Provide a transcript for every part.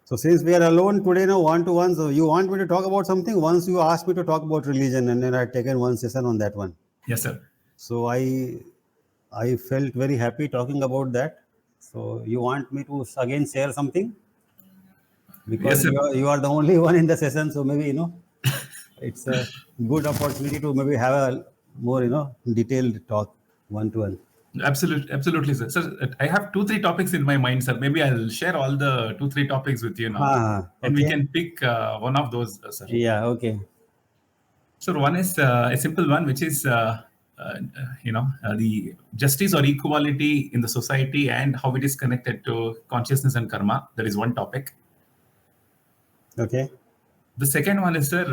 So since we are alone today now, one to one, so you want me to talk about something? Once you asked me to talk about religion, and then I had taken one session on that one. Yes, sir. So I felt very happy talking about that. So you want me to again share something? Yes, Because sir. you are the only one in the session, so maybe it's a good opportunity to maybe have a more detailed talk one to one. Absolutely, sir. Sir, I have two, three topics in my mind, sir. Maybe I'll share all the two, three topics with you now, and we Okay. can pick one of those, sir. Yeah. Okay. So one is a simple one, which is the justice or equality in the society and how it is connected to consciousness and karma. That is one topic. Okay. The second one is, sir,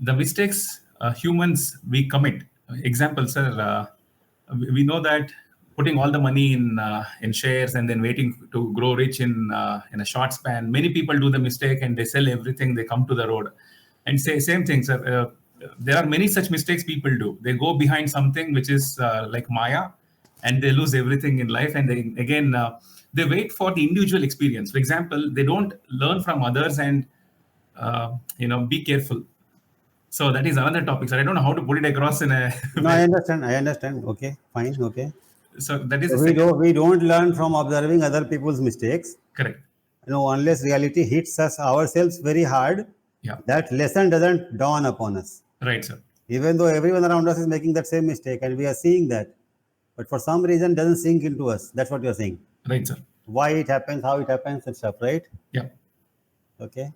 the mistakes humans we commit. Example, sir, we know that putting all the money in shares and then waiting to grow rich in a short span. Many people do the mistake and they sell everything. They come to the road and say same thing, sir. There are many such mistakes people do. They go behind something which is like Maya, and they lose everything in life. And they again they wait for the individual experience. For example, they don't learn from others and be careful. So that is another topic, sir. I don't know how to put it across in a No, I understand. I understand. Okay. Fine. Okay. so that is So the second. we don't learn from observing other people's mistakes. Correct. Unless reality hits us ourselves very hard, Yeah. that lesson doesn't dawn upon us. Right, sir. Even though everyone around us is making that same mistake and we are seeing that, but for some reason doesn't sink into us. That's what you're saying. Right, sir. Why it happens, how it happens, and stuff, right? Yeah. Okay.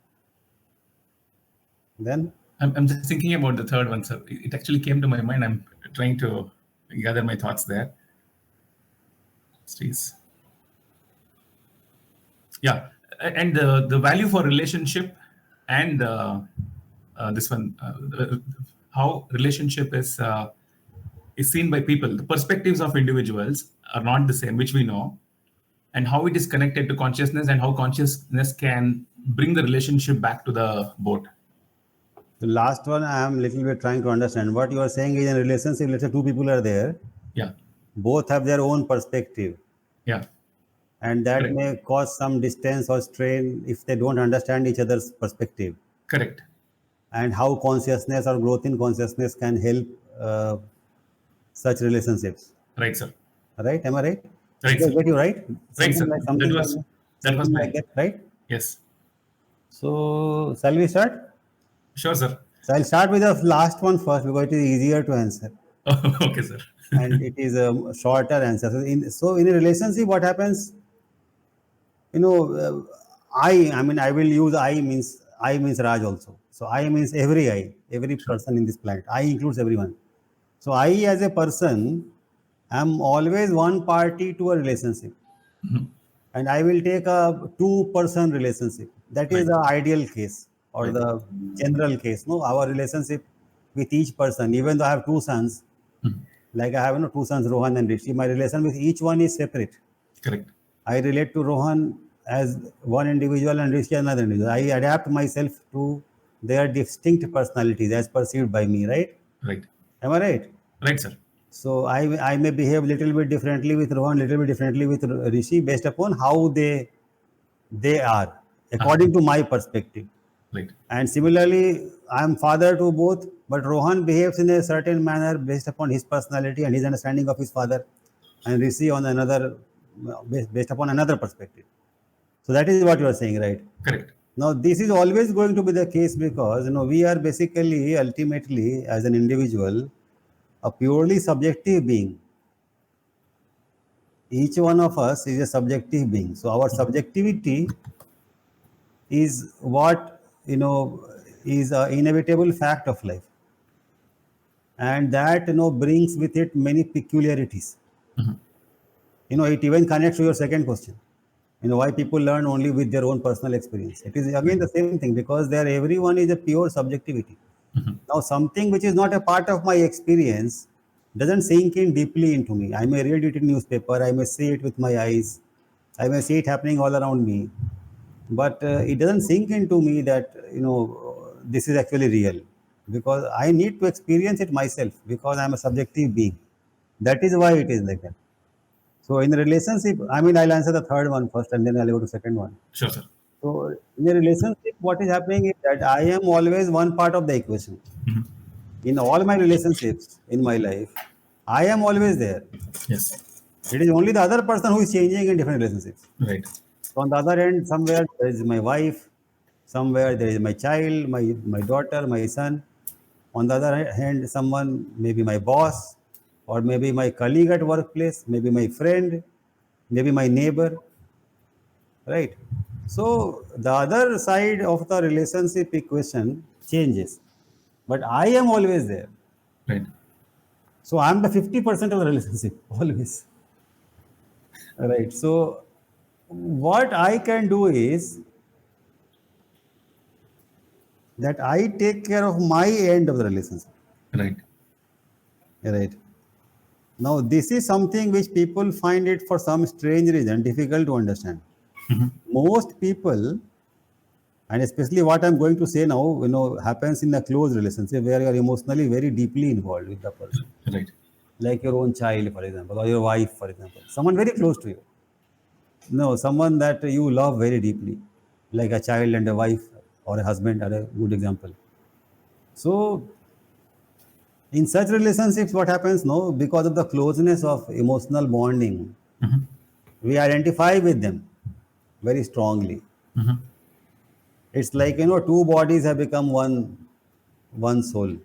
Then I'm just thinking about the third one, sir. It actually came to my mind. I'm trying to gather my thoughts there. Please. Yeah. And the value for relationship and this one, how relationship is seen by people. The perspectives of individuals are not the same, which we know, and how it is connected to consciousness and how consciousness can bring the relationship back to the boat. the last one, I am little bit trying to understand. What you are saying is in a relationship, let's say two people are there, Yeah. both have their own perspective, Yeah. and that Correct. may cause some distance or strain if they don't understand each other's perspective, Correct. and how consciousness or growth in consciousness can help such relationships. Right, sir. Right? Am I right? Right, Did I sir. get you right? Right, sir. That was Something like my that, right? yes. So shall we start? Sure, sir. So I'll start with the last one first because it is easier to answer Okay, sir. and it is a shorter answer. So in a relationship, what happens? I will use I means Raj also. So I means every Sure. person in this planet. I includes everyone. So I as a person am always one party to a relationship, and I will take a two-person relationship. That is Right. the ideal case or Right. the general case. No, our relationship with each person, even though I have two sons, like I have two sons, Rohan and Rishi, my relation with each one is separate. Correct. I relate to Rohan as one individual and Rishi another individual. I adapt myself to their distinct personalities as perceived by me, right? Right. Am I right? Right, sir. So I may behave little bit differently with Rohan, little bit differently with Rishi based upon how they are according to my perspective. Right. And similarly, I am father to both, but Rohan behaves in a certain manner based upon his personality and his understanding of his father, and Rishi on another based upon another perspective. So that is what you are saying, right? Correct. Now this is always going to be the case because we are basically ultimately as an individual a purely subjective being. Each one of us is a subjective being. So our subjectivity is what is an inevitable fact of life, and that brings with it many peculiarities. It even connects to your second question. Why people learn only with their own personal experience. It is again the same thing because there everyone is a pure subjectivity. Now something which is not a part of my experience doesn't sink in deeply into me. I may read it in newspaper, I may see it with my eyes, I may see it happening all around me, but it doesn't sink into me that this is actually real, because I need to experience it myself because I'm a subjective being. That is why it is like that. So in the relationship, I'll answer the third one first and then I'll go to second one. Sure, sir. So in a relationship, what is happening is that I am always one part of the equation. In all my relationships in my life, I am always there. Yes. It is only the other person who is changing in different relationships. Right. So on the other end, somewhere there is my wife, somewhere there is my child, my daughter, my son. On the other hand, someone, maybe my boss, or maybe my colleague at workplace, maybe my friend, maybe my neighbor, right? So the other side of the relationship equation changes, but I am always there. Right. So I'm the 50% of the relationship, always. Right. So what I can do is that I take care of my end of the relationship. Right. Right. Now, this is something which people find it for some strange reason difficult to understand. Most people, and especially what I'm going to say now, happens in a close relationship where you are emotionally very deeply involved with the person, Right. like your own child, for example, or your wife, for example, someone very close to you. No, someone that you love very deeply, like a child and a wife, or a husband, are a good example. So, in such relationships, what happens? No, because of the closeness of emotional bonding, we identify with them very strongly. It's like two bodies have become one soul.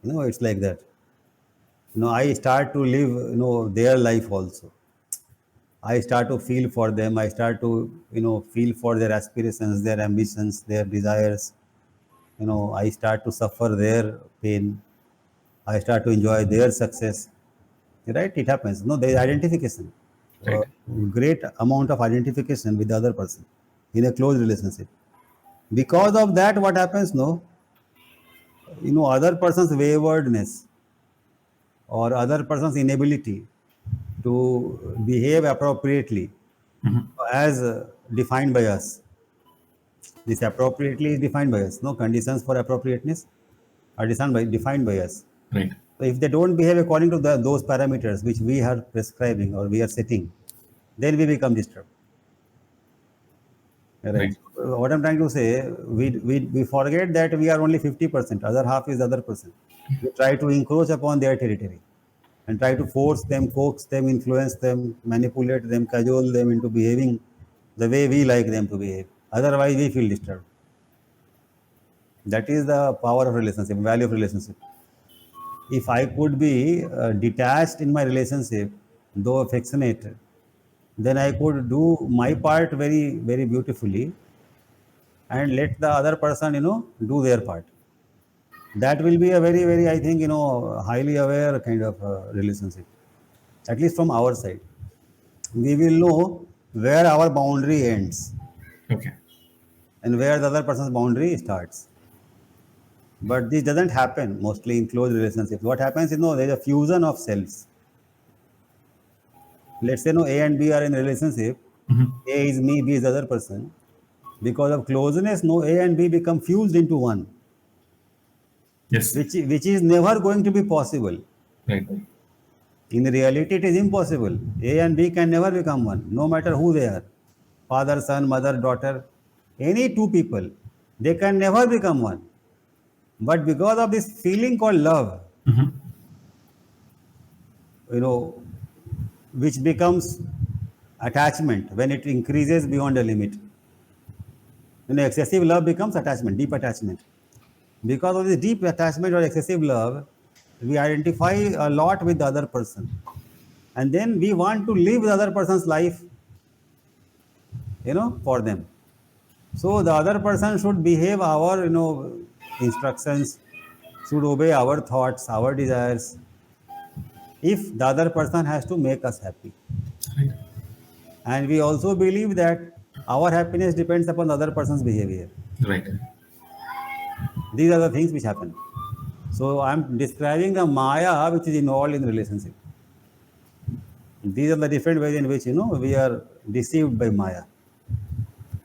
It's like that. I start to live their life also. I start to feel for them. I start to feel for their aspirations, their ambitions, their desires. I start to suffer their pain. I start to enjoy their success. Right? It happens. No, there is identification. uh, Right. Great amount of identification with the other person in a close relationship. Because of that, what happens? No, other person's waywardness or other person's inability to behave appropriately as defined by us. This appropriately is defined by us. No conditions for appropriateness are defined by us. Right. So if they don't behave according to those parameters which we are prescribing or we are setting, then we become disturbed. Right. Right. What I'm trying to say, we forget that we are only 50%, other half is the other person. We try to encroach upon their territory and try to force them, coax them, influence them, manipulate them, cajole them into behaving the way we like them to behave. Otherwise, we feel disturbed. That is the power of relationship, value of relationship. If I could be detached in my relationship, though affectionate, then I could do my part very, very beautifully and let the other person, do their part. That will be a very, very, I think, highly aware kind of relationship, at least from our side. We will know where our boundary ends Okay. and where the other person's boundary starts. But this doesn't happen mostly in close relationships. What happens is, there's a fusion of selves. Let's say, A and B are in a relationship. A is me, B is the other person. Because of closeness, A and B become fused into one, Yes. which is never going to be possible. Right. In reality, it is impossible. A and B can never become one, no matter who they are. Father, son, mother, daughter, any two people, they can never become one. But because of this feeling called love, you know, which becomes attachment when it increases beyond a limit. Excessive love becomes attachment, deep attachment. Because of this deep attachment or excessive love, we identify a lot with the other person. And then we want to live the other person's life, for them. So the other person should behave our, instructions, should obey our thoughts, our desires, if the other person has to make us happy. Right. And we also believe that our happiness depends upon the other person's behavior. Right. These are the things which happen. So I'm describing the Maya which is involved in the relationship. These are the different ways in which we are deceived by Maya.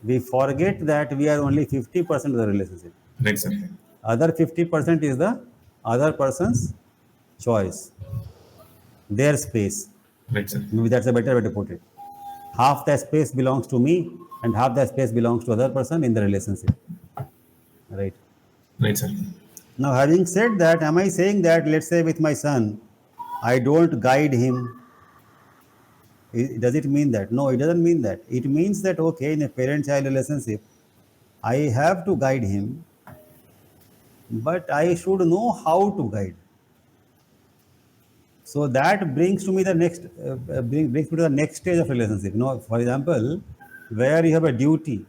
We forget that we are only 50% of the relationship. Right, sir. Other 50% is the other person's choice, their space. Right, sir. Maybe that's a better way to put it. half the space belongs to me and half the space belongs to other person in the relationship, right? Right, sir. Now, having said that, am I saying that, let's say with my son, I don't guide him? Does it mean that? No, it doesn't mean that. It means that, okay, in a parent-child relationship, I have to guide him, but I should know how to guide. So that brings to me the next, brings me to the next stage of relationship. You know, for example, where you have a duty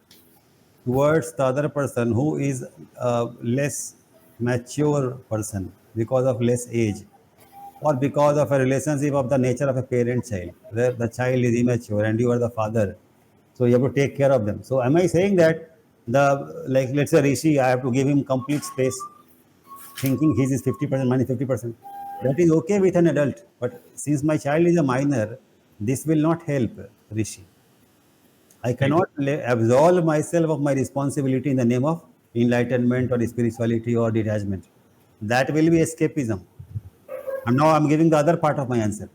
towards the other person who is a less mature person because of less age, or because of a relationship of the nature of a parent child, where the child is immature and you are the father, so you have to take care of them. So am I saying that the, like, let's say Rishi, I have to give him complete space, thinking his is 50%, mine is 50%? That is okay with an adult, but since my child is a minor, this will not help Rishi. I Right. cannot absolve myself of my responsibility in the name of enlightenment or spirituality or detachment. That will be escapism. And now I'm giving the other part of my answer.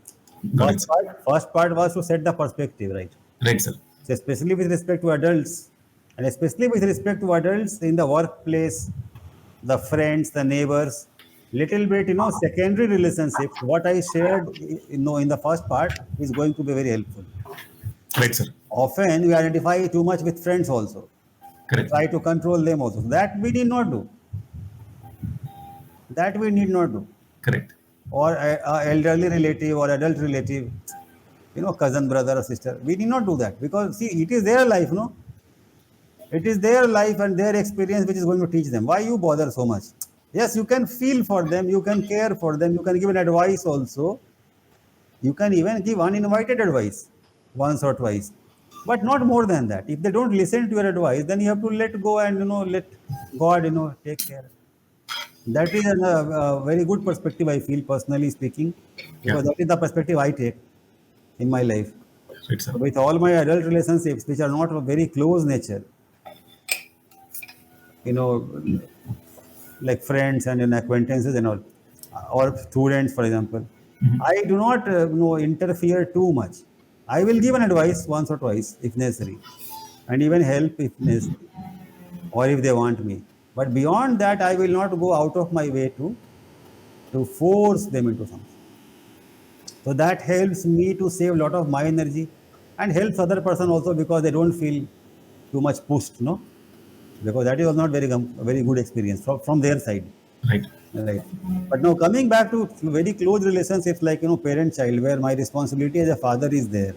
Got it, sir. First part was to set the perspective, right? Right, sir. So especially with respect to adults, and especially with respect to adults in the workplace, the friends, the neighbors, little bit, secondary relationships. What I shared, in the first part is going to be very helpful. Right, sir. Often we identify too much with friends also. We Correct. try to control them also. That we need not do. That we need not do. Correct. Or a elderly relative or adult relative, cousin, brother or sister. We need not do that because see, it is their life, no? It is their life and their experience which is going to teach them. Why you bother so much? Yes, you can feel for them, you can care for them, you can give an advice also. You can even give uninvited advice once or twice, but not more than that. If they don't listen to your advice, then you have to let go and let God take care. That is a very good perspective, I feel, personally speaking, Yeah. because that is the perspective I take in my life. Right, sir. So with all my adult relationships, which are not of very close nature, you know, like friends and acquaintances and all, or students, for example, I do not interfere too much. I will give an advice once or twice if necessary, and even help if necessary, or if they want me. But beyond that, I will not go out of my way to force them into something. So that helps me to save a lot of my energy and helps other person also because they don't feel too much pushed, because that is also not very good experience from their side. Right. Right. But now coming back to very close relationships like parent child, where my responsibility as a father is there,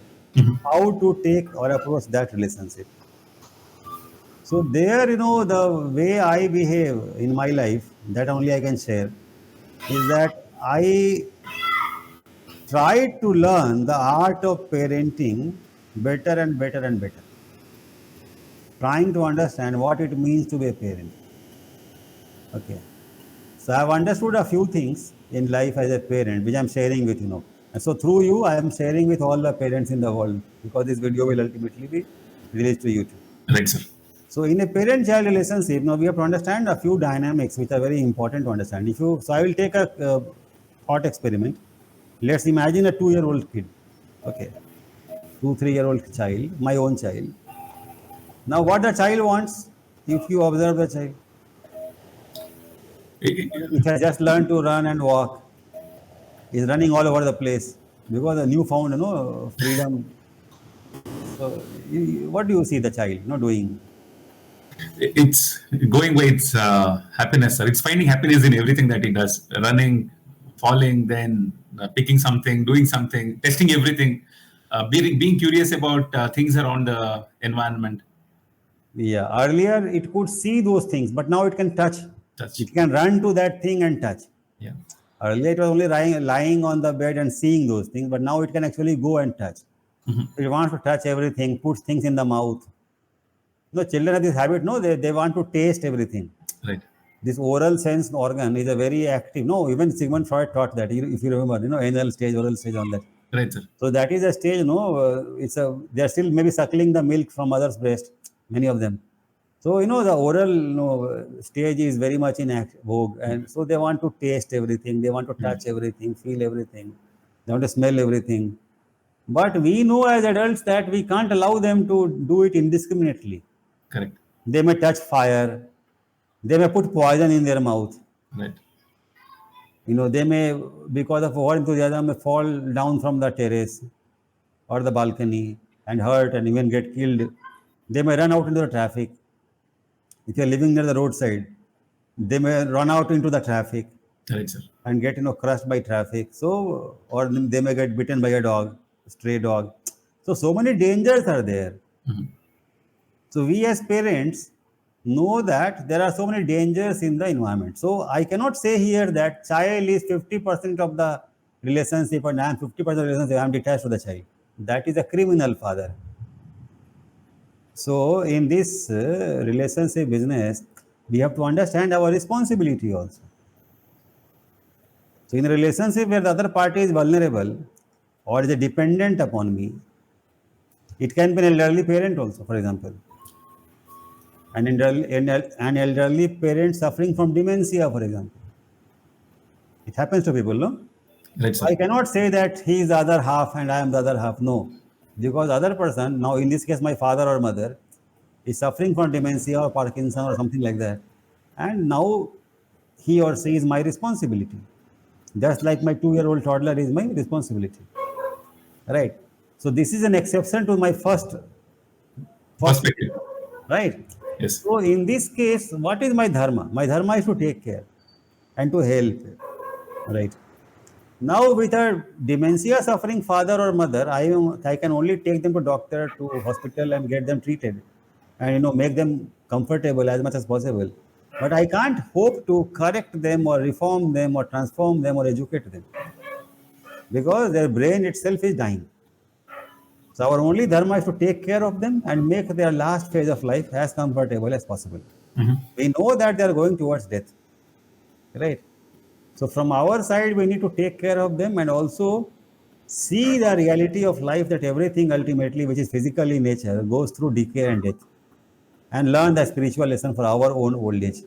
how to take or approach that relationship. So there, the way I behave in my life, that only I can share, is that I try to learn the art of parenting better and better and better, trying to understand what it means to be a parent. Okay. So I have understood a few things in life as a parent, which I'm sharing with And so through you, I am sharing with all the parents in the world because this video will ultimately be released to YouTube. Right, sir. So in a parent-child relationship, now we have to understand a few dynamics which are very important to understand. So I will take a thought experiment. Let's imagine a 2-year-old kid. Okay, 2, 3-year-old child, my own child. Now what the child wants, if you observe the child, I- it has just learned to run and walk. Is running all over the place because the newfound, freedom. So, what do you see the child, doing? It's going by its happiness, sir. It's finding happiness in everything that it does. Running, falling, then picking something, doing something, testing everything, being curious about things around the environment. Yeah, earlier it could see those things, but now it can touch. Touch. It can run to that thing and touch. Yeah. Earlier it was only lying on the bed and seeing those things, but now it can actually go and touch. It wants to touch everything, puts things in the mouth. Children have this habit, they want to taste everything. Right. This oral sense organ is a very active. No, even Sigmund Freud taught that. If you remember, anal stage, oral stage, on that. Right, sir. So that is a stage. They are still maybe suckling the milk from mother's breast. Many of them. So the oral stage is very much in vogue, and so they want to taste everything. They want to touch everything, feel everything. They want to smell everything. But we know as adults that we can't allow them to do it indiscriminately. Correct. They may touch fire, they may put poison in their mouth. Right. They may, because of over enthusiasm, may fall down from the terrace or the balcony and hurt and even get killed. They may run out into the traffic. If you're living near the roadside, they may run out into the traffic Correct, sir. and get crushed by traffic. So, or they may get bitten by a dog, stray dog. So many dangers are there. So we as parents know that there are so many dangers in the environment. So I cannot say here that child is 50% of the relationship and I am 50% of the relationship, I am detached to the child. That is a criminal father. So in this relationship business, we have to understand our responsibility also. So in a relationship where the other party is vulnerable or is dependent upon me, it can be an elderly parent also, for example. An elderly parent suffering from dementia, for example. It happens to people, no? Right, I sir. cannot say that he is the other half and I am the other half. No. Because other person, now in this case my father or mother, is suffering from dementia or Parkinson or something like that. And now he or she is my responsibility. Just like my 2-year-old toddler is my responsibility. Right? So this is an exception to my first Perspective. right? Yes. So in this case, what is my dharma? My dharma is to take care and to help, right? Now with a dementia suffering father or mother, I can only take them to doctor, to hospital and get them treated and make them comfortable as much as possible. But I can't hope to correct them or reform them or transform them or educate them because their brain itself is dying. So our only dharma is to take care of them and make their last phase of life as comfortable as possible. We know that they are going towards death, right? So from our side, we need to take care of them and also see the reality of life that everything ultimately, which is physical in nature, goes through decay and death, and learn the spiritual lesson for our own old age,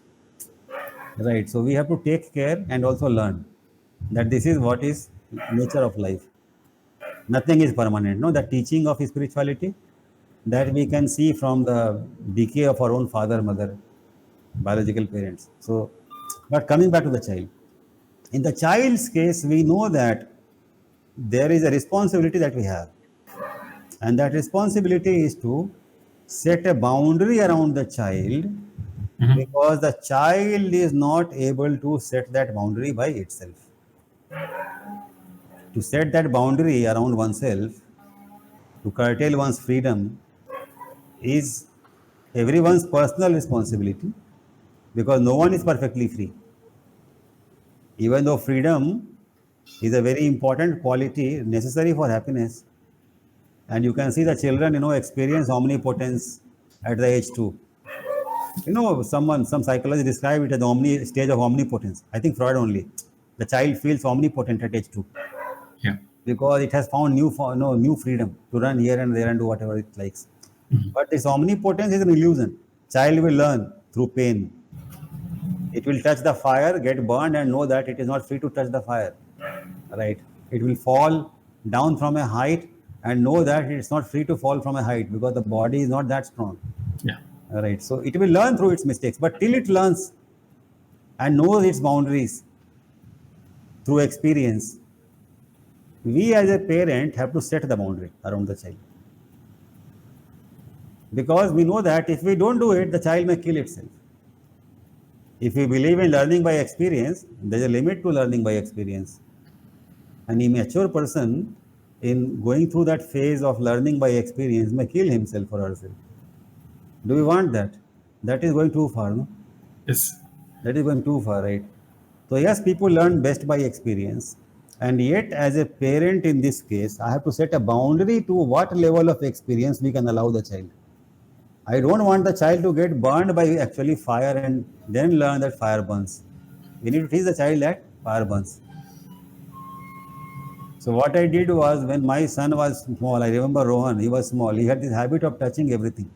right? So we have to take care and also learn that this is what is nature of life. Nothing is permanent. No, the teaching of spirituality that we can see from the decay of our own father, mother, biological parents. So, but coming back to the child, in the child's case, we know that there is a responsibility that we have, and that responsibility is to set a boundary around the child because the child is not able to set that boundary by itself. To set that boundary around oneself, to curtail one's freedom, is everyone's personal responsibility because no one is perfectly free. Even though freedom is a very important quality necessary for happiness, and you can see the children, experience omnipotence at the age 2. Some psychologists describe it as the stage of omnipotence. I think Freud only. The child feels omnipotent at age 2 Yeah. because it has found new freedom to run here and there and do whatever it likes. But this omnipotence is an illusion. Child will learn through pain. It will touch the fire, get burned, and know that it is not free to touch the fire. Right? It will fall down from a height and know that it's not free to fall from a height because the body is not that strong. Yeah. Right? So it will learn through its mistakes. But till it learns and knows its boundaries through experience, we as a parent have to set the boundary around the child. Because we know that if we don't do it, the child may kill itself. If we believe in learning by experience, there is a limit to learning by experience. An immature person, in going through that phase of learning by experience, may kill himself or herself. Do we want that? That is going too far, no? Yes. That is going too far, right? So, yes, people learn best by experience. And yet, as a parent in this case, I have to set a boundary to what level of experience we can allow the child. I don't want the child to get burned by actually fire and then learn that fire burns. We need to teach the child that fire burns. So what I did was when my son was small, I remember Rohan, he was small, he had this habit of touching everything.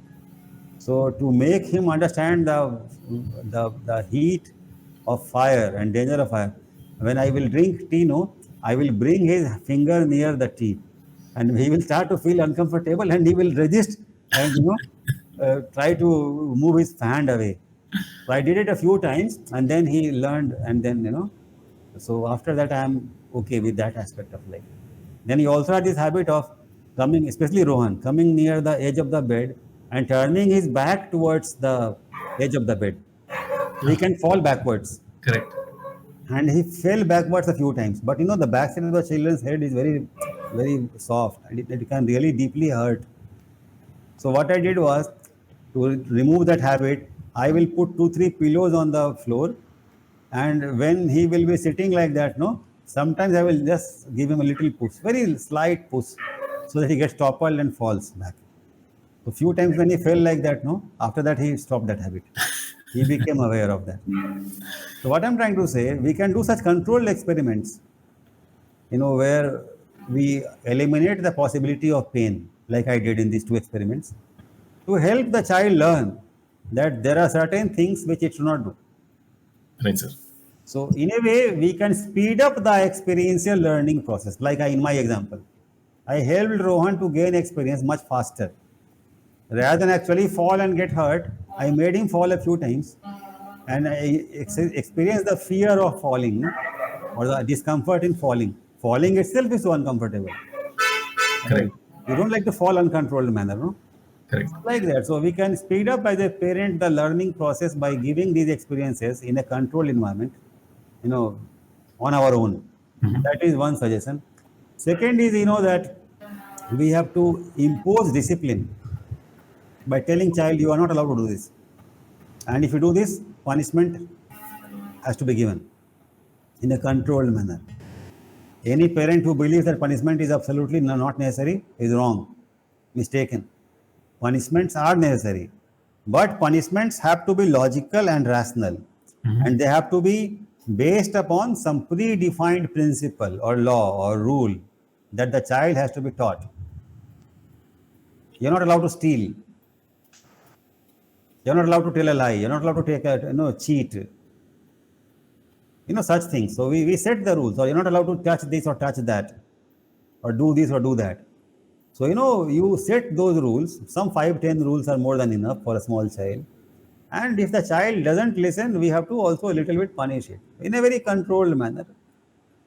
So to make him understand the heat of fire and danger of fire, when I will drink tea, no, I will bring his finger near the tea and he will start to feel uncomfortable, and he will resist and try to move his hand away. So I did it a few times, and then he learned, and then so after that I am okay with that aspect of life. Then he also had this habit of coming, especially Rohan, coming near the edge of the bed and turning his back towards the edge of the bed. So he can fall backwards. Correct. And he fell backwards a few times. But the backside of the children's head is very, very soft, and it can really deeply hurt. So what I did was, to remove that habit, I will put 2, 3 pillows on the floor, and when he will be sitting like that, sometimes I will just give him a little push, very slight push, so that he gets toppled and falls back. So few times when he fell like that, after that he stopped that habit. He became aware of that. So what I'm trying to say, we can do such controlled experiments, where we eliminate the possibility of pain, like I did in these two experiments, to help the child learn that there are certain things which it should not do. Right, sir. So in a way, we can speed up the experiential learning process. Like in my example, I helped Rohan to gain experience much faster. Rather than actually fall and get hurt, I made him fall a few times, and I experienced the fear of falling, or the discomfort in falling. Falling itself is so uncomfortable, right? Correct. You don't like to fall uncontrolled manner, no? Correct. Like that. So we can speed up as a parent the learning process by giving these experiences in a controlled environment, you know, on our own. That is one suggestion. Second is, that we have to impose discipline by telling child you are not allowed to do this. And if you do this, punishment has to be given in a controlled manner. Any parent who believes that punishment is absolutely not necessary is wrong, mistaken. Punishments are necessary, but punishments have to be logical and rational, and they have to be based upon some predefined principle or law or rule that the child has to be taught. You're not allowed to steal. You're not allowed to tell a lie. You're not allowed to take cheat. Such things. So we set the rules. Or you're not allowed to touch this or touch that, or do this or do that. So you set those rules. Some 5, 10 rules are more than enough for a small child. And if the child doesn't listen, we have to also a little bit punish it in a very controlled manner.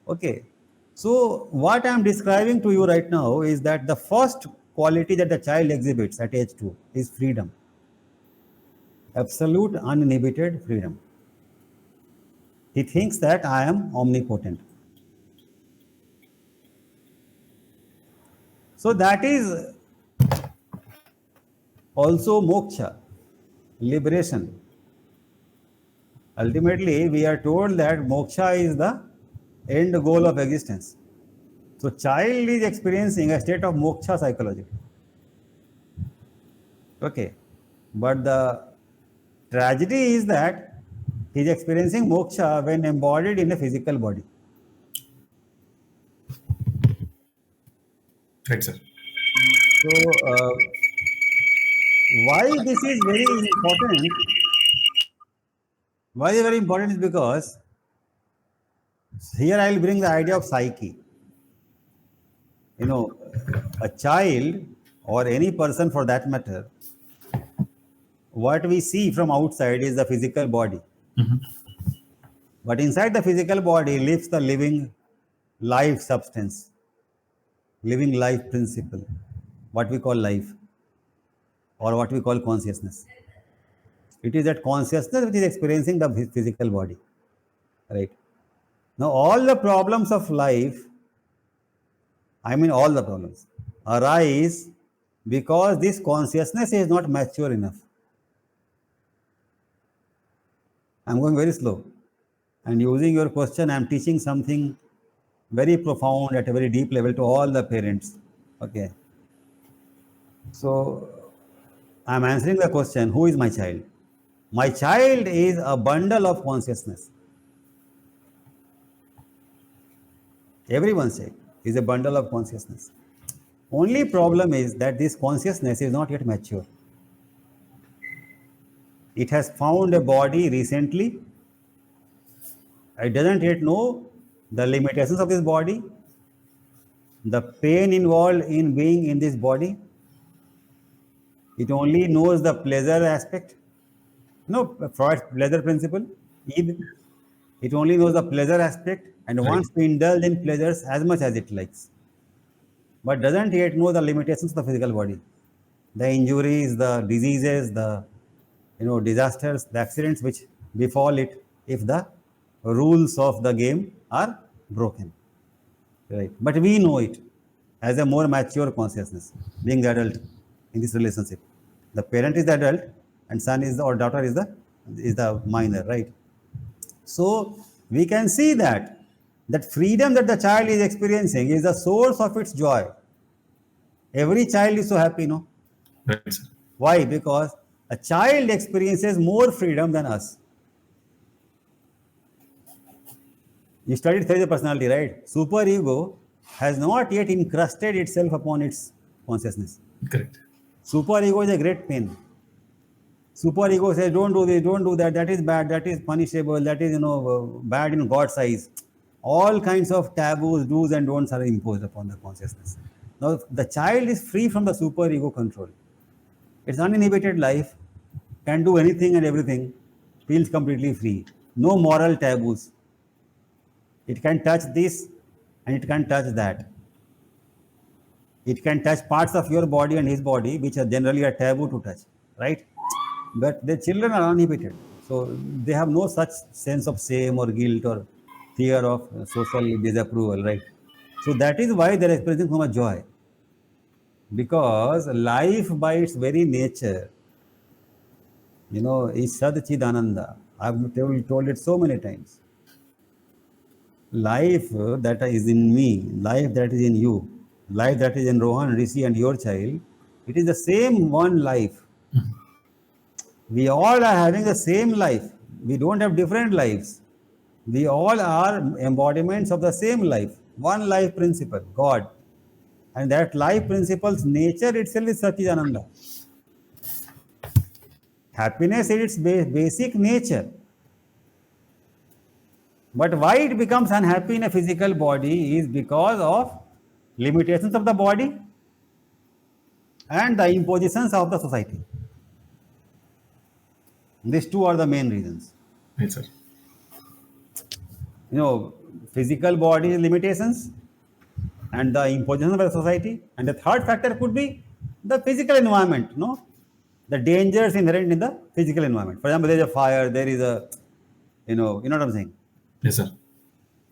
Okay. So what I'm describing to you right now is that the first quality that the child exhibits at age 2 is freedom. Absolute uninhibited freedom. He thinks that I am omnipotent. So that is also moksha, liberation. Ultimately, we are told that moksha is the end goal of existence. So child is experiencing a state of moksha psychology. Okay. But the tragedy is that he is experiencing moksha when embodied in a physical body. Right, sir. So, why this is very important? Why is it very important is because here I will bring the idea of psyche. A child or any person for that matter, what we see from outside is the physical body. But inside the physical body lives the living life substance, living life principle, what we call life, or what we call consciousness. It is that consciousness which is experiencing the physical body, right? Now, all the problems of life, all the problems, arise because this consciousness is not mature enough. I'm going very slow. And using your question, I'm teaching something very profound at a very deep level to all the parents. Okay. So, I'm answering the question, who is my child? My child is a bundle of consciousness. Everyone's child is a bundle of consciousness. Only problem is that this consciousness is not yet mature. It has found a body recently. It doesn't yet know the limitations of this body. the pain involved in being in this body. It only knows the pleasure aspect. Freud's pleasure principle, Id. It only knows the pleasure aspect and Right. wants to indulge in pleasures as much as it likes, but doesn't yet know the limitations of the physical body, the injuries, the diseases, the disasters, the accidents which befall it if the rules of the game are broken. Right. But we know it as a more mature consciousness, being the adult in this relationship. The parent is the adult and son is the or daughter is the minor, right? So we can see that freedom that the child is experiencing is the source of its joy. Every child is so happy, no? Right, sir. Why? Because a child experiences more freedom than us. You studied theory of personality, right? Superego has not yet encrusted itself upon its consciousness. Correct. Superego is a great pain. Superego says, don't do this, don't do that, that is bad, that is punishable, that is, bad in God's eyes. All kinds of taboos, do's and don'ts are imposed upon the consciousness. Now, the child is free from the superego control. It's uninhibited life, can do anything and everything, feels completely free. No moral taboos. It can touch this and it can touch that. It can touch parts of your body and his body, which are generally a taboo to touch, right? But the children are uninhibited. So they have no such sense of shame or guilt or fear of social disapproval, right? So that is why they are experiencing so much joy. Because life by its very nature, is Sad Chid Ananda. I've told it so many times. Life that is in me, life that is in you, life that is in Rohan, Rishi, and your child, it is the same one life. We all are having the same life. We don't have different lives. We all are embodiments of the same life, one life principle, God. And that life principle's nature itself is Satchidananda. Happiness is its basic nature. But why it becomes unhappy in a physical body is because of limitations of the body and the impositions of the society. These two are the main reasons. Right, sir. Physical body limitations and the impositions of the society. And the third factor could be the physical environment, the dangers inherent in the physical environment. For example, there is a fire, there is a, you know what I'm saying? Yes, sir.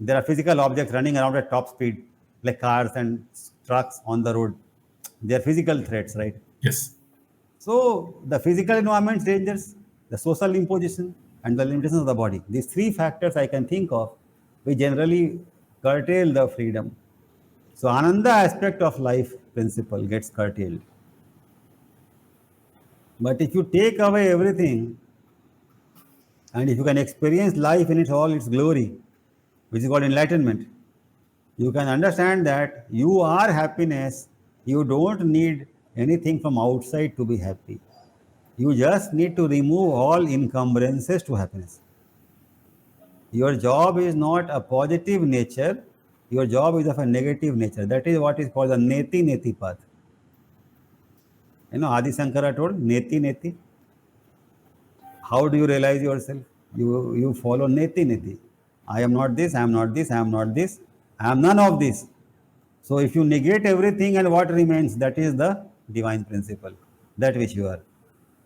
There are physical objects running around at top speed, like cars and trucks on the road. They are physical threats, right? Yes. So the physical environment dangers, the social imposition, and the limitations of the body. These three factors I can think of, we generally curtail the freedom. So Ananda aspect of life principle gets curtailed. But if you take away everything, and if you can experience life in all its glory, which is called enlightenment, you can understand that you are happiness. You don't need anything from outside to be happy. You just need to remove all encumbrances to happiness. Your job is not a positive nature. Your job is of a negative nature. That is what is called the neti neti path. Adi Shankara told neti neti. How do you realize yourself? You follow neti neti. I am not this, I am not this, I am not this, I am none of this. So if you negate everything and what remains, that is the divine principle, that which you are.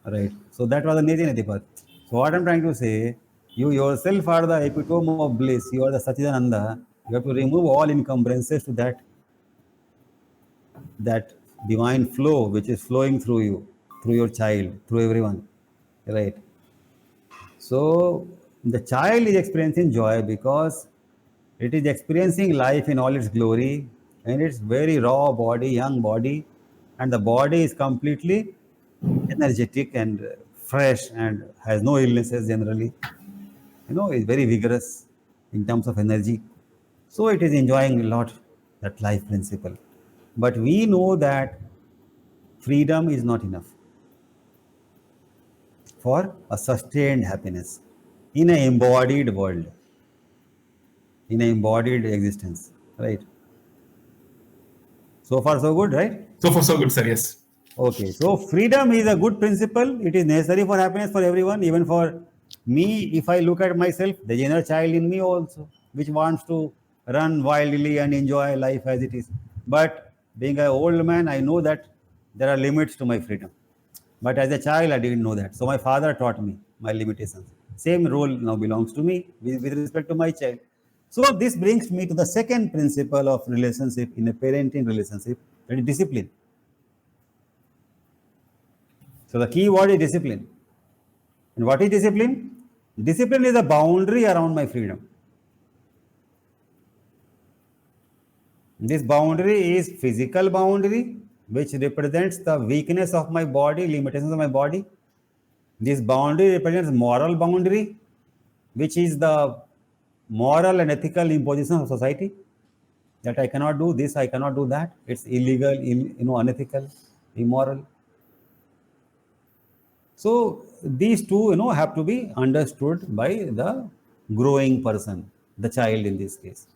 Right. So that was the neti neti path. So what I'm trying to say, you yourself are the epitome of bliss. You are the Satchidananda. You have to remove all encumbrances to that divine flow which is flowing through you, through your child, through everyone. Right. So the child is experiencing joy because it is experiencing life in all its glory and its very raw body, young body, and the body is completely energetic and fresh and has no illnesses generally. Is very vigorous in terms of energy. So it is enjoying a lot that life principle. But we know that freedom is not enough for a sustained happiness in an embodied world, in an embodied existence, right? So far, so good, right? So far, so good, sir. Yes. Okay, so freedom is a good principle. It is necessary for happiness for everyone, even for me. If I look at myself, the inner child in me also, which wants to run wildly and enjoy life as it is. But being an old man, I know that there are limits to my freedom. But as a child, I didn't know that. So my father taught me my limitations. Same role now belongs to me with respect to my child. So this brings me to the second principle of relationship in a parenting relationship, that is discipline. So the key word is discipline. And what is discipline? Discipline is a boundary around my freedom. This boundary is physical boundary, which represents the weakness of my body, limitations of my body. This boundary represents moral boundary, which is the moral and ethical imposition of society, that I cannot do this, I cannot do that. It's illegal, unethical, immoral. So these two, have to be understood by the growing person, the child in this case.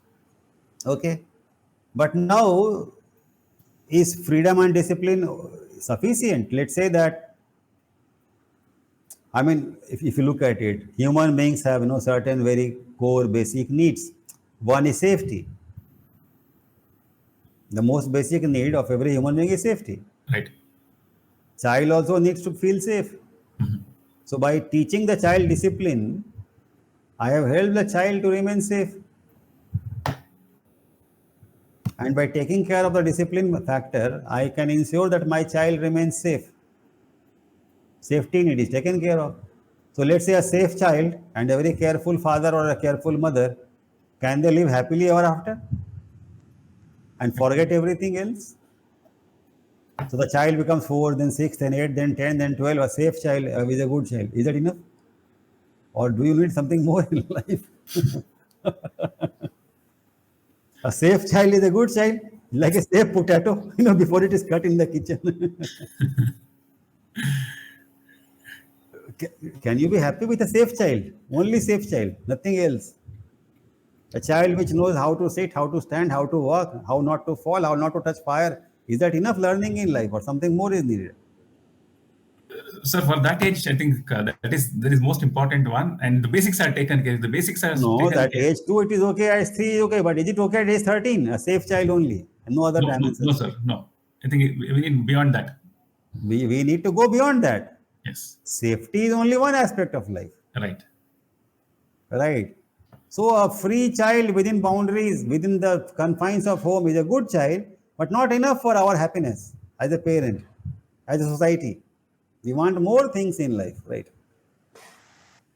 Okay. But now, is freedom and discipline sufficient? Let's say that, I mean, if you look at it, human beings have, certain very core basic needs. One is safety. The most basic need of every human being is safety. Right. Child also needs to feel safe. So by teaching the child discipline, I have helped the child to remain safe. And by taking care of the discipline factor, I can ensure that my child remains safe. Safety need is taken care of. So let's say a safe child and a very careful father or a careful mother, can they live happily ever after and forget everything else? So the child becomes 4, then 6, then 8, then 10, then 12. A safe child is a good child. Is that enough? Or do you need something more in life? A safe child is a good child, like a safe potato, before it is cut in the kitchen. Can you be happy with a safe child? Only safe child, nothing else. A child which knows how to sit, how to stand, how to walk, how not to fall, how not to touch fire. Is that enough learning in life, or something more is needed? Sir, for that age, I think that is most important one, and the basics are taken care. The basics are No, taken that care. age 2 it is okay, age 3 is okay, but is it okay at age 13? A safe child only, and no other No, no, no, dimensions. sir. No, I think we need beyond that. We need to go beyond that. Yes. Safety is only one aspect of life, Right. right? So a free child within boundaries, within the confines of home is a good child, but not enough for our happiness as a parent, as a society. We want more things in life, right?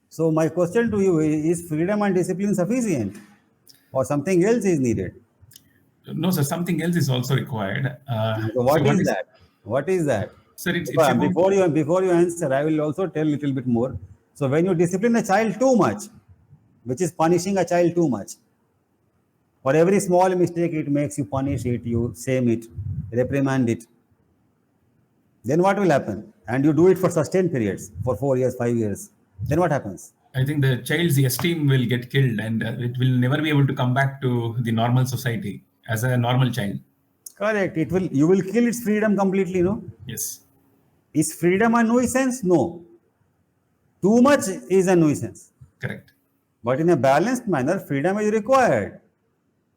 So my question to you is freedom and discipline sufficient or something else is needed? No, sir. Something else is also required. So So what what is is, that? What is that? sir? It's about. Before you answer, I will also tell a little bit more. So when you discipline a child too much, which is punishing a child too much, for every small mistake it makes, you punish it, you shame it, reprimand it. Then what will happen? And you do it for sustained periods, for 4 years, 5 years. Then what happens? I think the child's esteem will get killed, and it will never be able to come back to the normal society as a normal child. Correct. It will. You will kill its freedom completely. No. Yes. Is freedom a nuisance? No. Too much is a nuisance. Correct. But in a balanced manner, freedom is required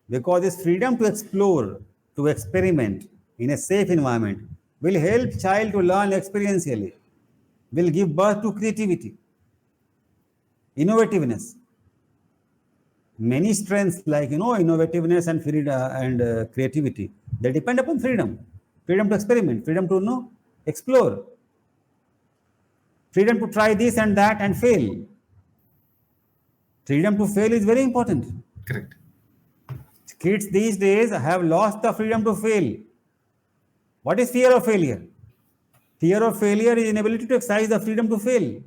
because this freedom to explore, to experiment in a safe environment will help child to learn experientially, will give birth to creativity, innovativeness. Many strengths like innovativeness and freedom and creativity, they depend upon freedom to experiment, freedom to explore, freedom to try this and that and fail. Freedom to fail is very important. Correct. Kids these days have lost the freedom to fail. What is fear of failure? Fear of failure is inability to exercise the freedom to fail.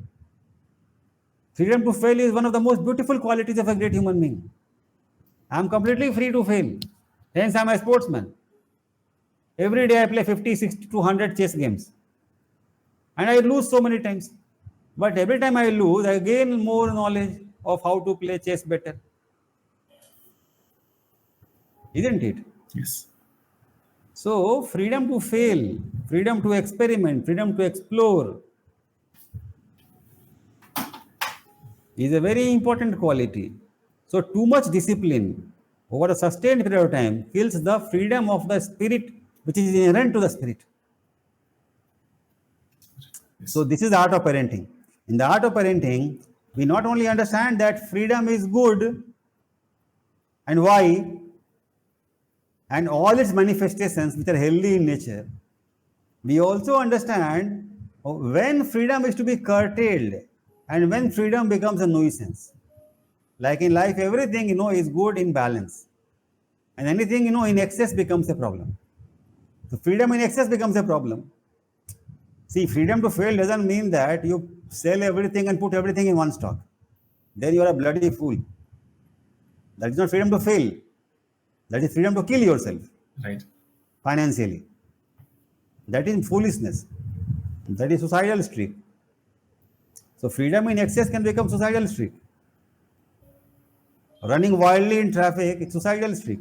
Freedom to fail is one of the most beautiful qualities of a great human being. I am completely free to fail. Hence, I am a sportsman. Every day I play 50, 60, 200 chess games. And I lose so many times. But every time I lose, I gain more knowledge of how to play chess better. Isn't it? Yes. So freedom to fail, freedom to experiment, freedom to explore is a very important quality. So too much discipline over a sustained period of time kills the freedom of the spirit which is inherent to the spirit. So Yes. this is the art of parenting. In the art of parenting, we not only understand that freedom is good and why, and all its manifestations which are healthy in nature, we also understand when freedom is to be curtailed and when freedom becomes a nuisance. Like in life, everything is good in balance, and anything in excess becomes a problem. So freedom in excess becomes a problem. See, freedom to fail doesn't mean that you sell everything and put everything in one stock. Then you are a bloody fool. That is not freedom to fail. That is freedom to kill yourself Right. financially. That is foolishness. That is suicidal streak. So freedom in excess can become suicidal streak. Running wildly in traffic, it's suicidal streak.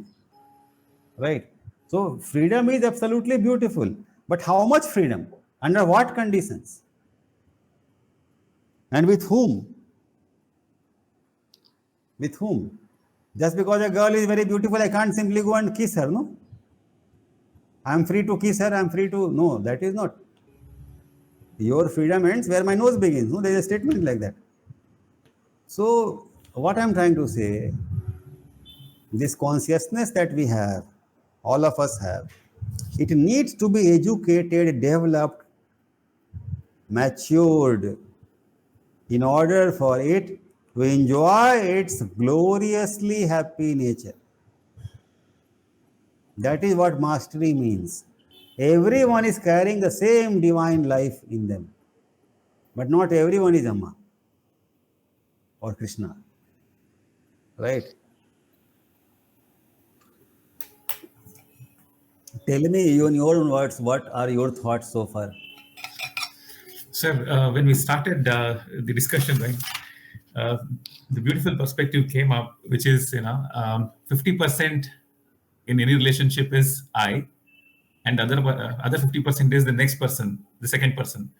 Right? So freedom is absolutely beautiful. But how much freedom? Under what conditions? And with whom? With whom? Just because a girl is very beautiful, I can't simply go and kiss her, no? I am free to kiss her, I am free to. No, that is not. Your freedom ends where my nose begins. No, there is a statement like that. So, what I am trying to say, this consciousness that we have, all of us have, it needs to be educated, developed, matured in order for it to enjoy its gloriously happy nature. That is what mastery means. Everyone is carrying the same divine life in them, but not everyone is Amma or Krishna, right? Tell me in your own words, what are your thoughts so far? Sir, when we started the discussion, right, uh, the beautiful perspective came up, which is 50% in any relationship is I, and other 50% is the next person, the second person.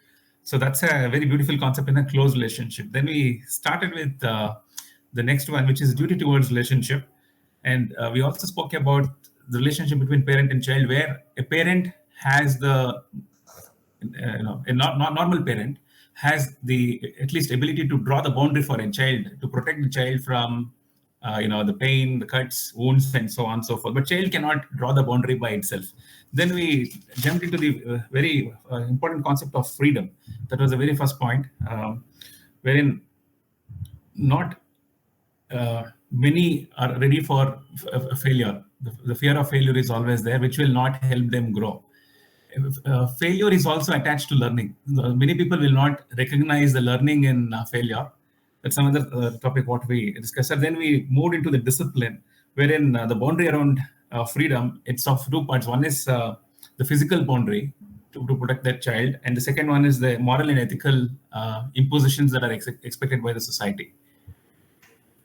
So that's a very beautiful concept in a close relationship. Then we started with the next one, which is duty towards relationship, and we also spoke about the relationship between parent and child, where a parent has the a not normal parent has the at least ability to draw the boundary for a child to protect the child from the pain, the cuts, wounds, and so on and so forth. But child cannot draw the boundary by itself. Then we jumped into the very important concept of freedom. That was the very first point, wherein not many are ready for failure. The fear of failure is always there, which will not help them grow. Failure is also attached to learning. Many people will not recognize the learning in failure. That's another topic what we discussed. And then we moved into the discipline, wherein the boundary around freedom, it's of two parts. One is the physical boundary to protect that child, and the second one is the moral and ethical impositions that are expected by the society.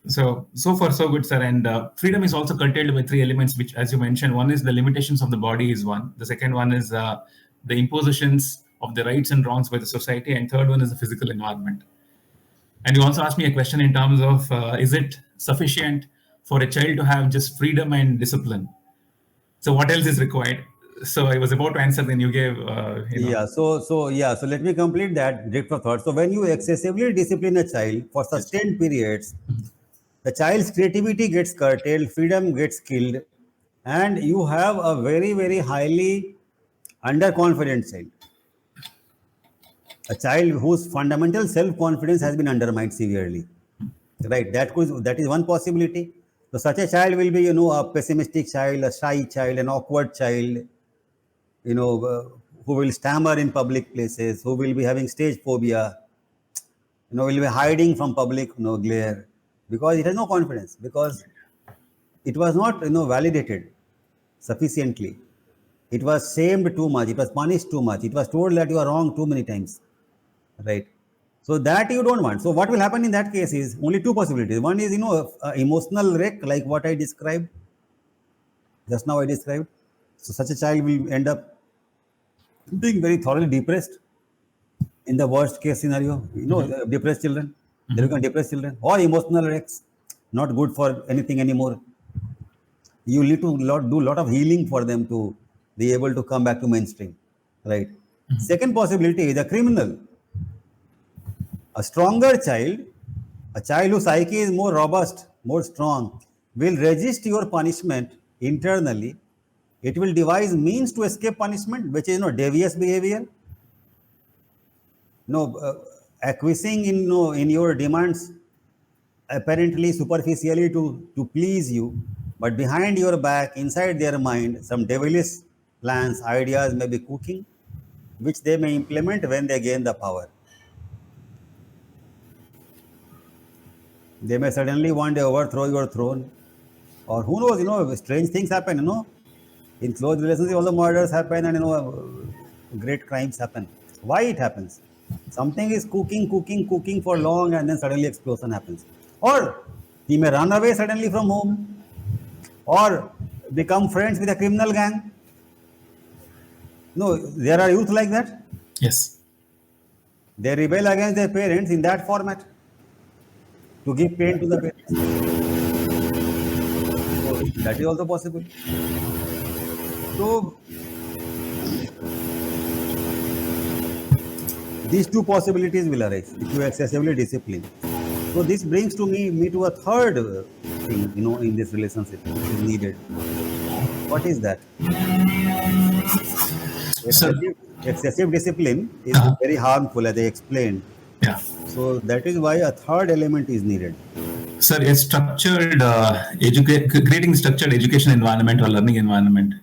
So far so good, sir. And freedom is also curtailed by three elements, which, as you mentioned, one is the limitations of the body is one. The second one is the impositions of the rights and wrongs by the society, and third one is the physical environment. And you also asked me a question in terms of is it sufficient for a child to have just freedom and discipline? So what else is required? So I was about to answer, then you gave Yeah, so let me complete that drift of thought. So when you excessively discipline a child for yes, sustained periods, the child's creativity gets curtailed, freedom gets killed, and you have a very, very highly underconfident child. A child whose fundamental self-confidence has been undermined severely. Right, that is one possibility. So such a child will be, a pessimistic child, a shy child, an awkward child, who will stammer in public places, who will be having stage phobia, will be hiding from public, glare, because it has no confidence, because it was not, validated sufficiently. It was shamed too much. It was punished too much. It was told that you are wrong too many times, right? So that you don't want. So what will happen in that case is only two possibilities. One is, emotional wreck, like what I described just now. I described, So such a child will end up being very thoroughly depressed in the worst case scenario. Depressed children, they become depressed children or emotional wrecks, not good for anything anymore. You need to do a lot of healing for them to be able to come back to mainstream, right? Second possibility is a criminal, a stronger child, a child whose psyche is more robust, more strong, will resist your punishment internally. It will devise means to escape punishment, which is devious behavior, acquiescing in your demands apparently superficially to please you, but behind your back, inside their mind, some devilish plans, ideas may be cooking, which they may implement when they gain the power. They may suddenly one day overthrow your throne, or who knows, strange things happen, in close relationship, also murders happen and, great crimes happen. Why it happens? Something is cooking for long and then suddenly explosion happens. Or he may run away suddenly from home or become friends with a criminal gang. No, there are youth like that. Yes. They rebel against their parents in that format to give pain to the parents. So that is also possible. So these two possibilities will arise if you excessively discipline. So this brings to me to a third thing, in this relationship which is needed. What is that? Sir, Excessive discipline is very harmful, as I explained. yeah. So that is why a third element is needed. Sir, a structured creating structured education environment or learning environment.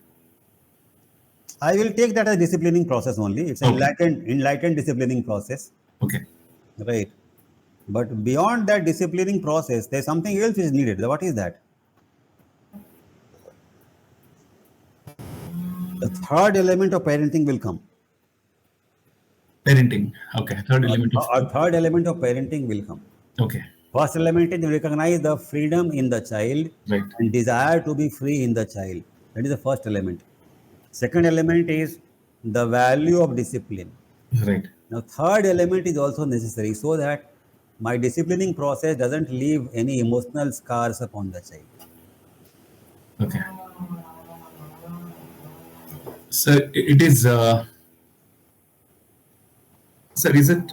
I will take that as disciplining process only. It's an enlightened disciplining process, Okay. right? But beyond that disciplining process, there's something else is needed. What is that? The third element of parenting will come. Parenting. Okay. Third element of. A third element of parenting will come. Okay. First element is to recognize the freedom in the child Right. and desire to be free in the child. That is the first element. Second element is the value of discipline. Right. Now, third element is also necessary so that my disciplining process doesn't leave any emotional scars upon the child. Okay. Sir, it is. Sir, is it?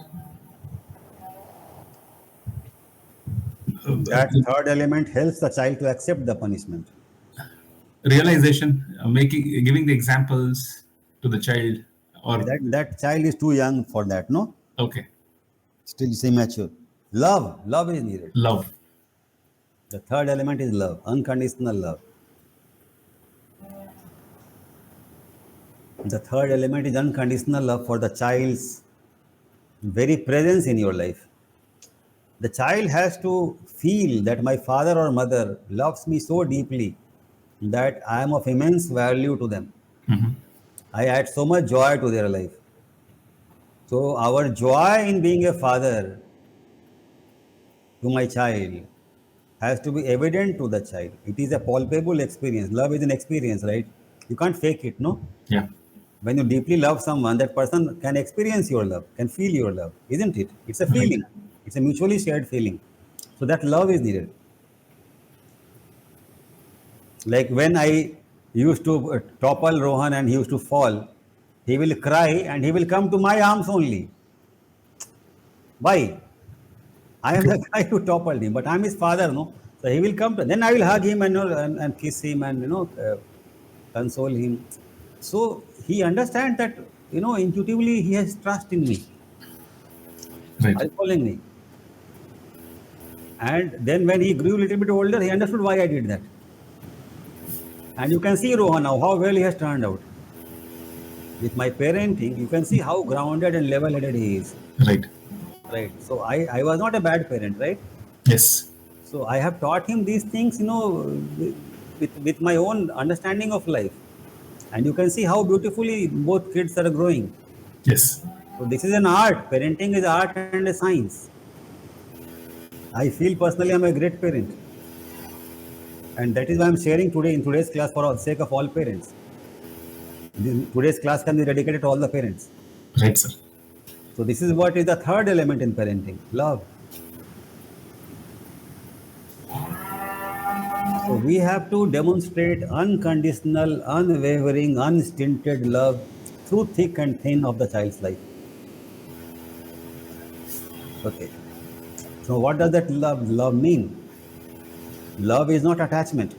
That third element helps the child to accept the punishment. Realization, giving the examples to the child, or That child is too young for that, no? okay, Still is immature. Love is needed. love. The third element is love, unconditional love. The third element is unconditional love for the child's very presence in your life. The child has to feel that my father or mother loves me so deeply that I am of immense value to them. I add so much joy to their life. So our joy in being a father to my child has to be evident to the child. It is a palpable experience. Love is an experience, right? You can't fake it, no? Yeah. When you deeply love someone, that person can experience your love, can feel your love, isn't it? It's a Right. feeling. It's a mutually shared feeling. So that love is needed. Like when I used to topple Rohan and he used to fall, he will cry and he will come to my arms only. Why? I am the guy who toppled him, but I'm his father, no? So he will come to, then I will hug him and kiss him and, console him. So he understands that, intuitively he has trust in me, Right. by following me. And then when he grew a little bit older, he understood why I did that. And you can see Rohan now, how well he has turned out. With my parenting, you can see how grounded and level-headed he is. Right. Right. So I was not a bad parent, right? Yes. So I have taught him these things, with my own understanding of life. And you can see how beautifully both kids are growing. Yes. So this is an art. Parenting is art and a science. I feel personally I'm a great parent. And that is why I'm sharing today in today's class for the sake of all parents. Today's class can be dedicated to all the parents. Right, sir. So this is what is the third element in parenting, love. So we have to demonstrate unconditional, unwavering, unstinted love through thick and thin of the child's life. Okay. So what does that love mean? Love is not attachment.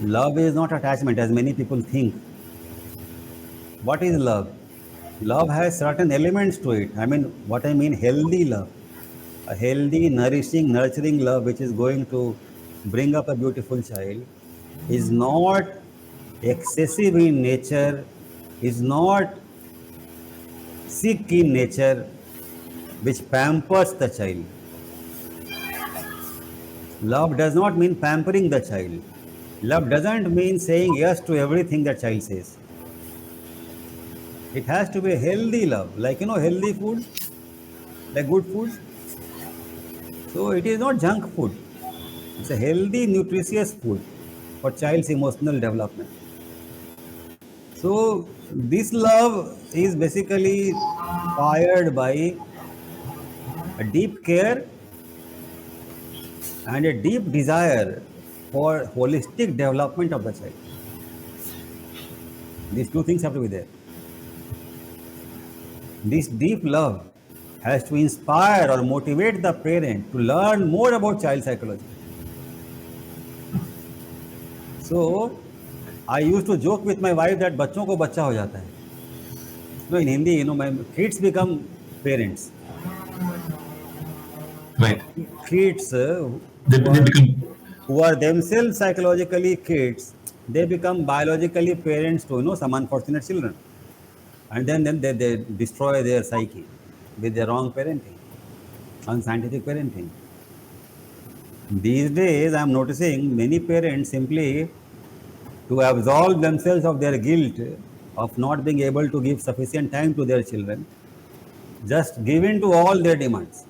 Love is not attachment as many people think. What is love? Love has certain elements to it. I mean, what I mean, healthy love. A healthy, nourishing, nurturing love which is going to bring up a beautiful child is not excessive in nature, is not sick in nature, which pampers the child. Love does not mean pampering the child. Love doesn't mean saying yes to everything that child says. It has to be a healthy love, like healthy food, like good food. So it is not junk food. It's a healthy, nutritious food for child's emotional development. So this love is basically fired by a deep care and a deep desire for holistic development of the child. These two things have to be there. This deep love has to inspire or motivate the parent to learn more about child psychology. So I used to joke with my wife that बच्चों को बच्चा हो जाता है. In Hindi, my kids become parents. Right. Kids They become. who are themselves psychologically kids, they become biologically parents to some unfortunate children, and then they destroy their psyche with their wrong parenting, unscientific parenting. These days, I am noticing many parents simply to absolve themselves of their guilt of not being able to give sufficient time to their children, just give in to all their demands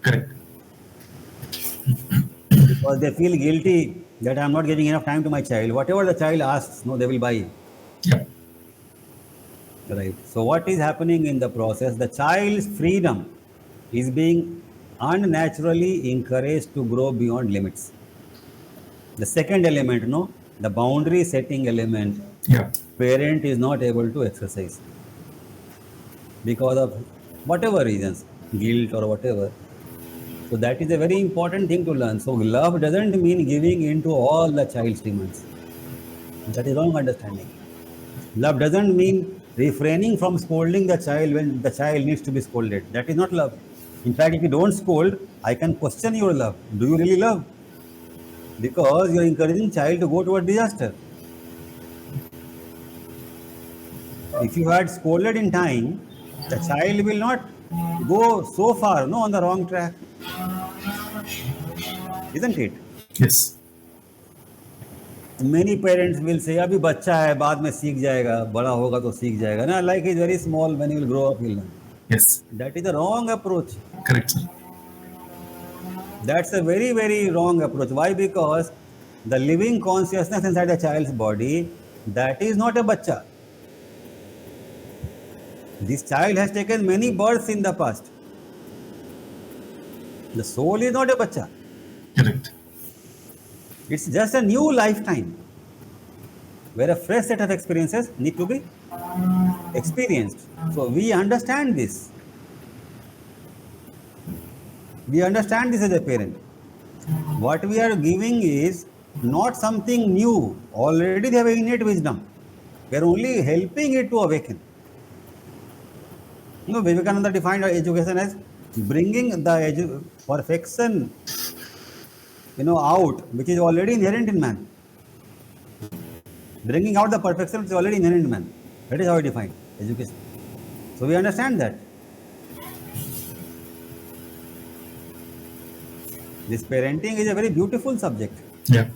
Correct. because they feel guilty that I am not giving enough time to my child. Whatever the child asks, no, they will buy. Yeah. Right. So what is happening in the process? The child's freedom is being unnaturally encouraged to grow beyond limits. The second element, the boundary setting element, Yeah. parent is not able to exercise because of whatever reasons, guilt or whatever. So that is a very important thing to learn. So love doesn't mean giving in to all the child's demands. That is wrong understanding. Love doesn't mean refraining from scolding the child when the child needs to be scolded. That is not love. In fact, if you don't scold, I can question your love. Do you really love? Because you are encouraging child to go toward disaster. If you had scolded in time, the child will not go so far, on the wrong track. Isn't it? Yes. Many parents will say, अभी बच्चा है, बाद में सीख जाएगा, बड़ा होगा तो सीख जाएगा. ना, like he's very small, when he will grow up, he'll learn. Yes. That is a wrong approach. Correct, sir. That's a very, very wrong approach. Why? Because the living consciousness inside the child's body, that is not a bacha. This child has taken many births in the past. The soul is not a bacha. Correct. It's just a new lifetime where a fresh set of experiences need to be experienced. So we understand this. We understand this as a parent. What we are giving is not something new. Already they have innate wisdom. We are only helping it to awaken. Vivekananda defined education as bringing the perfection, out, which is already inherent in man. Bringing out the perfection which is already inherent in man. That is how he defined education. So we understand that. This parenting is a very beautiful subject. Yeah.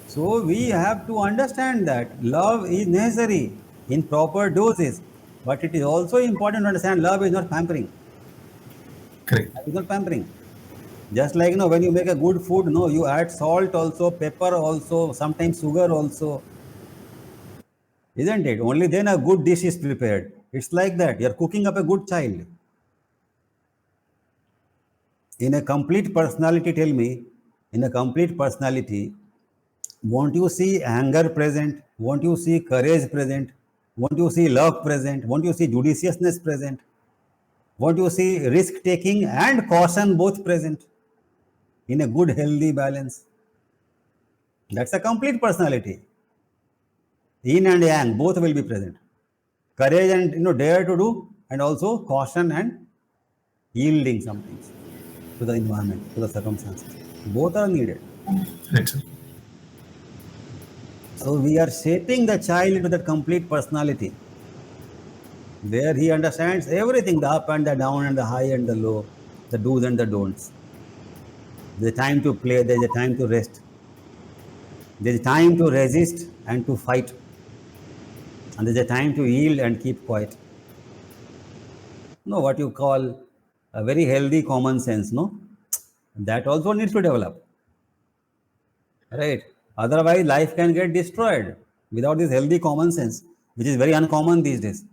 So we have to understand that love is necessary in proper doses. But it is also important to understand love is not pampering. Correct. It is not pampering. Just like when you make a good food, no, you add salt also, pepper also, sometimes sugar also, isn't it? Only then a good dish is prepared. It's like that. You're cooking up a good child. In a complete personality, tell me, in a complete personality, won't you see anger present? Won't you see courage present? Won't you see love present? Won't you see judiciousness present? Won't you see risk taking and caution both present in a good, healthy balance? That's a complete personality. Yin and yang, both will be present. Courage and dare to do, and also caution and yielding sometimes to the environment, to the circumstances. Both are needed. Right, sir. So we are shaping the child into that complete personality where he understands everything, the up and the down and the high and the low, the do's and the don'ts. There's a time to play, there's a time to rest, there's a time to resist and to fight, and there's a time to yield and keep quiet. No, what you call a very healthy common sense, no? That also needs to develop, right? Otherwise, life can get destroyed without this healthy common sense, which is very uncommon these days.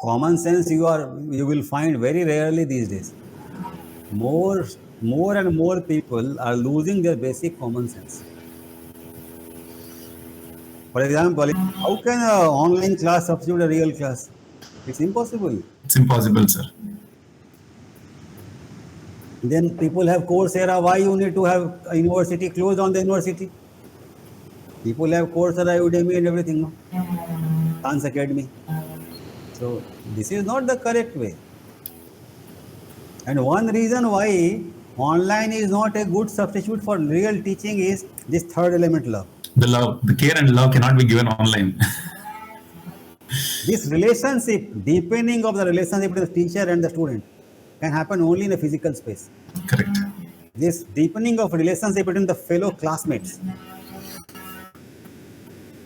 Common sense you will find very rarely these days. More, more and more people are losing their basic common sense. For example, how can an online class substitute a real class? It's impossible. It's impossible, sir. Then people have Coursera. Why you need to have a university closed on the university? People have Coursera, Udemy, and everything. No? Khan's Academy. So this is not the correct way. And one reason why online is not a good substitute for real teaching is this third element, love. The love, the care and love cannot be given online. This relationship, deepening of the relationship between the teacher and the student, can happen only in a physical space. Correct. This deepening of relationship between the fellow classmates.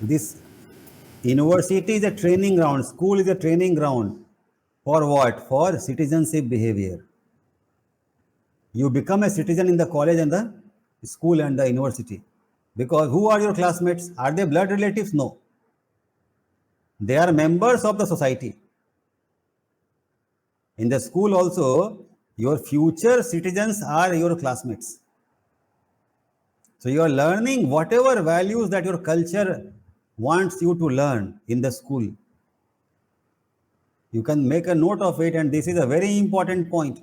This university is a training ground, school is a training ground for what? For citizenship behavior. You become a citizen in the college and the school and the university. Because who are your classmates? Are they blood relatives? No. They are members of the society. In the school also, your future citizens are your classmates. So you are learning whatever values that your culture wants you to learn in the school. You can make a note of it, and this is a very important point.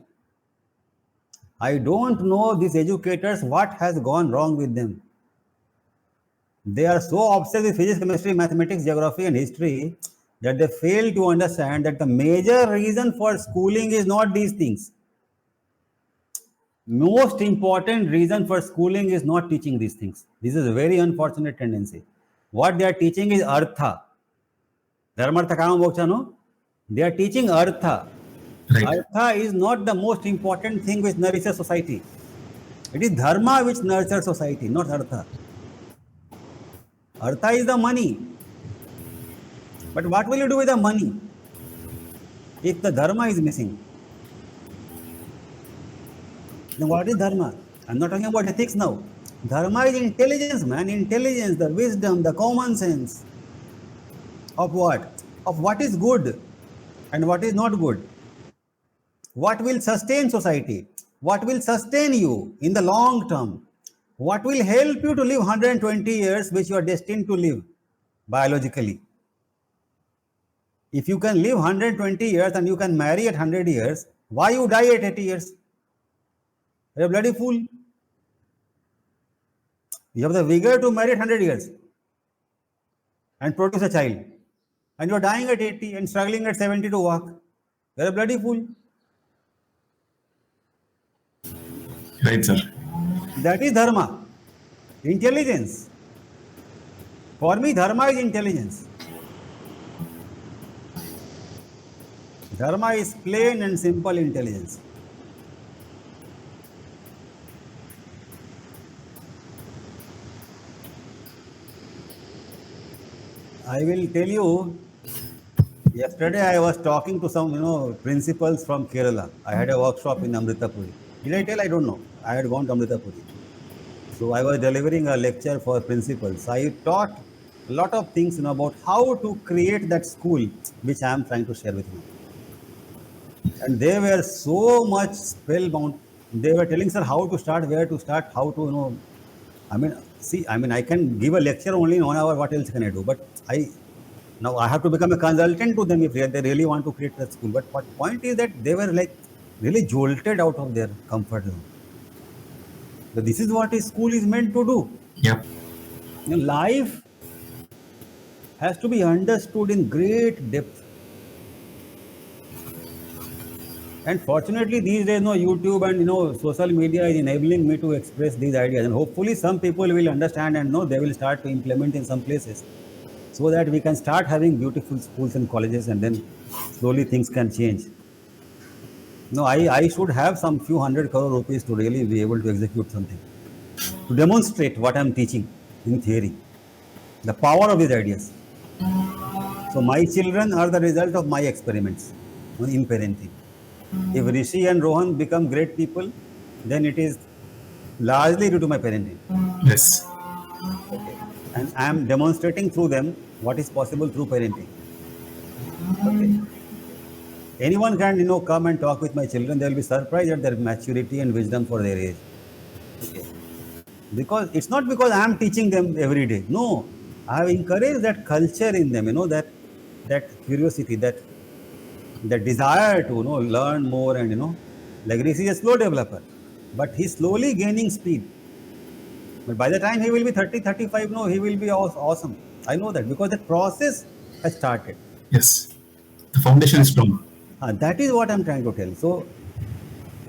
I don't know these educators what has gone wrong with them. They are so obsessed with physics, chemistry, mathematics, geography, and history that they fail to understand that the major reason for schooling is not these things. Most important reason for schooling is not teaching these things. This is a very unfortunate tendency. What they are teaching is artha. Dharmartha kama moksha, no? They are teaching artha. Right. Artha is not the most important thing which nourishes society. It is dharma which nurtures society, not artha. Artha is the money. But what will you do with the money if the dharma is missing? Then what is dharma? I'm not talking about ethics now. Dharma is intelligence, man. Intelligence, the wisdom, the common sense of what? Of what is good and what is not good. What will sustain society? What will sustain you in the long term? What will help you to live 120 years which you are destined to live biologically? If you can live 120 years and you can marry at 100 years, why you die at 80 years? You're a bloody fool. You have the vigor to marry at 100 years and produce a child. And you're dying at 80 and struggling at 70 to walk. You're a bloody fool. Right, sir. That is dharma. Intelligence. For me, dharma is intelligence. Dharma is plain and simple intelligence. I will tell you, yesterday I was talking to some, principals from Kerala. I had a workshop in Amritapuri. Did I tell? I don't know. I had gone to Amritapuri. So I was delivering a lecture for principals. I taught a lot of things, about how to create that school, which I am trying to share with you. And they were so much spellbound. They were telling, sir, how to start, where to start, how to, I mean, see, I mean, I can give a lecture only in 1 hour. What else can I do? But now I have to become a consultant to them if they really want to create that school. But what point is that they were like really jolted out of their comfort zone. But this is what a school is meant to do. Yep. Life has to be understood in great depth. And fortunately, these days, YouTube and social media is enabling me to express these ideas. And hopefully, some people will understand and know they will start to implement in some places, so that we can start having beautiful schools and colleges, and then slowly things can change. No, I should have some few hundred crore rupees to really be able to execute something, to demonstrate what I'm teaching in theory, the power of these ideas. So my children are the result of my experiments in parenting. If Rishi and Rohan become great people, then it is largely due to my parenting. Yes. Okay. And I am demonstrating through them what is possible through parenting. Okay. Anyone can, come and talk with my children. They will be surprised at their maturity and wisdom for their age. Okay. Because it's not because I am teaching them every day. No, I have encouraged that culture in them, that curiosity, that desire to learn more, and like Rishi is a slow developer, but he's slowly gaining speed. But by the time he will be 30, 35, no, he will be awesome. I know that because the process has started. Yes. The foundation is strong. That is what I'm trying to tell. So,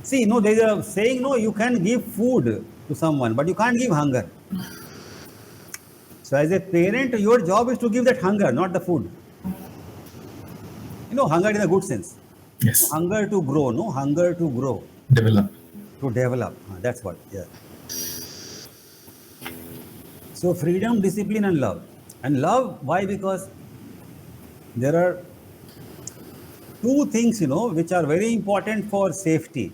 see, there's a saying, no, you can give food to someone, but you can't give hunger. So, as a parent, your job is to give that hunger, not the food. Hunger in a good sense. Yes. Hunger to grow, no, hunger to grow, Develop. to develop. That's what, yeah. So, freedom, discipline, and love. And love, why? Because there are two things, which are very important for safety.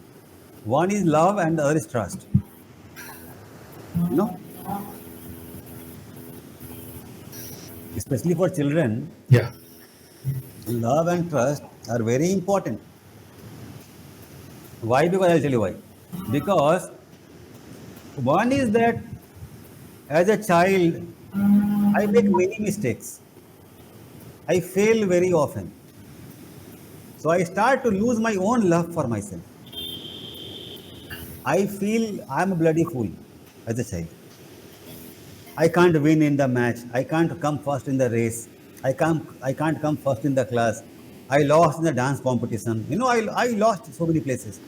One is love, and the other is trust. You know, especially for children, Yeah. love and trust are very important. Why? Because I'll tell you why. Because one is that as a child, I make many mistakes. I fail very often. So I start to lose my own love for myself. I feel I'm a bloody fool as a child. I can't win in the match. I can't come first in the race. I can't come first in the class. I lost in the dance competition. I lost so many places.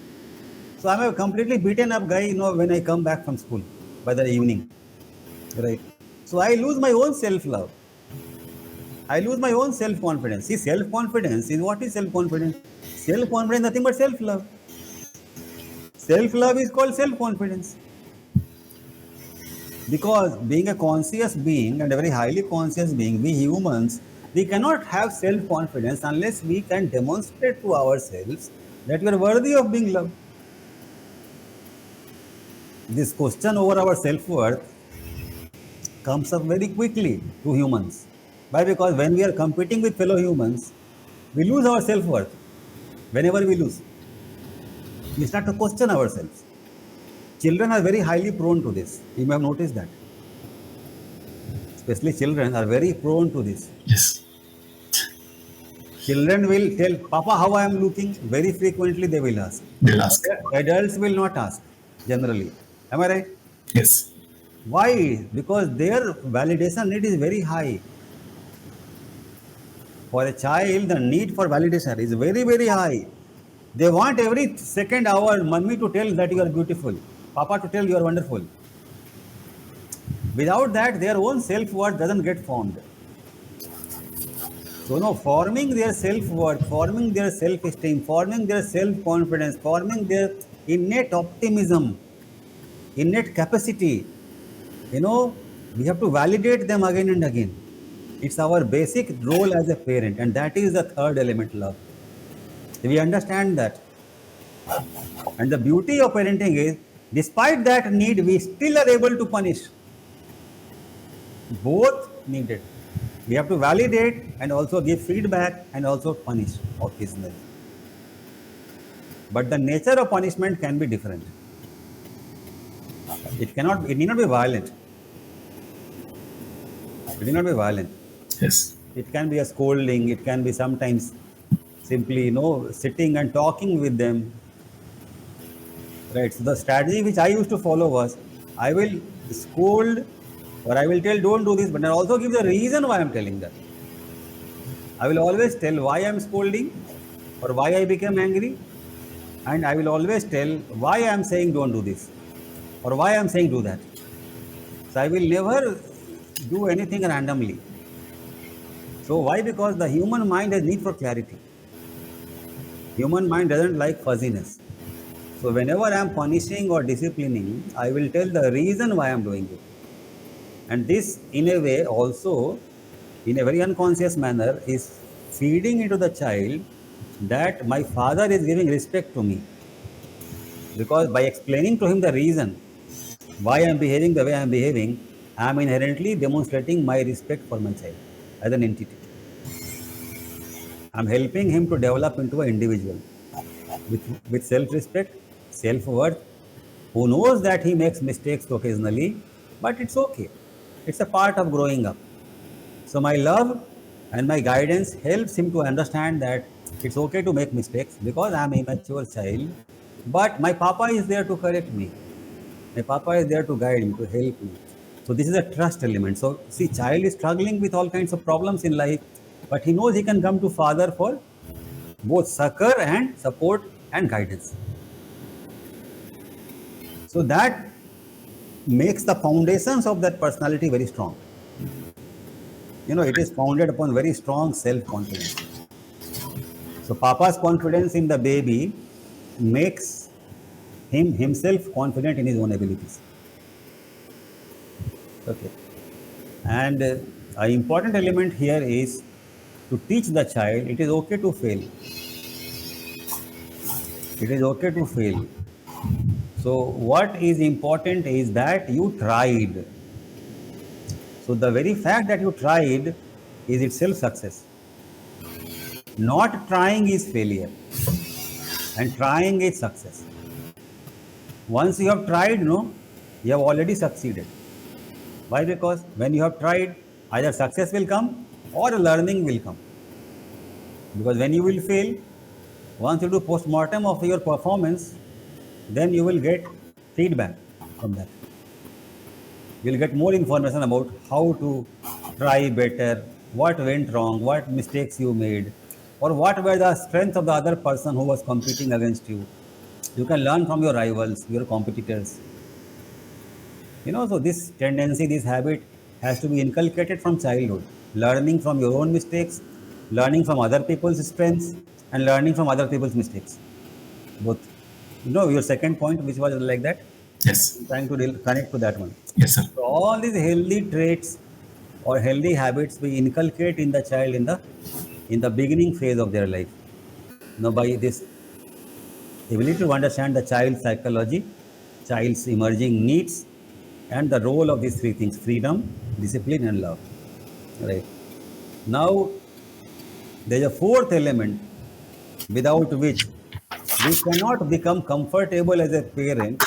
So I'm a completely beaten up guy, when I come back from school by the evening. Right. So I lose my own self-love. I lose my own self-confidence. See, self-confidence is what is self-confidence? Self-confidence, nothing but self-love. Self-love is called self-confidence. Because being a conscious being and a very highly conscious being, we humans, we cannot have self-confidence unless we can demonstrate to ourselves that we are worthy of being loved. This question over our self-worth comes up very quickly to humans. Why? Because when we are competing with fellow humans, we lose our self-worth. Whenever we lose, we start to question ourselves. Children are very highly prone to this. You may have noticed that. Especially children are very prone to this. Yes. Children will tell, Papa, how I am looking? Very frequently they will ask. They'll ask. Adults will not ask, generally. Am I right? Yes. Why? Because their validation need is very high. For a child, the need for validation is very, very high. They want every second hour mommy to tell that you are beautiful, papa to tell you are wonderful. Without that, their own self-worth doesn't get formed. So, forming their self-worth, forming their self-esteem, forming their self-confidence, forming their innate optimism, innate capacity, we have to validate them again and again. It's our basic role as a parent, and that is the third element, love. We understand that. And the beauty of parenting is, despite that need, we still are able to punish. Both needed. We have to validate and also give feedback and also punish occasionally. But the nature of punishment can be different. It need not be violent. It need not be violent. Yes. It can be a scolding. It can be sometimes simply, sitting and talking with them. Right. So the strategy which I used to follow was, I will scold or I will tell don't do this, but I also give the reason why I'm telling that. I will always tell why I'm scolding or why I became angry, and I will always tell why I'm saying don't do this or why I'm saying do that. So I will never do anything randomly. So why? Because the human mind has need for clarity. Human mind doesn't like fuzziness. So whenever I'm punishing or disciplining, I will tell the reason why I'm doing it. And this, in a way, also, in a very unconscious manner, is feeding into the child that my father is giving respect to me. Because by explaining to him the reason why I'm behaving the way I'm behaving, I'm inherently demonstrating my respect for my child as an entity. I'm helping him to develop into an individual with self-respect, self-worth, who knows that he makes mistakes occasionally, but it's okay. It's a part of growing up. So my love and my guidance helps him to understand that it's okay to make mistakes because I'm a immature child, but my papa is there to correct me. My papa is there to guide me, to help me. So this is a trust element. So see, child is struggling with all kinds of problems in life, but he knows he can come to father for both succor and support and guidance. So that makes the foundations of that personality very strong. It is founded upon very strong self-confidence. So papa's confidence in the baby makes him himself confident in his own abilities. Okay. And an important element here is to teach the child it is okay to fail. It is okay to fail. So what is important is that you tried. So the very fact that you tried is itself success. Not trying is failure, and trying is success. Once you have tried, no, you have already succeeded. Why? Because when you have tried, either success will come or learning will come. Because when you will fail, once you do post-mortem of your performance, then you will get feedback from that. You will get more information about how to try better, what went wrong, what mistakes you made, or what were the strengths of the other person who was competing against you. You can learn from your rivals, your competitors. So this tendency, this habit has to be inculcated from childhood. Learning from your own mistakes, learning from other people's strengths, and learning from other people's mistakes. Both. Your second point, which was like that, Yes. trying to connect to that one. Yes, sir. So all these healthy traits or healthy habits we inculcate in the child in the beginning phase of their life. By this ability to understand the child's psychology, child's emerging needs, and the role of these three things: freedom, discipline, and love. Right. Now, there's a fourth element without which we cannot become comfortable as a parent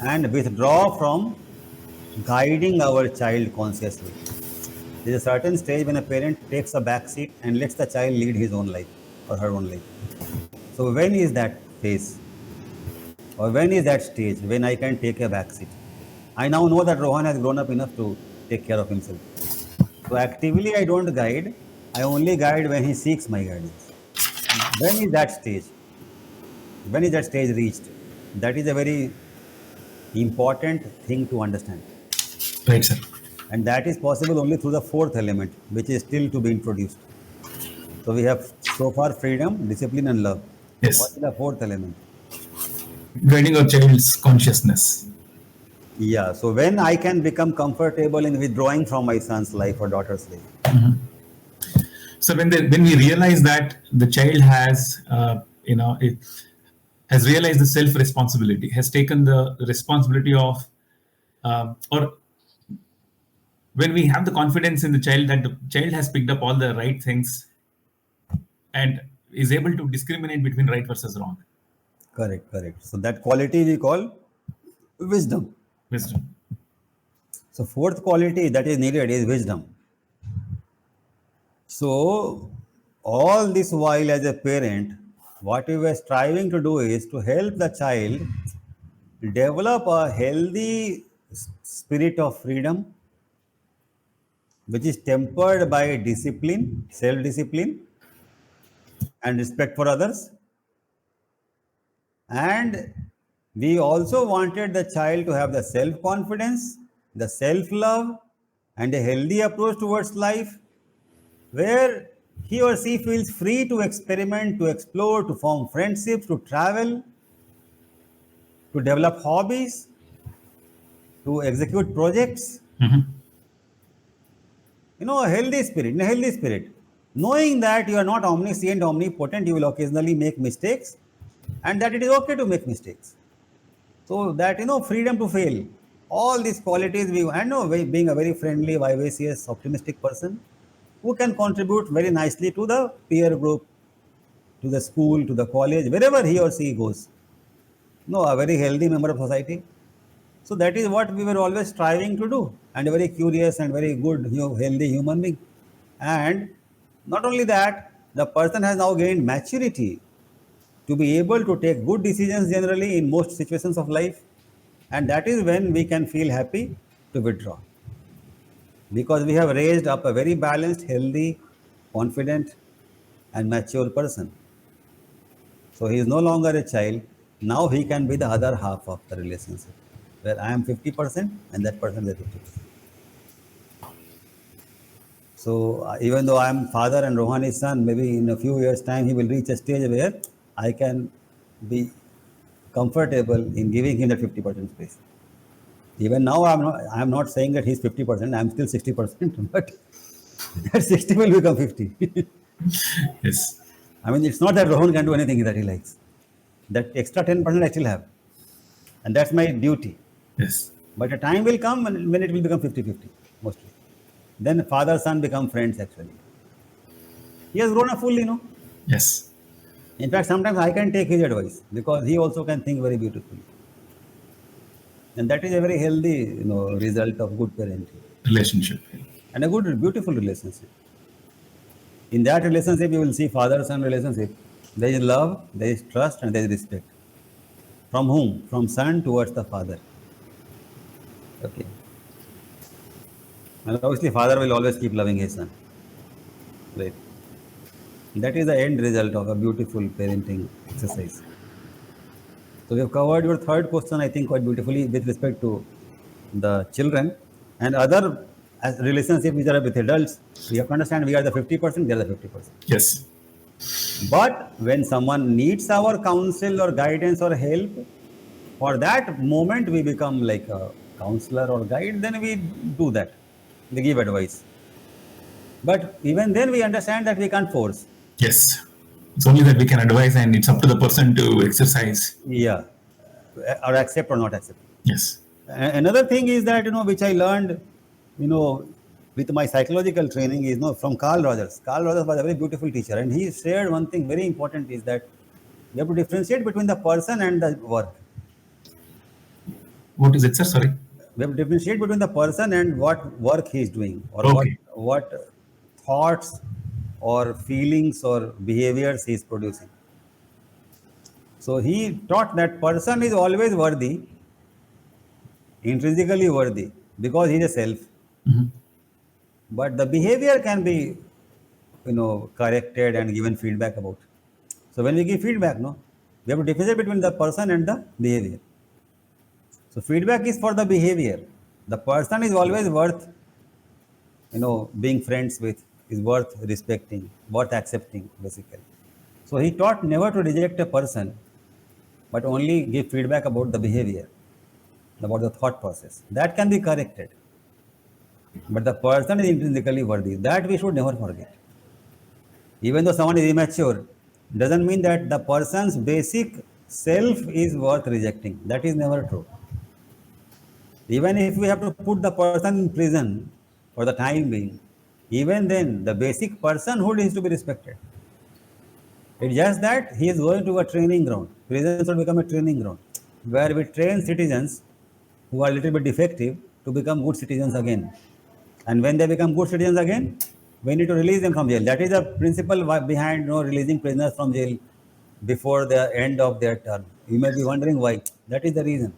and withdraw from guiding our child consciously. There's a certain stage when a parent takes a back seat and lets the child lead his own life or her own life. So when is that phase? Or when is that stage when I can take a back seat? I now know that Rohan has grown up enough to take care of himself. So actively I don't guide. I only guide when he seeks my guidance. When is that stage? When is that stage reached? That is a very important thing to understand. Right, sir. And that is possible only through the fourth element, which is still to be introduced. So we have so far freedom, discipline, and love. What Yes. is the fourth element? Guiding our child's consciousness. Yeah. So when I can become comfortable in withdrawing from my son's life or daughter's life. So when we realize that the child has, has realized the self responsibility, has taken the responsibility of, or when we have the confidence in the child that the child has picked up all the right things and is able to discriminate between right versus wrong. Correct, correct. So that quality we call wisdom. Wisdom. So fourth quality that is needed is wisdom. So all this while as a parent, what we were striving to do is to help the child develop a healthy spirit of freedom, which is tempered by discipline, self-discipline, and respect for others. And we also wanted the child to have the self-confidence, the self-love, and a healthy approach towards life, where he or she feels free to experiment, to explore, to form friendships, to travel, to develop hobbies, to execute projects. A healthy spirit, in a healthy spirit. Knowing that you are not omniscient, omnipotent, you will occasionally make mistakes, and that it is okay to make mistakes. So that, freedom to fail. All these qualities, I know being a very friendly, vivacious, optimistic person who can contribute very nicely to the peer group, to the school, to the college, wherever he or she goes. No, a very healthy member of society. So that is what we were always striving to do, and a very curious and very good, healthy human being. And not only that, the person has now gained maturity to be able to take good decisions generally in most situations of life. And that is when we can feel happy to withdraw. Because we have raised up a very balanced, healthy, confident, and mature person. So he is no longer a child. Now he can be the other half of the relationship, where I am 50% and that person is 50%. So even though I am father and Rohan is son, maybe in a few years' time he will reach a stage where I can be comfortable in giving him that 50% space. Even now, I'm not saying that he's 50%. I'm still 60%, but that 60 will become 50. Yes. I mean, it's not that Rohan can do anything that he likes. That extra 10% I still have, and that's my duty. Yes. But a time will come when it will become 50-50, mostly. Then father son become friends. Actually, he has grown up fully. Yes. In fact, sometimes I can take his advice because he also can think very beautifully. And that is a very healthy, result of good parenting Relationship. and a good, beautiful relationship. In that relationship, you will see father-son relationship. There is love, there is trust, and there is respect. From whom? From son towards the father. Okay. And obviously, father will always keep loving his son. Right. That is the end result of a beautiful parenting exercise. So we have covered your third question, I think, quite beautifully with respect to the children and other relationships which are with adults. We have to understand we are the 50%, they are the 50%. Yes. But when someone needs our counsel or guidance or help, for that moment we become like a counselor or guide, then we do that. We give advice. But even then we understand that we can't force. Yes. It's only that we can advise, and it's up to the person to exercise. Yeah. Or accept or not accept. Yes. Another thing is that, which I learned, with my psychological training is, from Carl Rogers. Carl Rogers was a very beautiful teacher, and he shared one thing very important is that you have to differentiate between the person and the work. What is it, sir? Sorry. We have to differentiate between the person and what work he is doing, or Okay. what thoughts or feelings or behaviors he is producing. So he taught that person is always worthy, intrinsically worthy, because he is a self. But the behavior can be, corrected and given feedback about. So when we give feedback, no, we have to differentiate between the person and the behavior. So feedback is for the behavior. The person is always worth, being friends with, is worth respecting, worth accepting, basically. So he taught never to reject a person, but only give feedback about the behavior, about the thought process. That can be corrected. But the person is intrinsically worthy. That we should never forget. Even though someone is immature, doesn't mean that the person's basic self is worth rejecting. That is never true. Even if we have to put the person in prison for the time being, even then the basic personhood is to be respected. It's just that he is going to a training ground. Prison should become a training ground where we train citizens who are a little bit defective to become good citizens again. And when they become good citizens again, we need to release them from jail. That is the principle behind releasing prisoners from jail before the end of their term. You may be wondering why. That is the reason.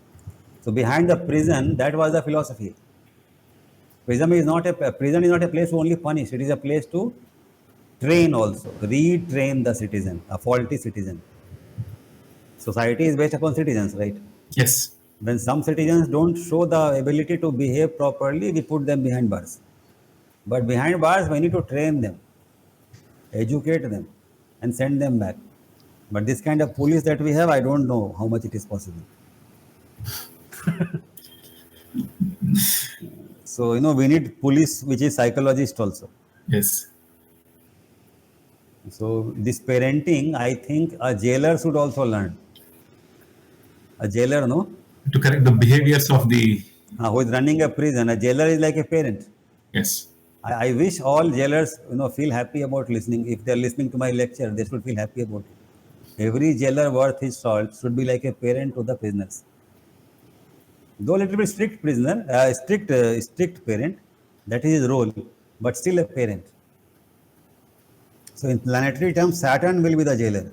So behind the prison, that was the philosophy. Prison is not a place to only punish. It is a place to train also, retrain the citizen, a faulty citizen. Society is based upon citizens, right? Yes. When some citizens don't show the ability to behave properly, we put them behind bars. But behind bars, we need to train them, educate them, and send them back. But this kind of police that we have, I don't know how much it is possible. So, we need police which is psychologist also. Yes. So, this parenting, I think a jailer should also learn. A jailer, no? To correct the behaviors of the. Who is running a prison, a jailer is like a parent. Yes. I wish all jailers, feel happy about listening. If they're listening to my lecture, they should feel happy about it. Every jailer worth his salt should be like a parent to the prisoners. Though a little bit strict prisoner, strict parent, that is his role, but still a parent. So in planetary terms, Saturn will be the jailer.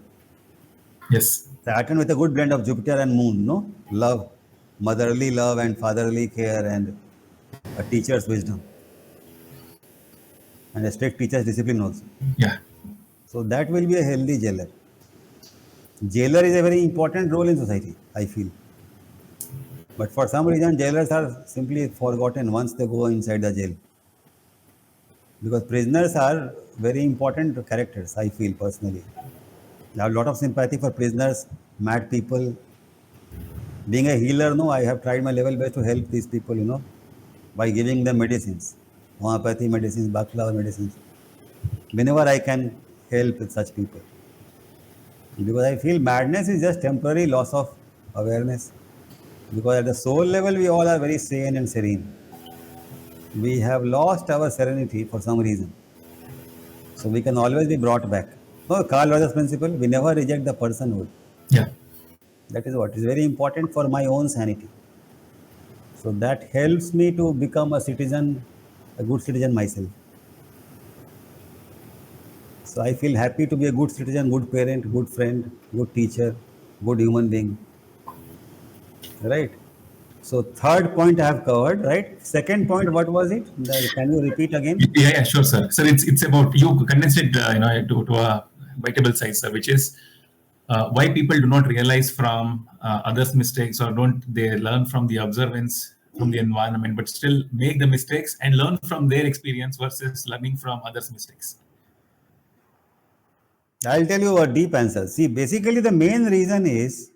Yes. Saturn with a good blend of Jupiter and Moon, no? Love, motherly love and fatherly care and a teacher's wisdom. And a strict teacher's discipline also. Yeah. So that will be a healthy jailer. Jailer is a very important role in society, I feel. But for some reason, jailers are simply forgotten once they go inside the jail. Because prisoners are very important characters, I feel personally. I have a lot of sympathy for prisoners, mad people. Being a healer, no, I have tried my level best to help these people, by giving them medicines, homeopathy medicines, baklava medicines. Whenever I can help with such people. Because I feel madness is just temporary loss of awareness. Because at the soul level, we all are very sane and serene. We have lost our serenity for some reason. So we can always be brought back. No, Carl Rogers principle, we never reject the personhood. Yeah. That is what is very important for my own sanity. So that helps me to become a citizen, a good citizen myself. So I feel happy to be a good citizen, good parent, good friend, good teacher, good human being. Right? So third point I have covered, right? Second point, what was it? Can you repeat again? Yeah, sure, sir. Sir, it's about you condensed it, to a biteable size, sir, which is why people do not realize from others' mistakes, or don't they learn from the observance from the environment, but still make the mistakes and learn from their experience versus learning from others' mistakes. I'll tell you a deep answer. See, basically the main reason is,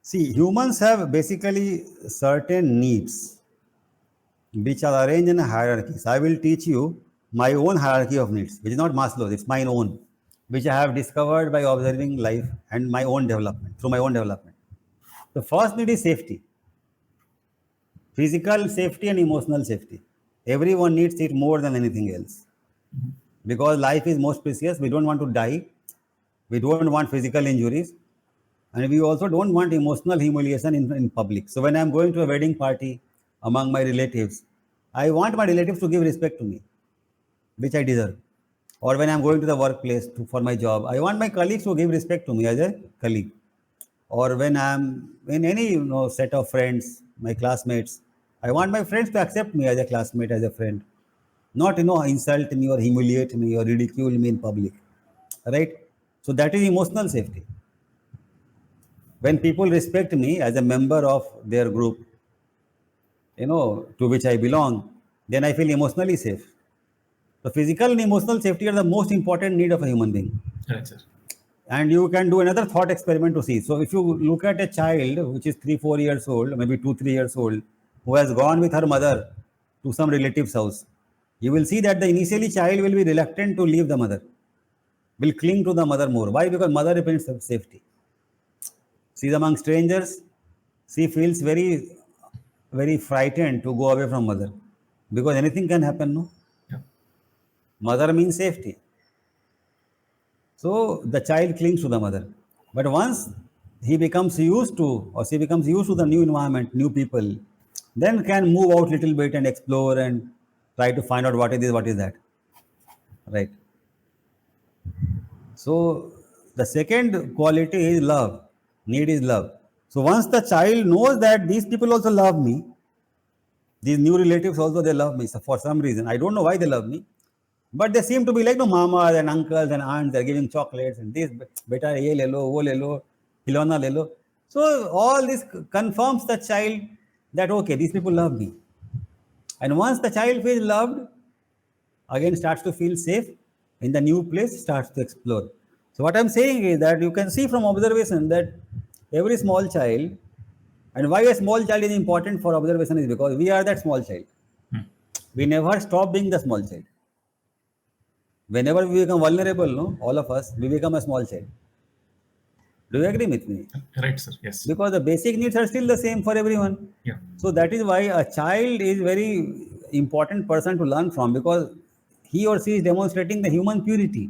humans have basically certain needs which are arranged in a hierarchy. So I will teach you my own hierarchy of needs, which is not Maslow's, it's my own, which I have discovered by observing life and my own development, through my own development. The first need is safety, physical safety and emotional safety. Everyone needs it more than anything else. Because life is most precious, we don't want to die, we don't want physical injuries, and we also don't want emotional humiliation in public. So when I'm going to a wedding party among my relatives, I want my relatives to give respect to me, which I deserve. Or when I'm going to the workplace for my job, I want my colleagues to give respect to me as a colleague. Or when I'm in any set of friends, my classmates, I want my friends to accept me as a classmate, as a friend, not insult me or humiliate me or ridicule me in public, right? So that is emotional safety. When people respect me as a member of their group, to which I belong, then I feel emotionally safe. So physical and emotional safety are the most important need of a human being. Right, sir. And you can do another thought experiment to see. So if you look at a child which is 3-4 years old, maybe 2-3 years old, who has gone with her mother to some relative's house, you will see that the initially child will be reluctant to leave the mother. will cling to the mother more. Why? Because mother represents safety. She's among strangers. She feels very frightened to go away from mother because anything can happen. No, Yeah. mother means safety. So the child clings to the mother. But once he becomes used to, or she becomes used to the new environment, new people, then can move out little bit and explore and try to find out what it is, what is that, right? So the second quality is love. Need is love. So once the child knows that these people also love me, these new relatives also they love me. So for some reason, I don't know why they love me, but they seem to be like no mamas and uncles and aunts. They're giving chocolates and this, beta ye le lo, wo le lo, hilona le lo. So all this confirms the child that okay, these people love me. And once the child feels loved, again starts to feel safe in the new place, starts to explore. So what I'm saying is that you can see from observation that every small child, and why a small child is important for observation is because we are that small child. Hmm. We never stop being the small child. Whenever we become vulnerable, no, all of us, we become a small child. Do you agree with me? Right, sir. Yes. Because the basic needs are still the same for everyone. Yeah. So that is why a child is very important person to learn from because he or she is demonstrating the human purity.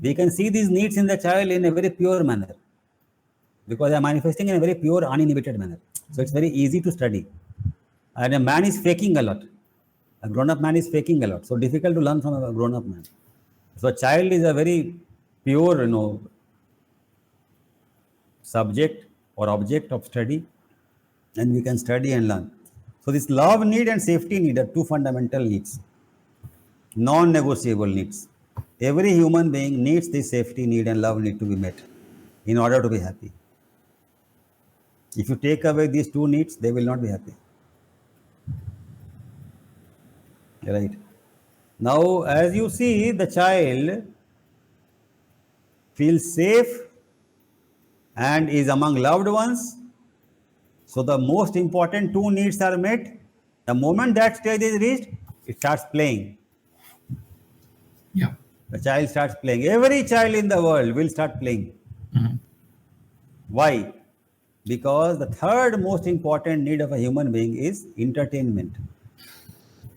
We can see these needs in the child in a very pure manner because they are manifesting in a very pure, uninhibited manner. So it's very easy to study. And a man is faking a lot. A grown-up man is faking a lot. So difficult to learn from a grown-up man. So a child is a very pure, subject or object of study, and we can study and learn. So this love need and safety need are two fundamental needs, non-negotiable needs. Every human being needs this safety need and love need to be met in order to be happy. If you take away these two needs, they will not be happy. Right. Now, as you see, the child feels safe and is among loved ones. So the most important two needs are met. The moment that stage is reached, it starts playing. Yeah. The child starts playing. Every child in the world will start playing. Mhm. Why? Because the third most important need of a human being is entertainment,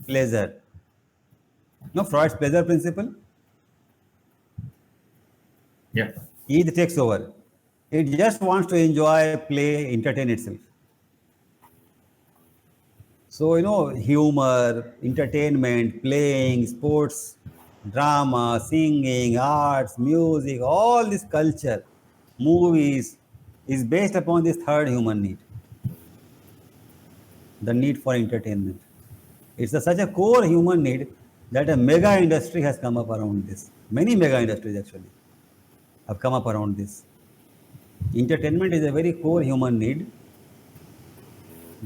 pleasure. No, Freud's pleasure principle, Yeah. it takes over. It just wants to enjoy, play, entertain itself. So, humor, entertainment, playing, sports, drama, singing, arts, music, all this culture, movies, is based upon this third human need, the need for entertainment. It's such a core human need that a mega industry has come up around this. Many mega industries actually have come up around this. Entertainment is a very core human need,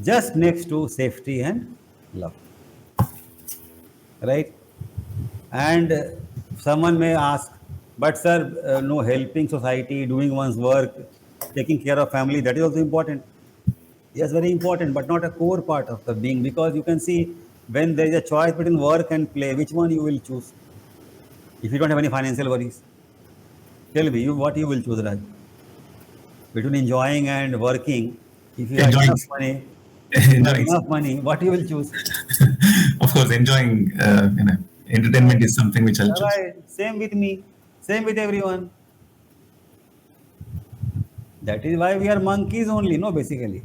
just next to safety and love. Right? And someone may ask, but sir, no, helping society, doing one's work, taking care of family, that is also important. Yes, very important, but not a core part of the being because you can see when there is a choice between work and play, which one you will choose if you don't have any financial worries. Tell me, what you will choose, Raj? Between enjoying and working, if you have Enjoying. Enjoying. enough money, what you will choose? Of course, enjoying. Entertainment is something which I'll choose. Right. Same with me. Same with everyone. That is why we are monkeys only, no, basically.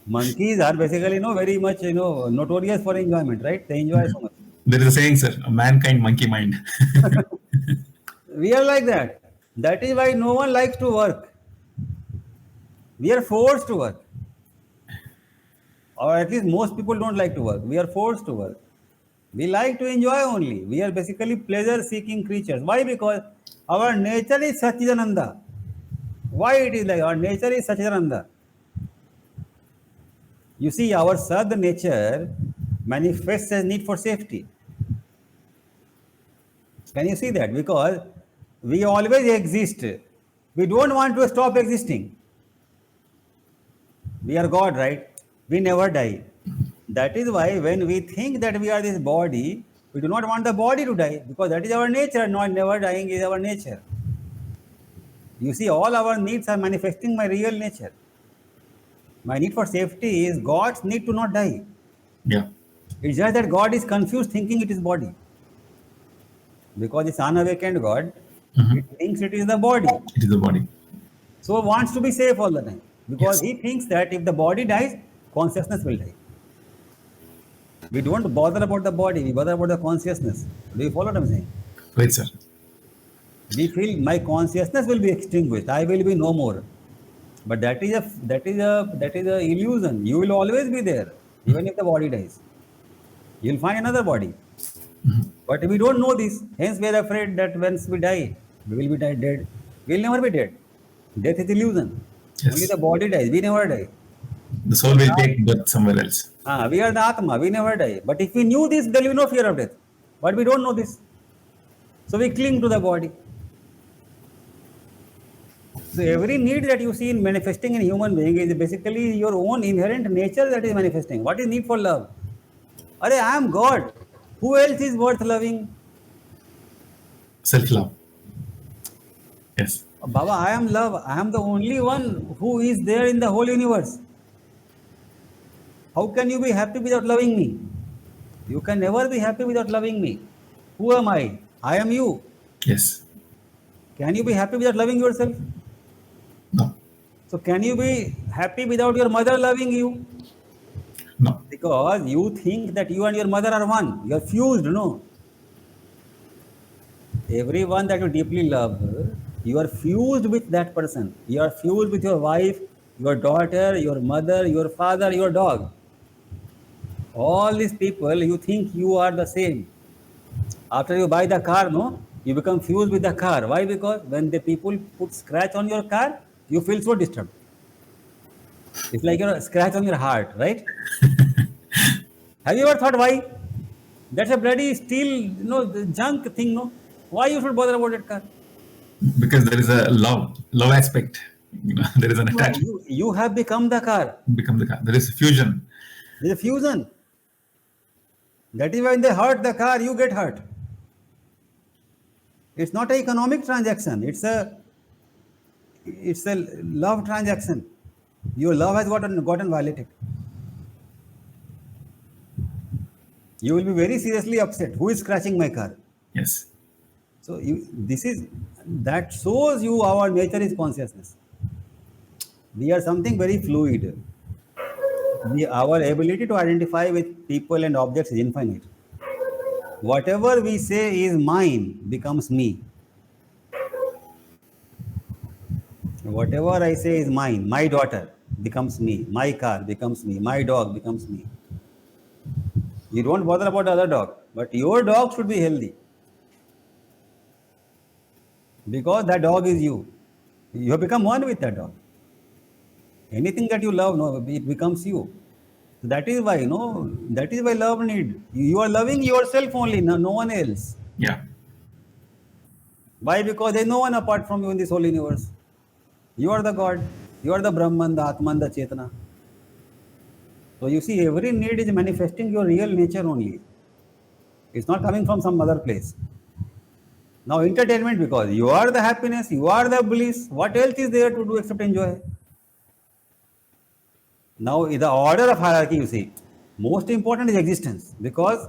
Monkeys are basically, very much, notorious for enjoyment, right? They enjoy so much. There is a saying, sir, a mankind monkey mind. We are like that. That is why no one likes to work. We are forced to work. Or at least most people don't like to work. We are forced to work. We like to enjoy only. We are basically pleasure seeking creatures. Why? Because our nature is Satchidananda. Why it is like our nature is Satchidananda? You see, our Sad nature manifests as need for safety. Can you see that? Because we always exist. We don't want to stop existing. We are God, right? We never die. That is why when we think that we are this body, We do not want the body to die because that is our nature. Not never dying is our nature. You see, all our needs are manifesting my real nature. My need for safety is God's need to not die. Yeah. It's just that God is confused thinking it is body. Because it's unawakened God, Hmm. it thinks it is the body. It is the body. So wants to be safe all the time. Because Yes. he thinks that if the body dies, consciousness will die. We don't bother about the body, we bother about the consciousness. Do you follow what I'm saying? Right, sir. We feel my consciousness will be extinguished, I will be no more. But that is a illusion. You will always be there, even if the body dies. You'll find another body. But we don't know this. Hence we are afraid that once we die, we will be dead. We'll never be dead. Death is illusion. Only Yes. the body dies. We never die. The soul We will are, take birth somewhere else. we are the Atma. We never die. But if we knew this, there will be no fear of death. But we don't know this. So we cling to the body. So every need that you see in manifesting in human being is basically your own inherent nature that is manifesting. What is need for love? Arey, I am God. Who else is worth loving? Self love. Yes. Baba, I am love. I am the only one who is there in the whole universe. How can you be happy without loving me? You can never be happy without loving me. Who am I? I am you. Yes. Can you be happy without loving yourself? No. So, can you be happy without your mother loving you? No. Because you think that you and your mother are one. You are fused, no? Everyone that you deeply love, you are fused with that person. You are fused with your wife, your daughter, your mother, your father, your dog. All these people, you think you are the same. After you buy the car, no, you become fused with the car. Why? Because when the people put scratch on your car, you feel so disturbed. It's like a scratch on your heart, right? Have you ever thought why? That's a bloody steel, the junk thing, no? Why you should bother about that car? Because there is a love aspect. There is an You, attachment. you have become the car. Become the car. There is fusion. There's a fusion. That is when they hurt the car, you get hurt. It's not an economic transaction. It's a love transaction. Your love has gotten violated. You will be very seriously upset. Who is scratching my car? Yes. So that shows you our nature is consciousness. We are something very fluid. Our ability to identify with people and objects is infinite. Whatever we say is mine becomes me. Whatever I say is mine, my daughter becomes me, my car becomes me, my dog becomes me. You don't bother about the other dog, but your dog should be healthy because that dog is you. You have become one with that dog. Anything that you love, no, it becomes you. So that is why, that is why love need. You are loving yourself only, no one else. Yeah. Why? Because there is no one apart from you in this whole universe. You are the God. You are the Brahman, the Atman, the Chetana. So you see, every need is manifesting your real nature only. It's not coming from some other place. Now entertainment, because you are the happiness, you are the bliss. What else is there to do except enjoy? Now the order of hierarchy, you see, most important is existence because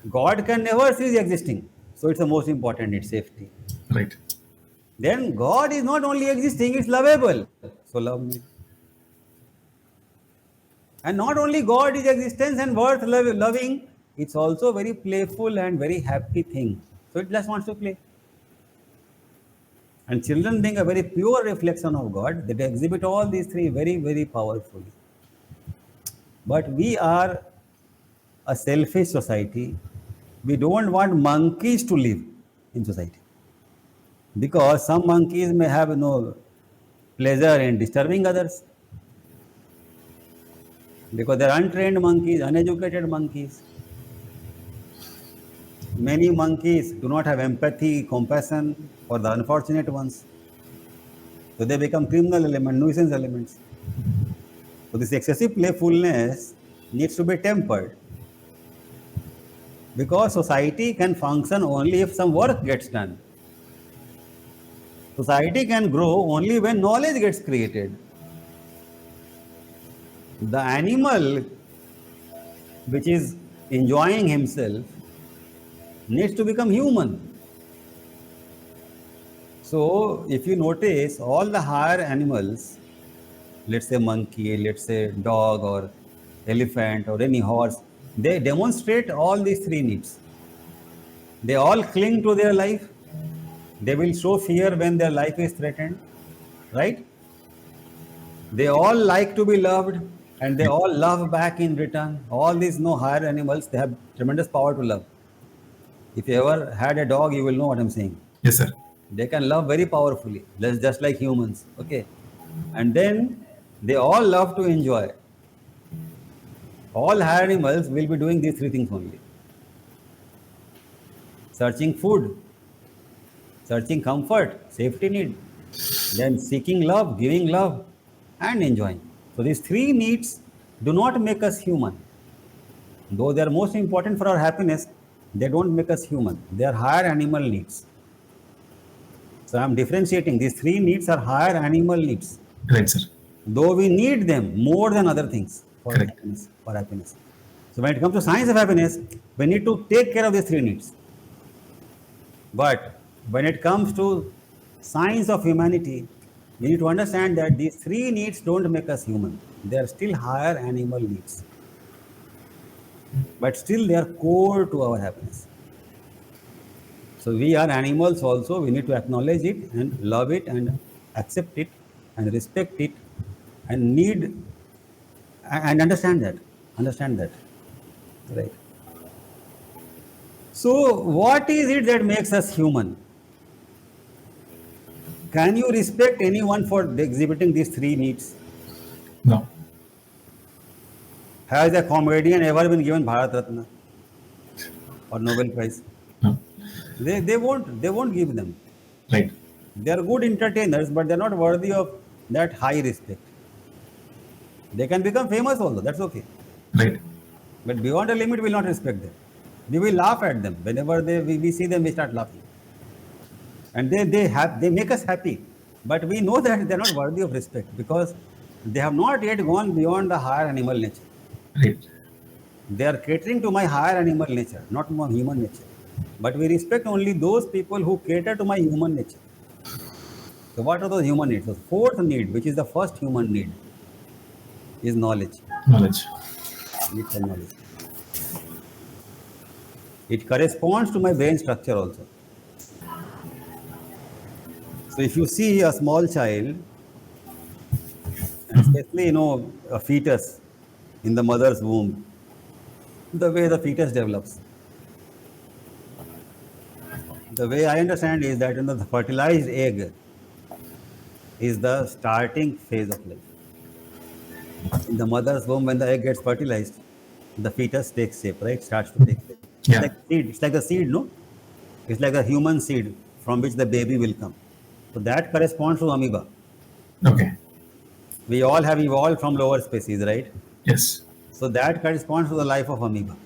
God can never cease existing. So it's the most important, it's safety. Right. Then God is not only existing, it's lovable. So love me. And not only God is existence and worth loving, it's also very playful and very happy thing. So it just wants to play. And children being a very pure reflection of God, they exhibit all these three very, very powerfully. But we are a selfish society. We don't want monkeys to live in society. Because some monkeys may have no pleasure in disturbing others. Because they're untrained monkeys, uneducated monkeys. Many monkeys do not have empathy, compassion for the unfortunate ones. So they become criminal element, nuisance elements. So this excessive playfulness needs to be tempered. Because society can function only if some work gets done. Society can grow only when knowledge gets created. The animal which is enjoying himself needs to become human. So, if you notice, all the higher animals, let's say monkey, let's say dog or elephant or any horse, they demonstrate all these three needs. They all cling to their life. They will show fear when their life is threatened, right? They all like to be loved and they all love back in return. All these no higher animals, they have tremendous power to love. If you ever had a dog, you will know what I'm saying. Yes, sir. They can love very powerfully, just like humans. Okay. And then they all love to enjoy. All higher animals will be doing these three things only: searching food, searching comfort, safety need, then seeking love, giving love, and enjoying. So these three needs do not make us human. Though they are most important for our happiness, they don't make us human. They are higher animal needs. So I'm differentiating. These three needs are higher animal needs. Right, sir. Though we need them more than other things for Correct. happiness. For happiness. So when it comes to science of happiness, we need to take care of these three needs. But when it comes to science of humanity, we need to understand that these three needs don't make us human. They are still higher animal needs. But still they are core to our happiness. So we are animals also. We need to acknowledge it and love it and accept it and respect it and need and understand that. Understand that. Right. So what is it that makes us human? Can you respect anyone for exhibiting these three needs? No. Has a comedian ever been given Bharat Ratna or Nobel Prize? No. They won't give them. Right. They are good entertainers, but they're not worthy of that high respect. They can become famous also, that's okay. Right. But beyond a limit, we will not respect them. We will laugh at them. Whenever we see them, we start laughing. And they make us happy. But we know that they're not worthy of respect because they have not yet gone beyond the higher animal nature. Right. They are catering to my higher animal nature, not my human nature. But we respect only those people who cater to my human nature. So what are those human needs? The fourth need, which is the first human need, is knowledge. Knowledge. Need for knowledge. It corresponds to my brain structure also. So if you see a small child, and especially a fetus in the mother's womb, the way the fetus develops, the way I understand is that the fertilized egg is the starting phase of life. In the mother's womb, when the egg gets fertilized, the fetus takes shape, right? Starts to take shape. It's Yeah. like seed. It's like a seed, no? It's like a human seed from which the baby will come. So that corresponds to amoeba. Okay. We all have evolved from lower species, right? Yes. So that corresponds to the life of amoeba.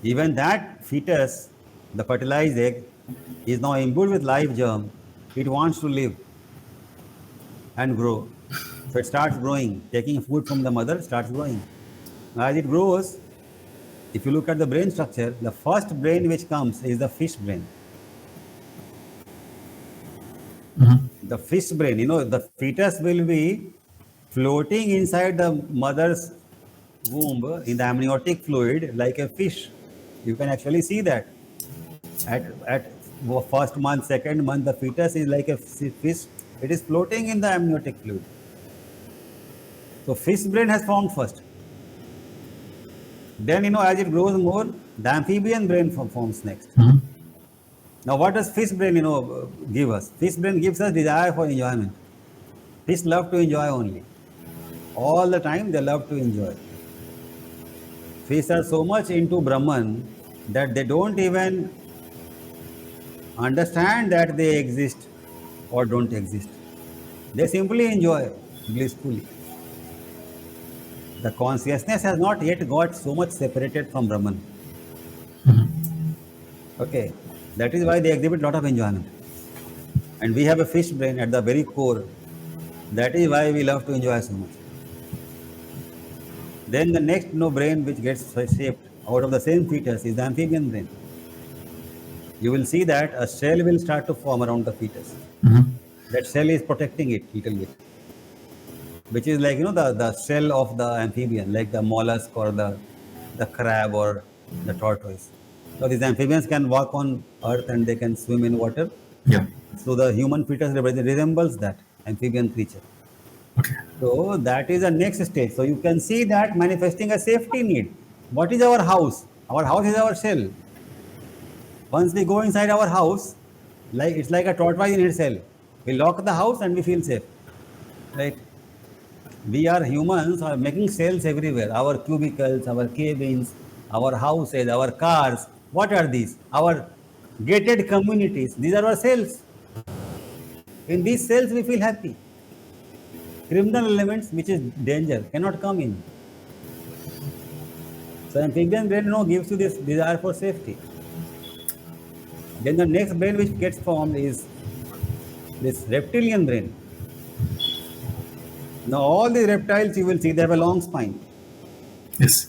Even that fetus, the fertilized egg, is now imbued with life germ. It wants to live and grow. So it starts growing, taking food from the mother, starts growing. As it grows, if you look at the brain structure, the first brain which comes is the fish brain. The fish brain, the fetus will be floating inside the mother's womb in the amniotic fluid like a fish. You can actually see that. At first month, second month, the fetus is like a fish. It is floating in the amniotic fluid. So fish brain has formed first. Then, as it grows more, the amphibian brain forms next. Now, what does fish brain, give us? Fish brain gives us desire for enjoyment. Fish love to enjoy only. All the time, they love to enjoy. Fish are so much into Brahman that they don't even understand that they exist or don't exist. They simply enjoy blissfully. The consciousness has not yet got so much separated from Brahman. Okay, that is why they exhibit lot of enjoyment. And we have a fish brain at the very core. That is why we love to enjoy so much. Then the next brain which gets shaped out of the same fetus is the amphibian brain. You will see that a shell will start to form around the fetus. That shell is protecting it little bit, which is like the shell of the amphibian, like the mollusk or the crab or the tortoise. So these amphibians can walk on earth and they can swim in water. Yeah. So the human fetus resembles that amphibian creature. Okay. So that is the next stage. So you can see that manifesting a safety need. What is our house? Our house is our shell. Once we go inside our house, like it's like a tortoise in its shell. We lock the house and we feel safe. Right? We are humans are making cells everywhere. Our cubicles, our cabins, our houses, our cars. What are these? Our gated communities. These are our cells. In these cells, we feel happy. Criminal elements, which is danger, cannot come in. So amphibian brain gives you this desire for safety. Then the next brain which gets formed is this reptilian brain. Now all the reptiles you will see they have a long spine, Yes.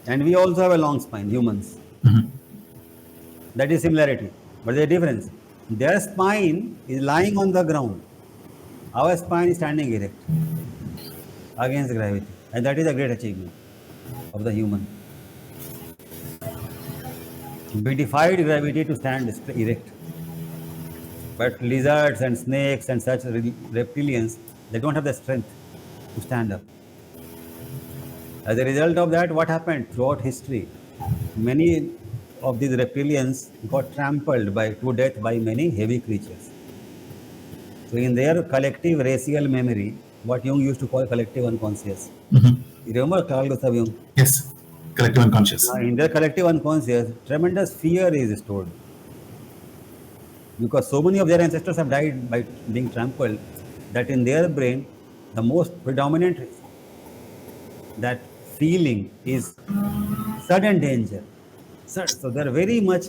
and we also have a long spine, humans. That is similarity, but the difference. Their spine is lying on the ground. Our spine is standing erect against gravity, and that is a great achievement of the human. We defied gravity to stand erect. But lizards and snakes and such reptilians, they don't have the strength to stand up. As a result of that, what happened throughout history? Many of these reptilians got trampled to death by many heavy creatures. So in their collective racial memory, what Jung used to call collective unconscious. You remember Carl Gustav Jung? Yes. Collective unconscious. In their collective unconscious, tremendous fear is stored. Because so many of their ancestors have died by being trampled, that in their brain, the most predominant that feeling is sudden danger. So they are very much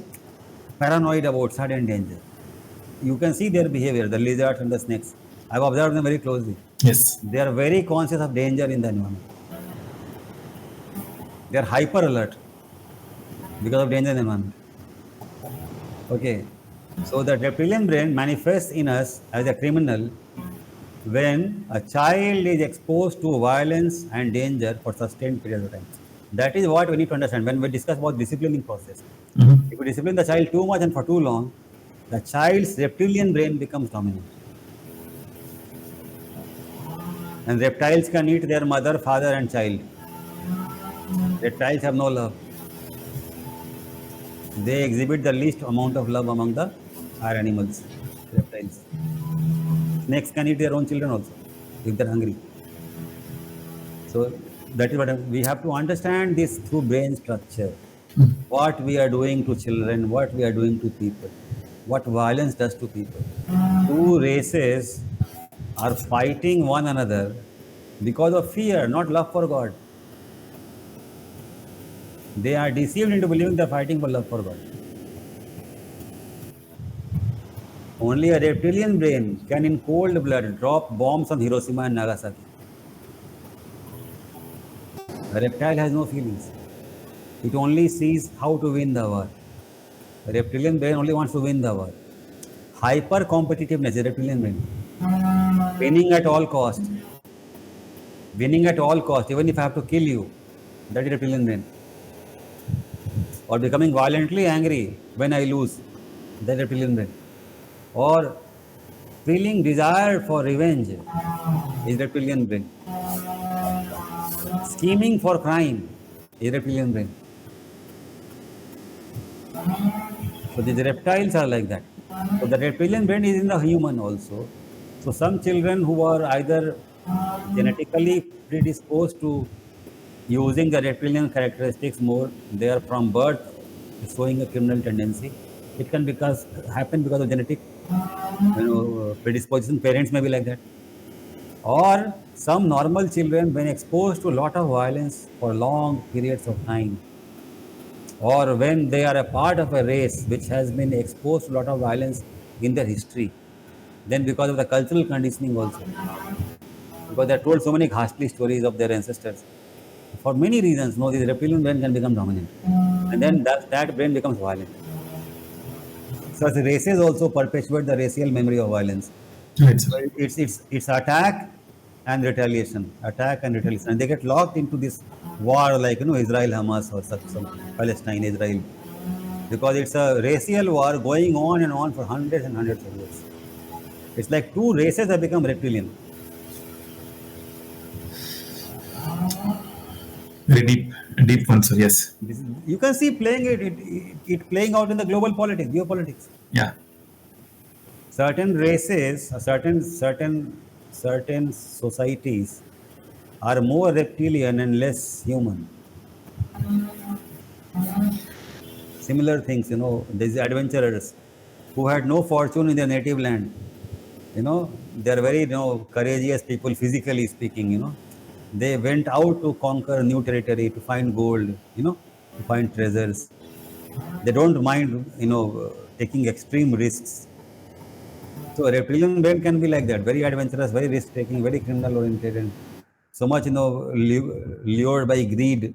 paranoid about sudden danger. You can see their behavior, the lizards and the snakes. I've observed them very closely. Yes. They are very conscious of danger in the environment. They are hyper alert because of danger in the environment. Okay. So the reptilian brain manifests in us as a criminal when a child is exposed to violence and danger for sustained period of time. That is what we need to understand when we discuss about disciplining process. If we discipline the child too much and for too long, the child's reptilian brain becomes dominant. And reptiles can eat their mother, father, and child. Reptiles have no love. They exhibit the least amount of love among the higher animals, reptiles. Snakes can eat their own children also if they're hungry. So that is what we have to understand this through brain structure. What we are doing to children, what we are doing to people, what violence does to people. Two races are fighting one another because of fear, not love for God. They are deceived into believing they're fighting for love for God. Only a reptilian brain can, in cold blood, drop bombs on Hiroshima and Nagasaki. A reptile has no feelings. It only sees how to win the war. A reptilian brain only wants to win the war. Hyper competitiveness is reptilian brain. Winning at all cost. Winning at all cost, even if I have to kill you. That is reptilian brain. Or becoming violently angry when I lose. That is reptilian brain. Or feeling desire for revenge is reptilian brain. Scheming for crime is reptilian brain. So these reptiles are like that. So the reptilian brain is in the human also. So some children who are either genetically predisposed to using the reptilian characteristics more, they are from birth showing a criminal tendency. It can happen because of genetic predisposition. Parents may be like that. Or some normal children, when exposed to a lot of violence for long periods of time, or when they are a part of a race which has been exposed to a lot of violence in their history, then because of the cultural conditioning also, because they are told so many ghastly stories of their ancestors, for many reasons, no, this reptilian brain can become dominant, and then that brain becomes violent. Such races also perpetuate the racial memory of violence. Right, sir. So it's attack and retaliation, and they get locked into this war like Israel Hamas or such something, Palestine Israel, because it's a racial war going on and on for hundreds and hundreds of years. It's like two races have become reptilian. Very deep, deep one, sir. Yes. You can see playing it playing out in the global politics, geopolitics. Yeah. Certain races, certain societies are more reptilian and less human. Similar things, these adventurers who had no fortune in their native land. They are very, courageous people, physically speaking. They went out to conquer new territory, to find gold, to find treasures. They don't mind, taking extreme risks. So a reptilian brain can be like that, very adventurous, very risk-taking, very criminal-oriented, and so much, lured by greed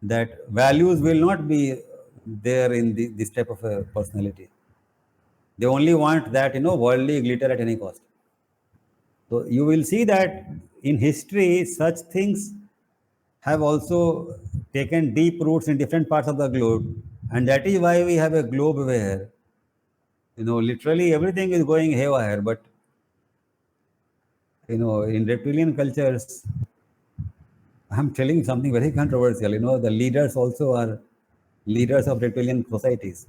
that values will not be there in this type of a personality. They only want that, worldly glitter at any cost. So you will see that in history, such things have also taken deep roots in different parts of the globe, and that is why we have a globe where literally everything is going haywire. But in reptilian cultures, I'm telling you something very controversial. The leaders also are leaders of reptilian societies.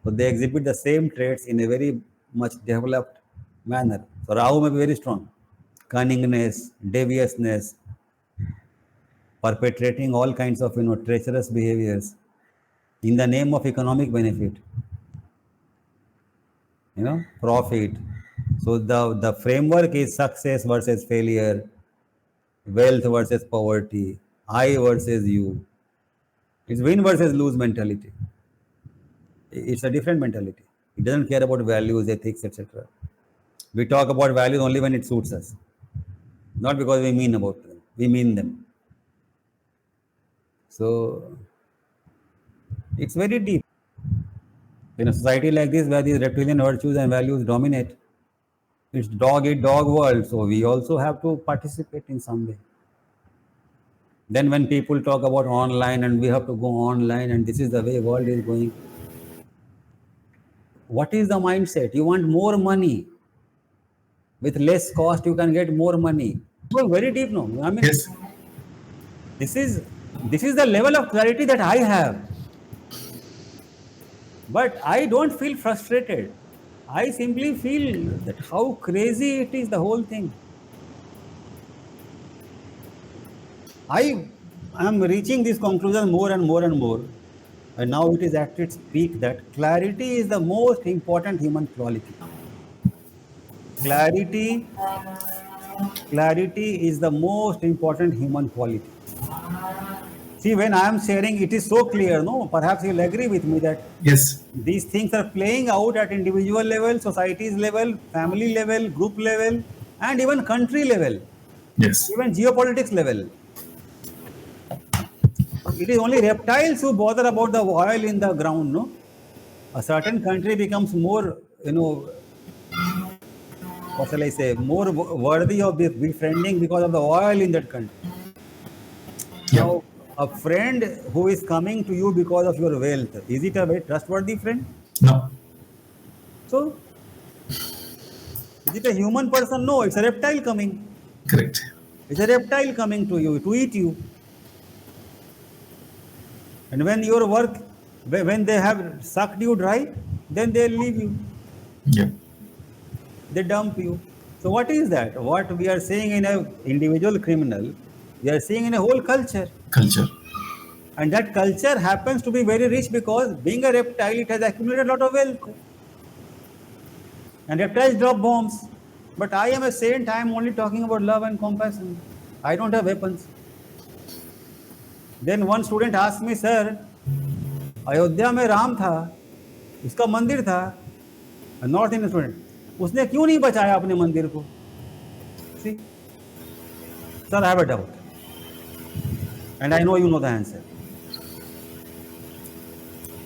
So they exhibit the same traits in a very much developed manner. So Rahu may be very strong. Cunningness, deviousness, perpetrating all kinds of treacherous behaviors in the name of economic benefit, profit. So the framework is success versus failure, wealth versus poverty, I versus you. It's win versus lose mentality. It's a different mentality. It doesn't care about values, ethics, etc. We talk about values only when it suits us, not because we mean about them. We mean them. So it's very deep. In a society like this, where these reptilian virtues and values dominate, it's dog eat dog world. So we also have to participate in some way. Then when people talk about online and we have to go online and this is the way world is going, what is the mindset? You want more money. With less cost, you can get more money. So very deep, no? I mean, Yes. this is this is the level of clarity that I have. But I don't feel frustrated. I simply feel that how crazy it is, the whole thing. I am reaching this conclusion more and more and more. And now it is at its peak that clarity is the most important human quality. Clarity, clarity is the most important human quality. See, when I am sharing, it is so clear, no? Perhaps you'll agree with me that Yes. these things are playing out at individual level, societies level, family level, group level, and even country level, Yes. even geopolitics level. It is only reptiles who bother about the oil in the ground, no? A certain country becomes more, what shall I say, more worthy of befriending because of the oil in that country. Yeah. Now, a friend who is coming to you because of your wealth, is it a very trustworthy friend? No. So, is it a human person? No, it's a reptile coming. Correct. It's a reptile coming to you to eat you. And when your work, when they have sucked you dry, then they leave you. Yeah. They dump you. So what is that? What we are seeing in a individual criminal, we are seeing in a whole culture. Culture. And that culture happens to be very rich because being a reptile, it has accumulated a lot of wealth. And reptiles drop bombs. But I am a saint, I am only talking about love and compassion. I don't have weapons. Then one student asked me, sir, Ayodhya में राम था, उसका मंदिर था, north Indian student, उसने क्यों नहीं बचाया अपने मंदिर को? See sir, I have a doubt and I know you know the answer.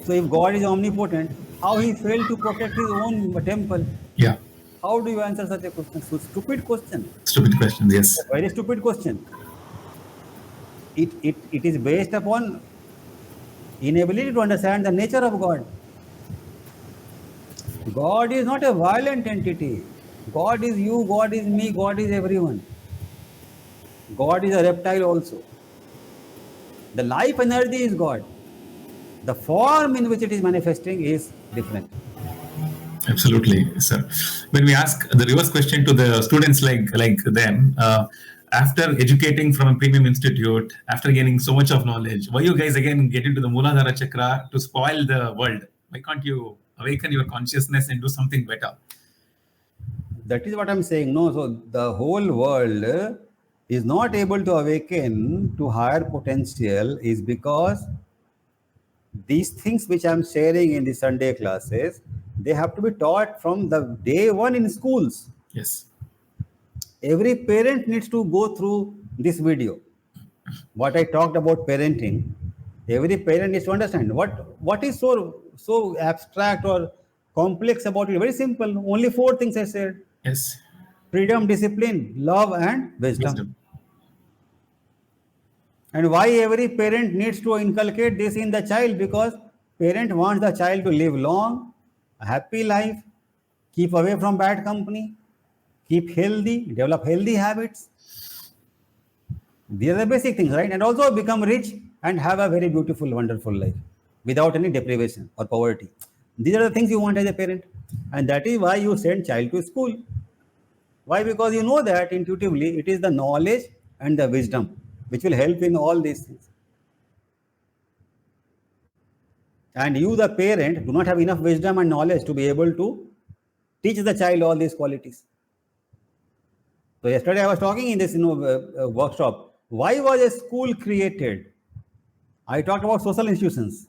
So if God is omnipotent, how he failed to protect his own temple? Yeah. How do you answer such a question? So stupid question. Stupid questions. A Yes. very stupid question. It is based upon inability to understand the nature of God. God is not a violent entity. God is you, God is me, God is everyone. God is a reptile also. The life energy is God. The form in which it is manifesting is different. Absolutely, sir. When we ask the reverse question to the students like them, after educating from a premium institute, after gaining so much of knowledge, why you guys again get into the Muladhara Chakra to spoil the world? Why can't you awaken your consciousness and do something better? That is what I'm saying. No, so the whole world is not able to awaken to higher potential is because these things which I'm sharing in the Sunday classes, they have to be taught from the day one in schools. Yes. Every parent needs to go through this video. What I talked about parenting, every parent needs to understand what is so abstract or complex about it. Very simple. Only four things I said: Yes. freedom, discipline, love, and wisdom. Wisdom. And why every parent needs to inculcate this in the child? Because parent wants the child to live long, a happy life, keep away from bad company, keep healthy, develop healthy habits. These are the basic things, right? And also become rich and have a very beautiful, wonderful life without any deprivation or poverty. These are the things you want as a parent. And that is why you send child to school. Why? Because you know that intuitively it is the knowledge and the wisdom which will help in all these things. And you, the parent, do not have enough wisdom and knowledge to be able to teach the child all these qualities. So yesterday I was talking in this workshop. Why was a school created? I talked about social institutions.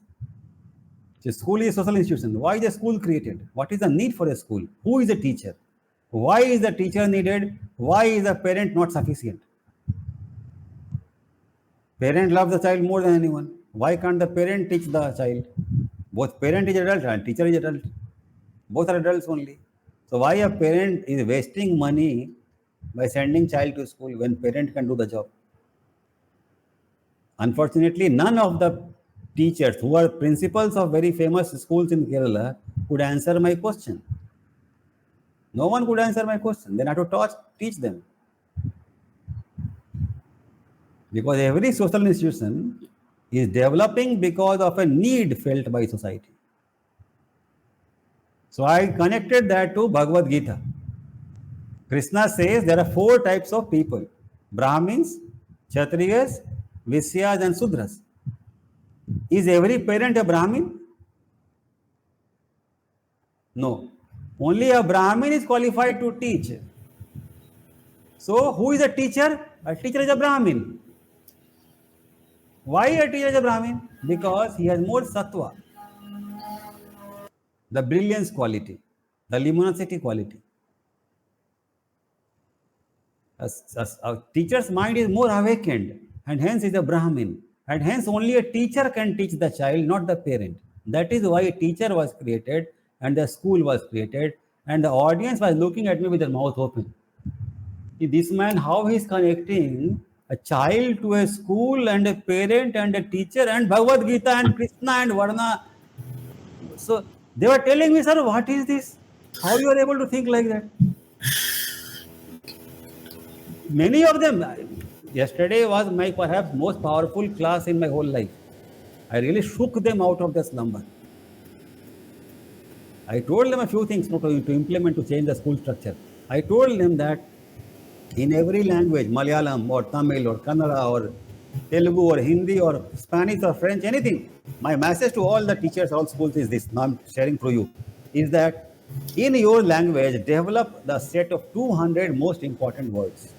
So school is a social institution. Why is a school created? What is the need for a school? Who is a teacher? Why is the teacher needed? Why is the parent not sufficient? Parent loves the child more than anyone. Why can't the parent teach the child? Both parent is adult and teacher is adult. Both are adults only. So why a parent is wasting money by sending child to school when parent can do the job? Unfortunately, none of the teachers who are principals of very famous schools in Kerala could answer my question. No one could answer my question. Then I had to teach them. Because every social institution is developing because of a need felt by society. So I connected that to Bhagavad Gita. Krishna says there are four types of people: Brahmins, Kshatriyas, Vishyas, and Sudras. Is every parent a Brahmin? No. Only a Brahmin is qualified to teach. So who is a teacher? A teacher is a Brahmin. Why a teacher is a Brahmin? Because he has more sattva, the brilliance quality, the luminosity quality. A teacher's mind is more awakened and hence is a Brahmin. And hence only a teacher can teach the child, not the parent. That is why a teacher was created and the school was created and the audience was looking at me with their mouth open. This man, how he is connecting a child to a school and a parent and a teacher and Bhagavad Gita and Krishna and Varna. So they were telling me, sir, what is this? How you are able to think like that? Many of them, yesterday was my perhaps most powerful class in my whole life. I really shook them out of their slumber. I told them a few things to implement to change the school structure. I told them that in every language, Malayalam or Tamil or Kannada or Telugu or Hindi or Spanish or French, anything, my message to all the teachers, all schools is this, now I'm sharing through you, is that in your language, develop the set of 200 most important words,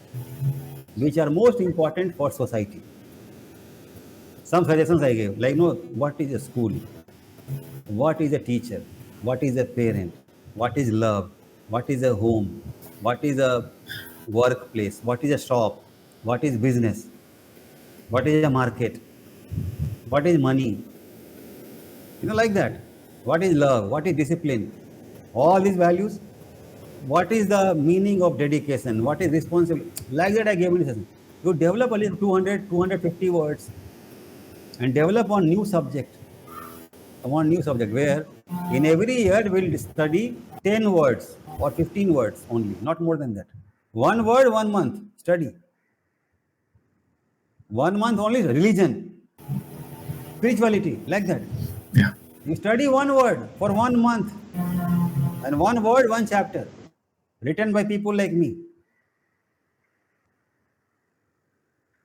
which are most important for society. Some suggestions I gave, like, what is a school? What is a teacher? What is a parent? What is love? What is a home? What is a workplace? What is a shop? What is business? What is a market? What is money? Like that. What is love? What is discipline? All these values. What is the meaning of dedication? What is responsibility? Like that, I gave you session. You develop a little 200, 250 words and develop one new subject. One new subject where in every year we'll study 10 words or 15 words only, not more than that. One word, 1 month study. 1 month only religion, spirituality, like that. Yeah. You study one word for 1 month, and one word, one chapter, written by people like me.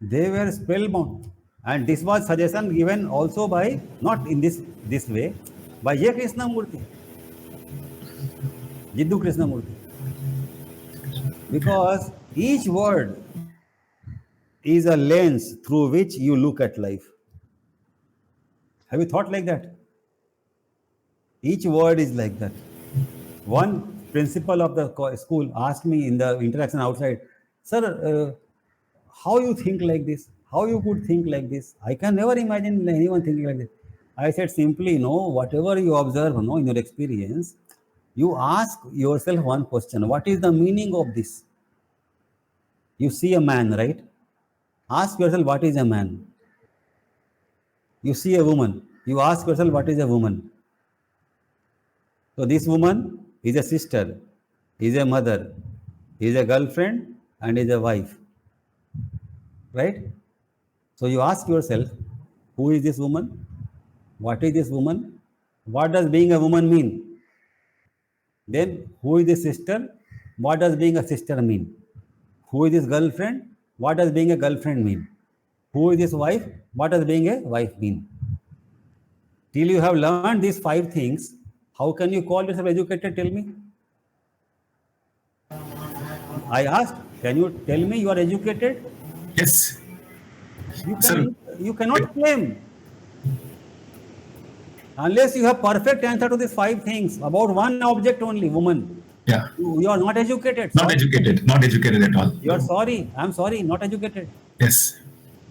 They were spellbound. And this was suggestion given also by, not in this way, by J. Krishnamurti, Jiddu Krishnamurti. Because each word is a lens through which you look at life. Have you thought like that? Each word is like that. One principal of the school asked me in the interaction outside, "Sir, how you think like this? How you could think like this? I can never imagine anyone thinking like this." I said simply, no, whatever you observe, no, in your experience, you ask yourself one question: what is the meaning of this? You see a man, right? Ask yourself, what is a man? You see a woman. You ask yourself, what is a woman? So this woman is a sister, is a mother, is a girlfriend, and is a wife. Right? So you ask yourself, who is this woman? What is this woman? What does being a woman mean? Then who is this sister? What does being a sister mean? Who is this girlfriend? What does being a girlfriend mean? Who is this wife? What does being a wife mean? Till you have learned these 5 things, how can you call yourself educated? Tell me. I asked, can you tell me you are educated? Yes. You Sir, can. You cannot claim unless you have perfect answer to these 5 things about one object only, woman. yeah. You are not educated. Not Sorry. educated. Not educated at all. You are sorry. I'm sorry. Not educated. Yes.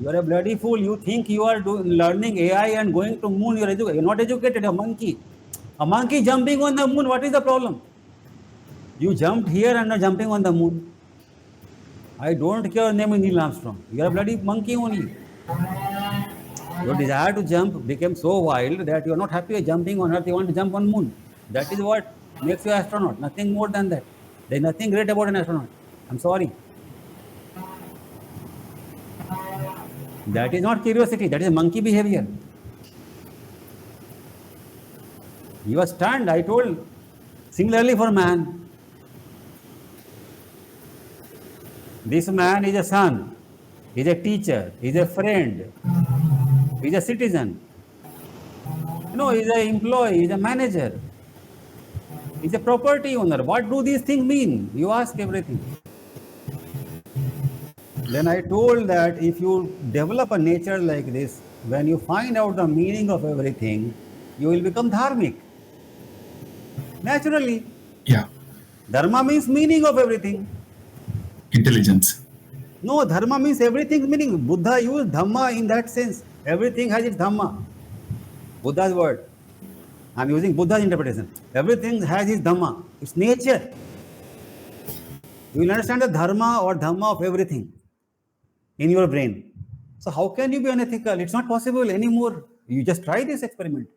You are a bloody fool. You think you are learning AI and going to moon. You're not educated. A monkey. A monkey jumping on the moon. What is the problem? You jumped here and are jumping on the moon. I don't care your name is Neil Armstrong. You are a bloody monkey only. Your desire to jump became so wild that you are not happy with jumping on Earth. You want to jump on moon. That is what makes you astronaut. Nothing more than that. There is nothing great about an astronaut. I'm sorry. That is not curiosity. That is monkey behavior. You are stunned. I told. Similarly for man. This man is a son, is a teacher, is a friend, is a citizen. Is an employee, is a manager, is a property owner. What do these things mean? You ask everything. Then I told that if you develop a nature like this, when you find out the meaning of everything, you will become dharmic. Naturally. Yeah. Dharma means meaning of everything. Intelligence. No, dharma means everything's meaning. Buddha used dhamma in that sense. Everything has its dhamma. Buddha's word. I'm using Buddha's interpretation. Everything has its dhamma. It's nature. You will understand the dharma or dhamma of everything in your brain. So how can you be unethical? It's not possible anymore. You just try this experiment.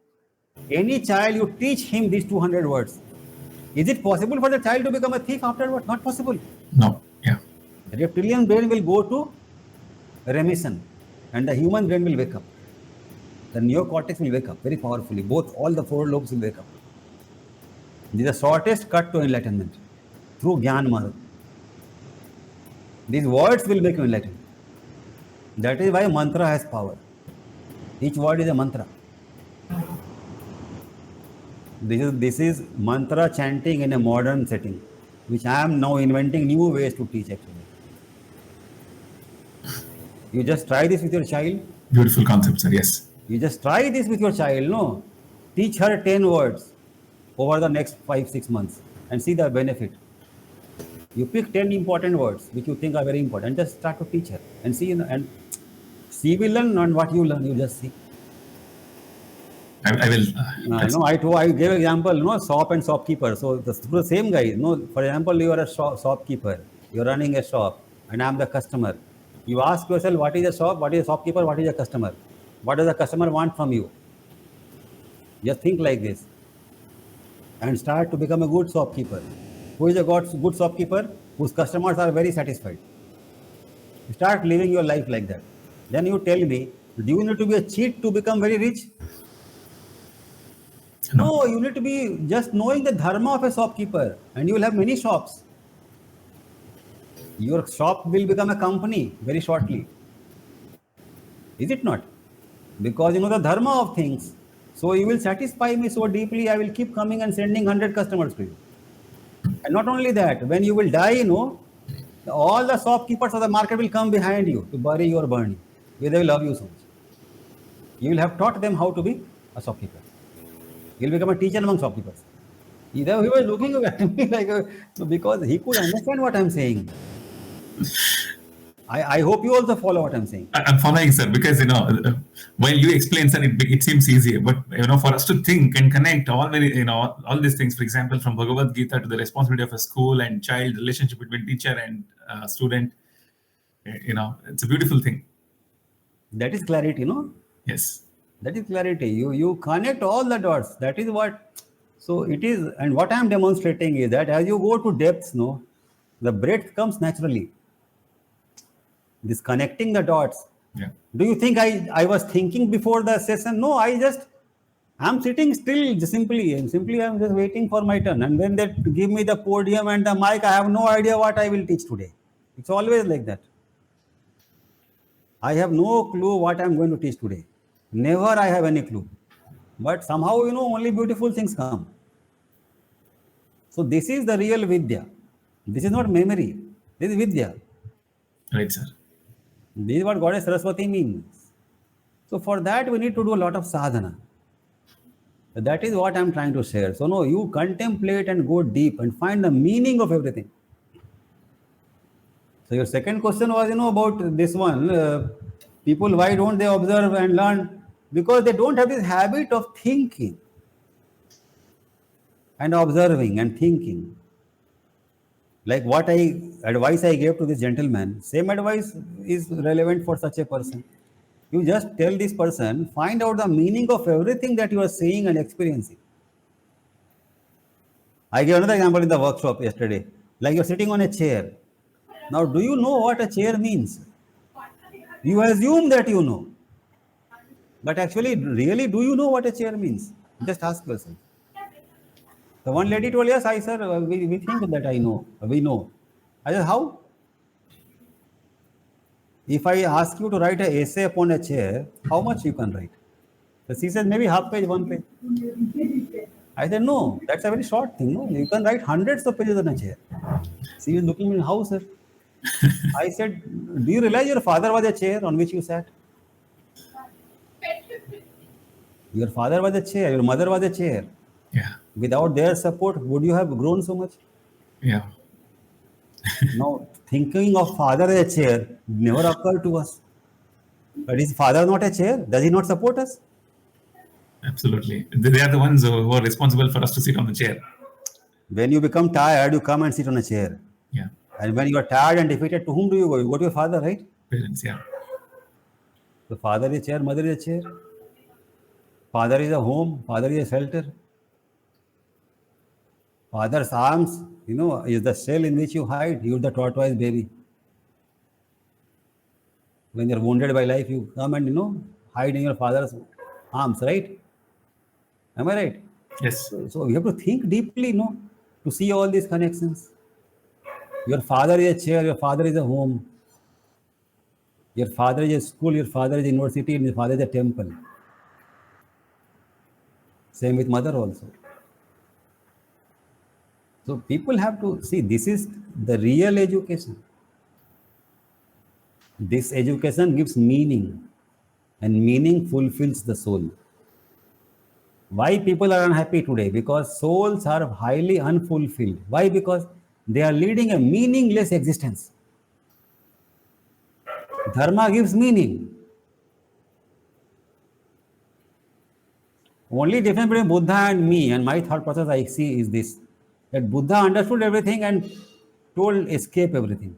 Any child, you teach him these 200 words. Is it possible for the child to become a thief afterwards? Not possible. No. Yeah. The reptilian brain will go to remission and the human brain will wake up. The neocortex will wake up very powerfully. All the 4 lobes will wake up. This is the shortest cut to enlightenment through Gyan Marg. These words will make you enlightened. That is why mantra has power. Each word is a mantra. This is mantra chanting in a modern setting, which I am now inventing new ways to teach actually. You just try this with your child. Beautiful concept, sir. Yes. You just try this with your child, no? Teach her 10 words over the next 5 6 months and see the benefit. You pick 10 important words which you think are very important and just start to teach her and see, and she will learn, and what you learn, you just see. I will. That's I gave example, shop and shopkeeper. So the same guy, for example, you are a shopkeeper, you're running a shop, and I'm the customer. You ask yourself, what is a shop, what is a shopkeeper, what is a customer? What does the customer want from you? Just think like this and start to become a good shopkeeper. Who is a good shopkeeper? Whose customers are very satisfied. Start living your life like that. Then you tell me, do you need to be a cheat to become very rich? no. No, you need to be just knowing the dharma of a shopkeeper, and you will have many shops. Your shop will become a company very shortly. Is it not? Because you know the dharma of things. So you will satisfy me so deeply, I will keep coming and sending 100 customers to you. And not only that, when you will die, all the shopkeepers of the market will come behind you to bury you or burn you. They will love you so much. You will have taught them how to be a shopkeeper. You will become a teacher among shopkeepers. He was looking at me like, because he could understand what I'm saying. I hope you also follow what I'm saying. I'm following, sir, because while you explain, sir, it seems easier. But for us to think and connect all these things, for example, from Bhagavad Gita to the responsibility of a school and child, relationship between teacher and student, it's a beautiful thing. That is clarity, no? Yes. That is clarity. You connect all the dots. That is what. So it is, and what I am demonstrating is that as you go to depths, the breadth comes naturally. This connecting the dots. Yeah. Do you think I was thinking before the session? No, I'm sitting still simply I'm just waiting for my turn. And when they give me the podium and the mic, I have no idea what I will teach today. It's always like that. I have no clue what I'm going to teach today. Never I have any clue. But somehow, only beautiful things come. So this is the real Vidya. This is not memory. This is Vidya. Right, sir. This is what Goddess Saraswati means. So for that, we need to do a lot of sadhana. That is what I'm trying to share. So no, you contemplate and go deep and find the meaning of everything. So your second question was, about this one. People, why don't they observe and learn? Because they don't have this habit of thinking and observing and thinking. Like what advice I gave to this gentleman, same advice is relevant for such a person. You just tell this person, find out the meaning of everything that you are seeing and experiencing. I gave another example in the workshop yesterday. Like you're sitting on a chair. Now, do you know what a chair means? You assume that you know. But actually, really, do you know what a chair means? Just ask yourself. The one lady told, yes, sir, we think that I know. We know. I said, how? If I ask you to write an essay upon a chair, how much you can write? So she said, maybe half page, one page. I said, no, that's a very short thing. No, you can write hundreds of pages on a chair. She was looking at me, how, sir? I said, do you realize your father was a chair on which you sat? Your father was a chair, your mother was a chair. Yeah. Without their support, would you have grown so much? Yeah. Now, thinking of father as a chair never occurred to us. But is father not a chair? Does he not support us? Absolutely. They are the ones who are responsible for us to sit on the chair. When you become tired, you come and sit on a chair. Yeah. And when you are tired and defeated, to whom do you go? You go to your father, right? Parents, yeah. So father is a chair, mother is a chair. Father is a home, father is a shelter. Father's arms, is the shell in which you hide. You're the tortoise baby. When you're wounded by life, you come and, hide in your father's arms, right? Am I right? Yes. So you have to think deeply, to see all these connections. Your father is a chair, your father is a home. Your father is a school, your father is a university, and your father is a temple. Same with mother also. So people have to see this is the real education. This education gives meaning, and meaning fulfills the soul. Why people are unhappy today? Because souls are highly unfulfilled. Why? Because they are leading a meaningless existence. Dharma gives meaning. Only difference between Buddha and me and my thought process I see is this, that Buddha understood everything and told escape everything.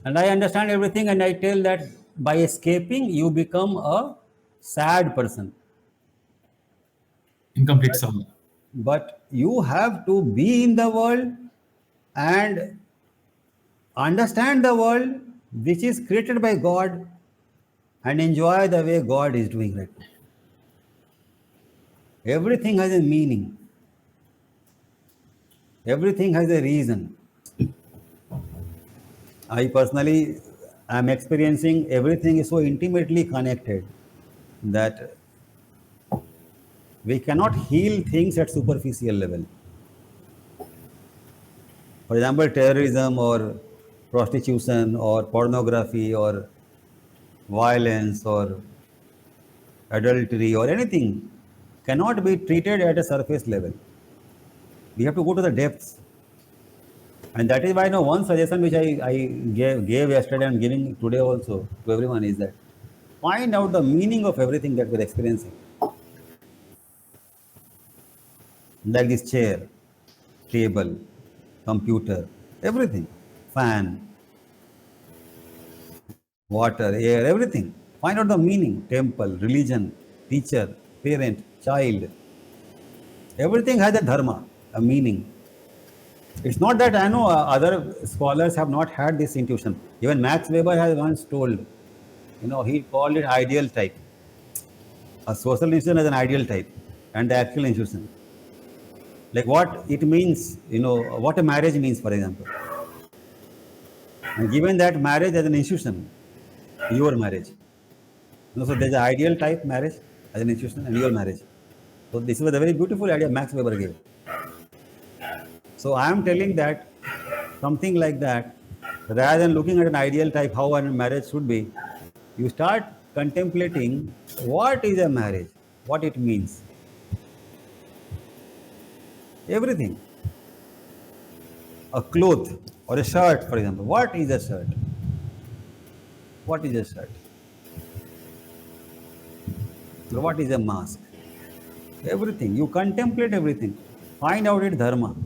And I understand everything and I tell that by escaping you become a sad person. Incomplete soul. But you have to be in the world and understand the world which is created by God and enjoy the way God is doing right now. Everything has a meaning, everything has a reason. I personally am experiencing everything is so intimately connected that we cannot heal things at superficial level. For example, terrorism or prostitution or pornography or violence or adultery or anything cannot be treated at a surface level. We have to go to the depths. And that is why now one suggestion which I gave yesterday and giving today also to everyone is that find out the meaning of everything that we're experiencing. Like this chair, table, computer, everything, fan, water, air, everything. Find out the meaning, temple, religion, teacher, parent, child. Everything has a dharma, a meaning. It's not that I know other scholars have not had this intuition. Even Max Weber has once told, he called it ideal type. A social institution is an ideal type and the actual institution. Like what it means, what a marriage means, for example. And given that marriage as an institution, your marriage. So there's an ideal type marriage as an institution and your marriage. So this was a very beautiful idea Max Weber gave. So I am telling that something like that, rather than looking at an ideal type how a marriage should be, you start contemplating what is a marriage, what it means. Everything. A cloth or a shirt, for example. What is a shirt? What is a shirt? What is a mask? Everything. You contemplate everything. Find out its dharma.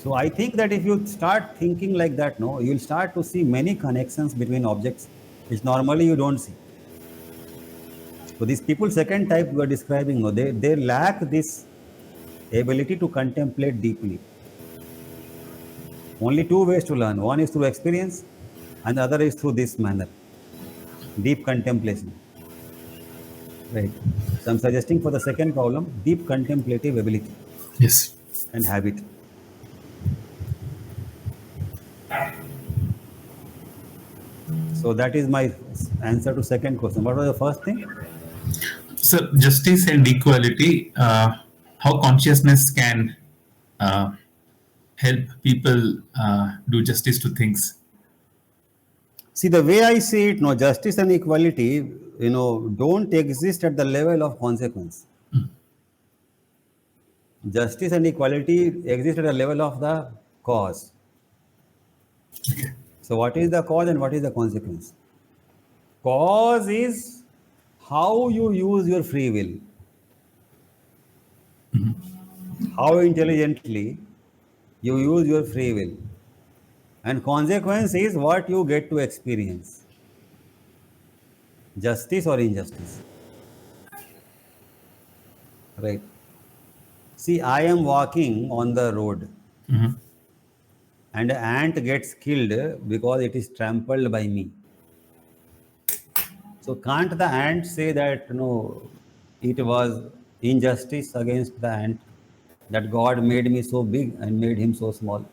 So I think that if you start thinking like that, no, you'll start to see many connections between objects which normally you don't see. So these people, second type you are describing, no, they lack this ability to contemplate deeply. Only two ways to learn. One is through experience and the other is through this manner. Deep contemplation. Right. So I'm suggesting for the second problem, deep contemplative ability Yes. and habit. So that is my answer to second question. What was the first thing? So, justice and equality, how consciousness can uh, help people do justice to things. See, the way I see it, no, justice and equality, don't exist at the level of consequence. Justice and equality exist at the level of the cause. Okay. So what is the cause and what is the consequence? Cause is how you use your free will. How intelligently you use your free will. And consequence is what you get to experience. Justice or injustice. Right. See, I am walking on the road Mhm. and an ant gets killed because it is trampled by me. So can't the ant say that it was injustice against the ant that God made me so big and made him so small?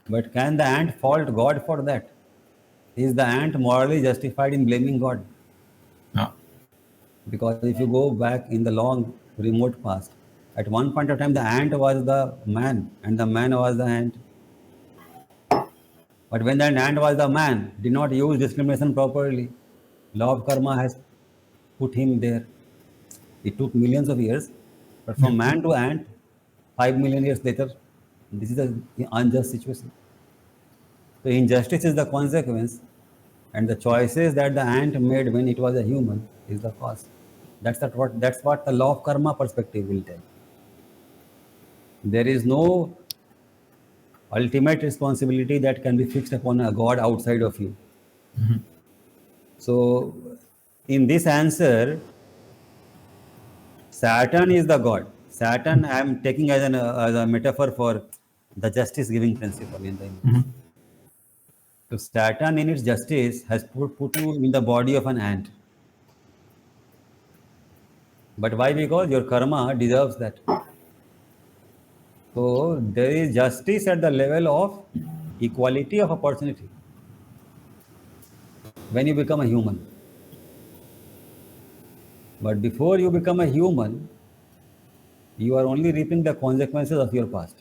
But can the ant fault God for that? Is the ant morally justified in blaming God? No. Because if you go back in the long remote past, at one point of time the ant was the man and the man was the ant. But when that ant was the man, did not use discrimination properly, law of karma has put him there. It took millions of years, but Yeah. from man to ant, 5 million years later, this is an unjust situation. So injustice is the consequence, and the choices that the ant made when it was a human is the cause. That's what the law of karma perspective will tell. There is no ultimate responsibility that can be fixed upon a god outside of you. So, in this answer, Saturn is the god. Saturn, I am taking as a metaphor for the justice giving principle in the universe. So, Saturn, in its justice, has put you in the body of an ant. But why? Because your karma deserves that. So, there is justice at the level of equality of opportunity when you become a human. But before you become a human, you are only reaping the consequences of your past.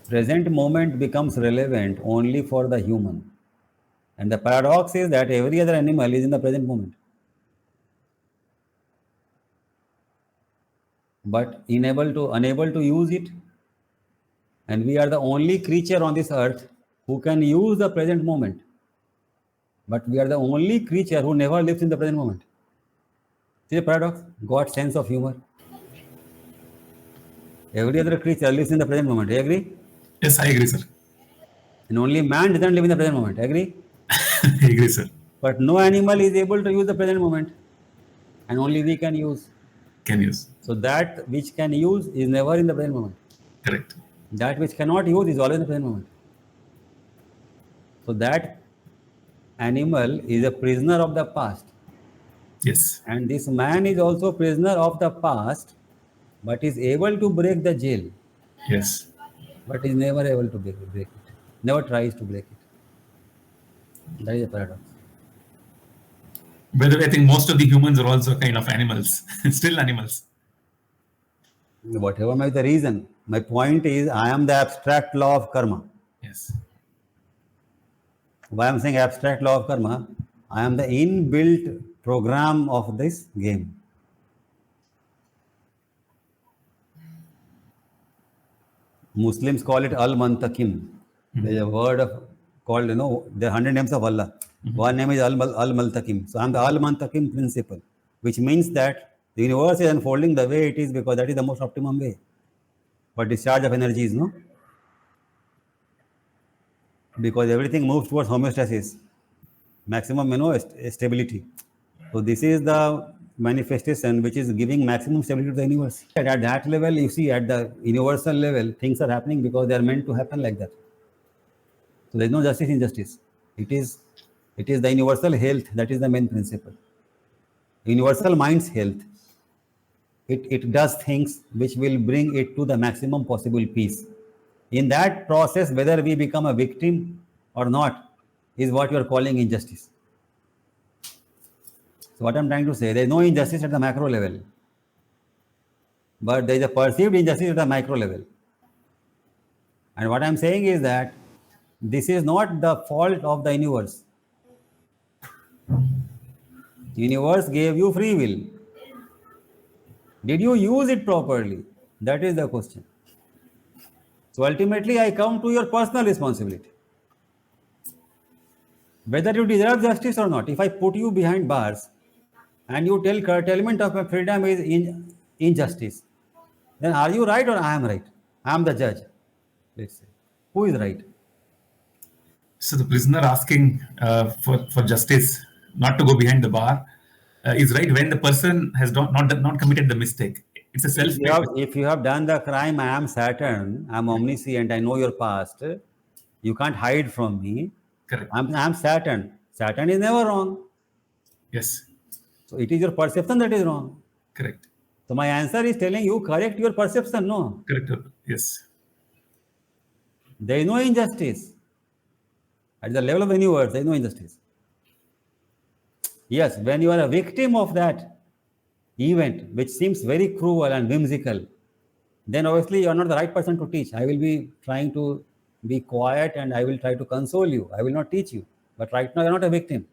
Present moment becomes relevant only for the human. And the paradox is that every other animal is in the present moment, but unable to use it. And we are the only creature on this earth who can use the present moment. But we are the only creature who never lives in the present moment. See the paradox? God's sense of humor. Every other creature lives in the present moment. Do you agree? Yes, I agree, sir. And only man doesn't live in the present moment. Agree? I agree, sir. But no animal is able to use the present moment, and only we can use. Can use. So that which can use is never in the present moment. Correct. That which cannot use is always in the present moment. So that animal is a prisoner of the past, Yes. and this man is also prisoner of the past, but is able to break the jail, Yes. but is never able to break it. Never tries to break it. That is a paradox. By the way, I think most of the humans are also kind of animals, still animals. Whatever may be the reason, my point is I am the abstract law of karma. Yes. Why I am saying abstract law of karma? I am the inbuilt program of this game. Muslims call it Al Mantakim. There's a word called, there are 100 names of Allah. One name is Al Mantakim. So I'm the Al Mantakim principle, which means that the universe is unfolding the way it is because that is the most optimum way for discharge of energies, no? Because everything moves towards homeostasis, maximum, stability. So this is the manifestation which is giving maximum stability to the universe. At that level, you see, at the universal level, things are happening because they are meant to happen like that. So there is no justice in justice. It is the universal health that is the main principle. Universal mind's health. It does things which will bring it to the maximum possible peace. In that process, whether we become a victim or not, is what you are calling injustice. So what I'm trying to say, there is no injustice at the macro level, but there is a perceived injustice at the micro level. And what I'm saying is that this is not the fault of the universe. The universe gave you free will. Did you use it properly? That is the question. So ultimately, I come to your personal responsibility. Whether you deserve justice or not, if I put you behind bars and you tell curtailment of my freedom is injustice, then are you right or I am right? I am the judge. Let's say. Who is right? So the prisoner asking for justice, not to go behind the bar, is right when the person has not committed the mistake. It's a If you self-made have, mistake. if you have done the crime, I am Saturn, I am omniscient, I know your past. You can't hide from me. Correct. I'm Saturn. Saturn is never wrong. Yes. So it is your perception that is wrong. Correct. So my answer is telling you correct your perception. No, Correct. Yes. there is no injustice. At the level of the universe, there is no injustice. Yes, when you are a victim of that event, which seems very cruel and whimsical, then obviously you are not the right person to teach. I will be trying to be quiet and I will try to console you. I will not teach you. But right now, you are not a victim.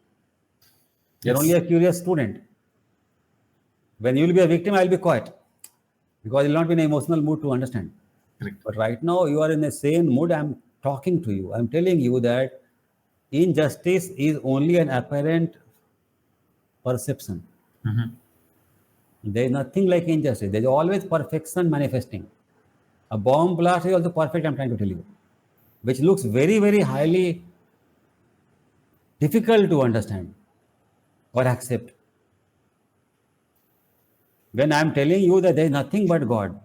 You're only Yes. a curious student. When you will be a victim, I'll be quiet because you'll not be in an emotional mood to understand. Correct. But right now, you are in a sane mood. I'm talking to you. I'm telling you that injustice is only an apparent perception. Mhm. There is nothing like injustice. There is always perfection manifesting. A bomb blast is also perfect, I'm trying to tell you, which looks very, very highly difficult to understand or accept. When I'm telling you that there is nothing but God,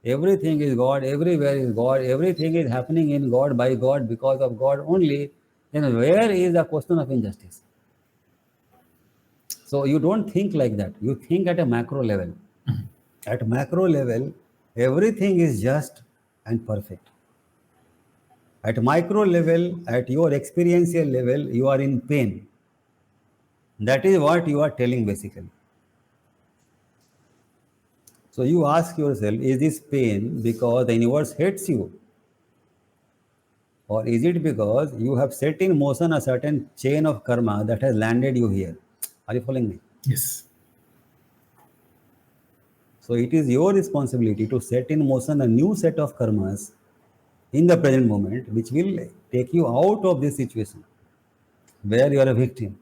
everything is God, everywhere is God, everything is happening in God, by God, because of God only, then where is the question of injustice? So you don't think like that. You think at a macro level. At macro level, everything is just and perfect. At micro level, at your experiential level, you are in pain. That is what you are telling basically. So you ask yourself, is this pain because the universe hates you? Or is it because you have set in motion a certain chain of karma that has landed you here? Are you following me? Yes. So it is your responsibility to set in motion a new set of karmas in the present moment, which will take you out of this situation where you are a victim.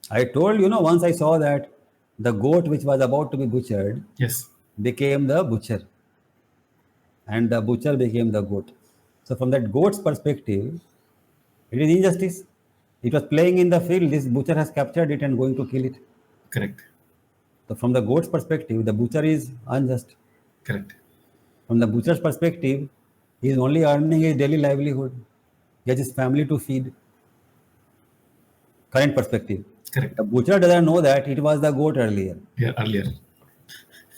I told you, once I saw that the goat which was about to be butchered Yes. became the butcher, and the butcher became the goat. So, from that goat's perspective, it is injustice. It was playing in the field. This butcher has captured it and going to kill it. Correct. So, from the goat's perspective, the butcher is unjust. Correct. From the butcher's perspective, he is only earning his daily livelihood. He has his family to feed. Current perspective. Correct. The butcher doesn't know that it was the goat earlier. Yeah. Earlier.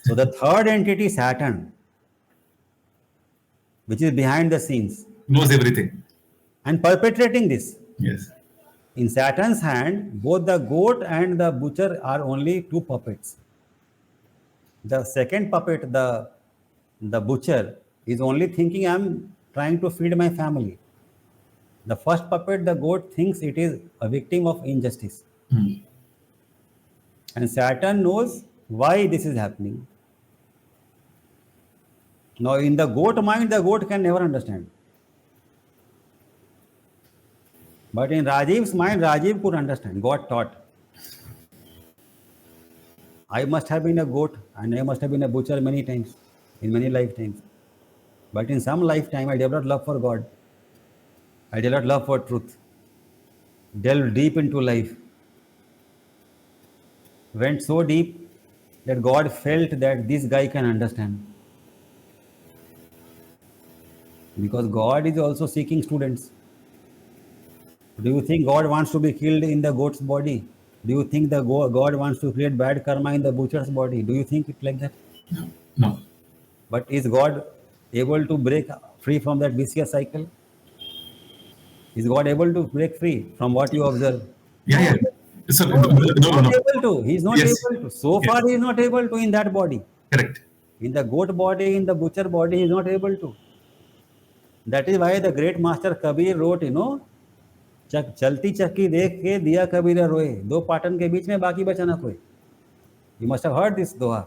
So the third entity, Saturn, which is behind the scenes Knows everything. and perpetrating this. Yes. In Saturn's hand, both the goat and the butcher are only two puppets. The second puppet, the butcher, is only thinking, I'm trying to feed my family. The first puppet, the goat, thinks it is a victim of injustice. Mm. And Saturn knows why this is happening. Now, in the goat mind, the goat can never understand. But in Rajiv's mind, Rajiv could understand. God taught. I must have been a goat and I must have been a butcher many times, in many lifetimes. But in some lifetime, I developed love for God. I developed love for truth. Delved deep into life. Went so deep that God felt that this guy can understand. Because God is also seeking students. Do you think God wants to be killed in the goat's body? Do you think the God wants to create bad karma in the butcher's body? Do you think it like that? No. No. But is God able to break free from that vicious cycle? Is God able to break free from what you observe? Yeah. No, Yeah. So no. no, he's No. No. not No. able to. He's not Yes. able to. So Yes. far, he is not able to in that body. Correct. In the goat body, in the butcher body, he is not able to. That is why the great master Kabir wrote, चलती चक्की देख के दिया कबीरा रोए दो पाटन के बीच में बाकी बचा ना कोई. You must have heard this doha.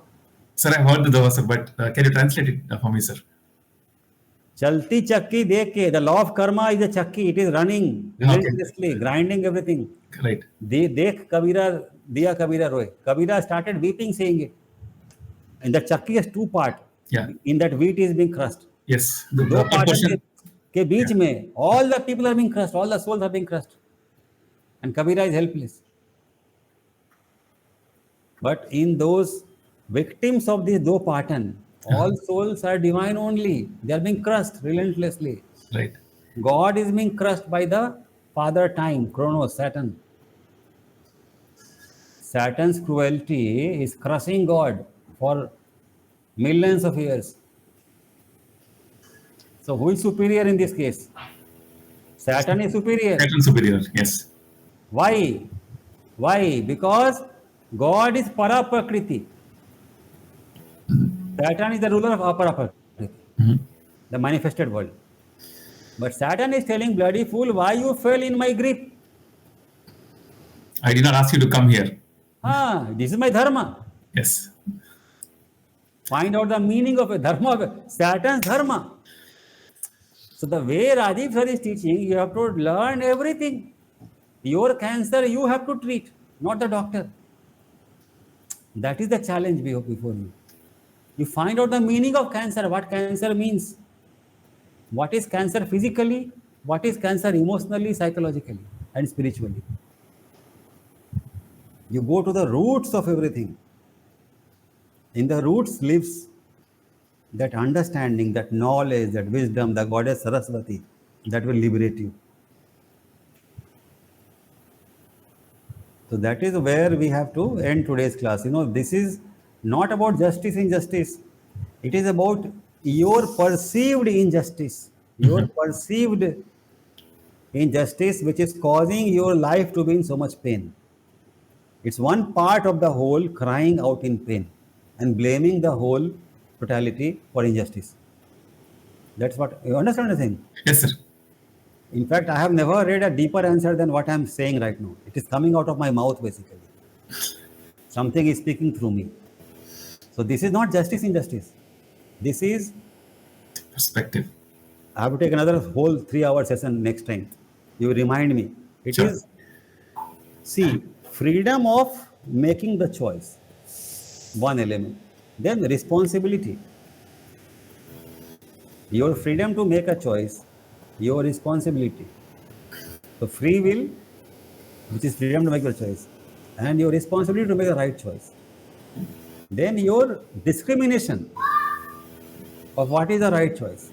Sir, I heard the Doha, sir, but can you translate it for me, sir? चलती चक्की देख के, the law of karma is a chakki. It is running Okay. relentlessly, grinding everything. Right. देख कबीरा दिया कबीरा रोए. Kabira started weeping, saying it. And the chakki has two parts. Yeah. In that wheat is being crushed. Yes. The दो upper Patan portion. के बीच Yeah. में all the people are being crushed, all the souls are being crushed, and Kabira is helpless. But in those victims of this do patan, all souls are divine only. They are being crushed relentlessly. Right. God is being crushed by the father time, Chronos, Saturn. Saturn's cruelty is crushing God for millions of years. So who is superior in this case? Saturn is superior. Saturn superior. Yes. Why? Why? Because God is para prakriti. Saturn is the ruler of apara prakriti, Mhm. the manifested world. But Saturn is telling bloody fool, why you fell in my grip? I did not ask you to come here. Ah, this is my dharma. Yes. Find out the meaning of a dharma, Saturn's dharma. So the way Rajiv sir is teaching, you have to learn everything. Your cancer you have to treat, not the doctor. That is the challenge before you. You find out the meaning of cancer, what cancer means, what is cancer physically, what is cancer emotionally, psychologically, and spiritually. You go to the roots of everything. In the roots lives that understanding, that knowledge, that wisdom, the goddess Saraswati that will liberate you. So that is where we have to end today's class. This is not about justice, injustice. It is about your perceived injustice, your perceived injustice, which is causing your life to be in so much pain. It's one part of the whole crying out in pain and blaming the whole totality for injustice. That's what you understand the thing. Yes, sir. In fact, I have never read a deeper answer than what I'm saying right now. It is coming out of my mouth basically. Something is speaking through me. So this is not justice, injustice. This is, Perspective. I have to take another whole 3-hour session next time. You remind me. It Sure. is, see, freedom of making the choice, one element. Then responsibility. Your freedom to make a choice, your responsibility. So free will, which is freedom to make your choice, and your responsibility to make the right choice. Then your discrimination of what is the right choice.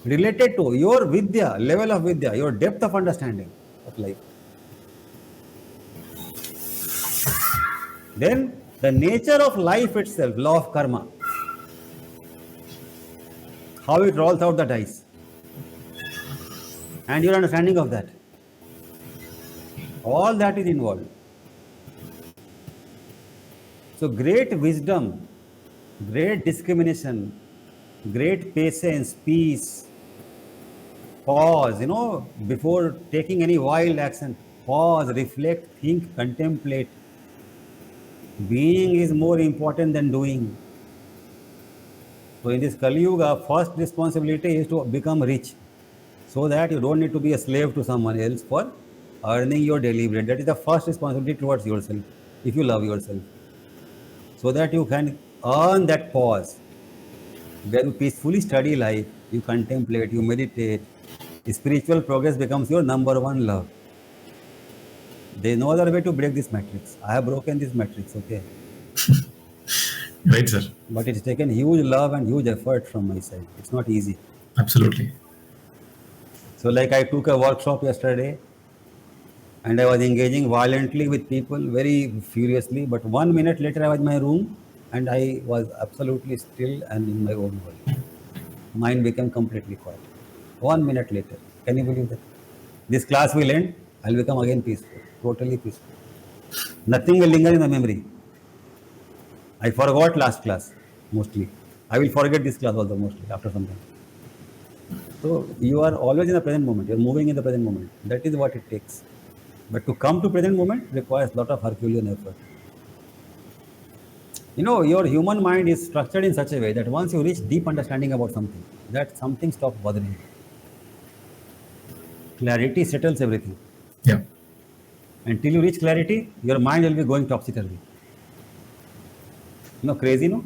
Related to your vidya, level of vidya, your depth of understanding of life. Then the nature of life itself, law of karma. How it rolls out the dice. And your understanding of that. All that is involved. So great wisdom, great discrimination, great patience, peace, pause, before taking any wild action, pause, reflect, think, contemplate. Being is more important than doing. So in this Kali Yuga, first responsibility is to become rich, so that you don't need to be a slave to someone else for earning your daily bread. That is the first responsibility towards yourself, if you love yourself. So that you can earn that pause, where you peacefully study life, you contemplate, you meditate. Spiritual progress becomes your number one love. There is no other way to break this matrix. I have broken this matrix, okay? Right, sir. But it's taken huge love and huge effort from my side. It's not easy. Absolutely. So like I took a workshop yesterday and I was engaging violently with people very furiously. But 1 minute later I was in my room and I was absolutely still and in my own world. Mind became completely quiet. 1 minute later. Can you believe that? This class will end, I'll become again peaceful, totally peaceful. Nothing will linger in the memory. I forgot last class, mostly. I will forget this class also mostly after some time. So you are always in the present moment. You're moving in the present moment. That is what it takes. But to come to present moment requires a lot of Herculean effort. Your human mind is structured in such a way that once you reach deep understanding about something, that something stops bothering you. Clarity settles everything. Yeah. Until you reach clarity, your mind will be going topsy-turvy. Crazy, no?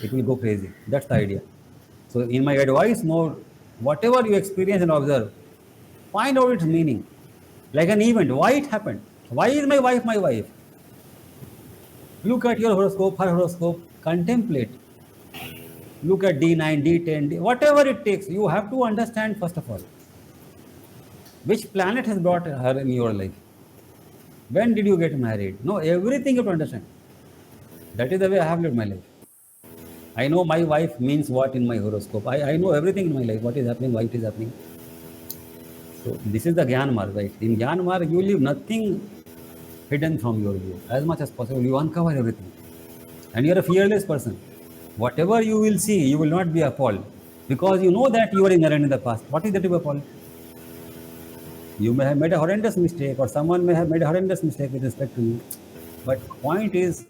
It will go crazy. That's the idea. So in my advice, whatever you experience and observe, find out its meaning. Like an event, why it happened? Why is my wife my wife? Look at your horoscope, her horoscope, contemplate. Look at D9, D10, whatever it takes. You have to understand first of all, which planet has brought her in your life? When did you get married? No, everything you have to understand. That is the way I have lived my life. I know my wife means what in my horoscope. I know everything in my life, what is happening, why it is happening. So this is the Gyan Marg, right? In Gyan Marg, you leave nothing hidden from your view. As much as possible, you uncover everything. And you are a fearless person. Whatever you will see, you will not be appalled. Because you know that you are ignorant in the past. What is that to be appalled? You may have made a horrendous mistake, or someone may have made a horrendous mistake with respect to you. But point is,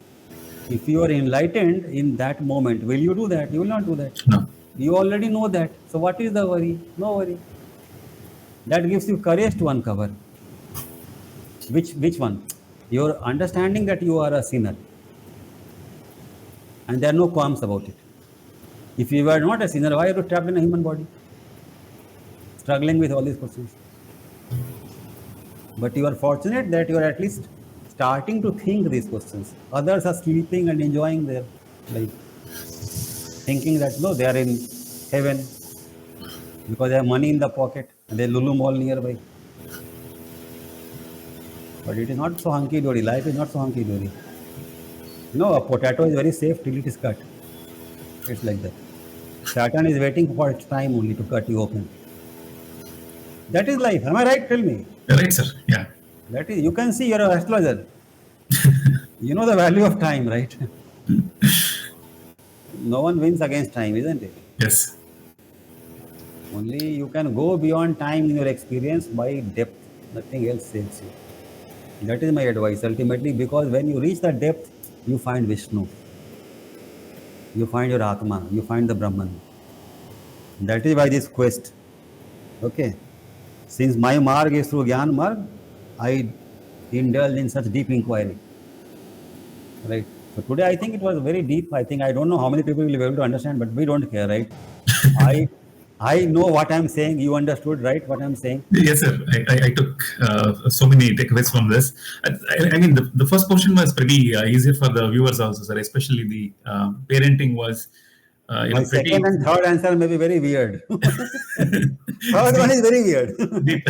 if you are enlightened in that moment, will you do that? You will not do that. No. You already know that. So what is the worry? No worry. That gives you courage to uncover. Which one? Your understanding that you are a sinner, and there are no qualms about it. If you were not a sinner, why are you trapped in a human body, struggling with all these questions? But you are fortunate that you are at least starting to think these questions. Others are sleeping and enjoying their life, thinking that no, they are in heaven because they have money in the pocket and they Lulu Mall nearby. But it is not so hunky dory. Life is not so hunky dory. You know, a potato is very safe till it is cut. It's like that. Satan is waiting for its time only to cut you open. That is life. Am I right? Tell me. Right, sir. Yeah. That is. You can see you're an astrologer. You know the value of time, right? No one wins against time, isn't it? Yes. Only you can go beyond time in your experience by depth. Nothing else saves you. That is my advice ultimately, because when you reach that depth, you find Vishnu, you find your Atma, you find the Brahman. That is why this quest. Okay. Since my marg is through Gyan marg, I indulge in such deep inquiry. Right. So today I think it was very deep. I think I don't know how many people will be able to understand, but we don't care, right? I I know what I'm saying. You understood, right? What I'm saying. Yes, sir. I took so many takeaways from this. I mean, the first portion was pretty easier for the viewers also, sir. Especially the parenting was, My pretty second and third answer may be very weird. Third one deep. is very weird. Deep.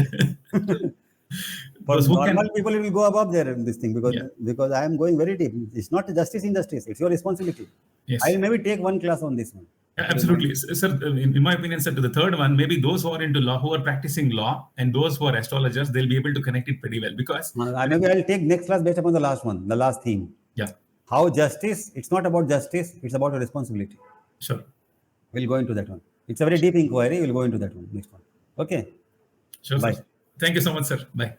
For Because who normal can? people, it will go above there in this thing, Yeah. because I am going very deep. It's not justice injustice. It's your responsibility. Yes. I'll maybe take one class on this one. Yeah, It is not. absolutely, sir. In my opinion, sir, to the third one, maybe those who are into law, who are practicing law, and those who are astrologers, they'll be able to connect it pretty well because, Maybe I'll take next class based upon the last one, the last theme. yeah, How justice? It's not about justice. It's about a responsibility. sure, We'll go into that one. It's a very deep inquiry. We'll go into that one next one. Okay. sure, sir. Bye. Thank you so much, sir. Bye.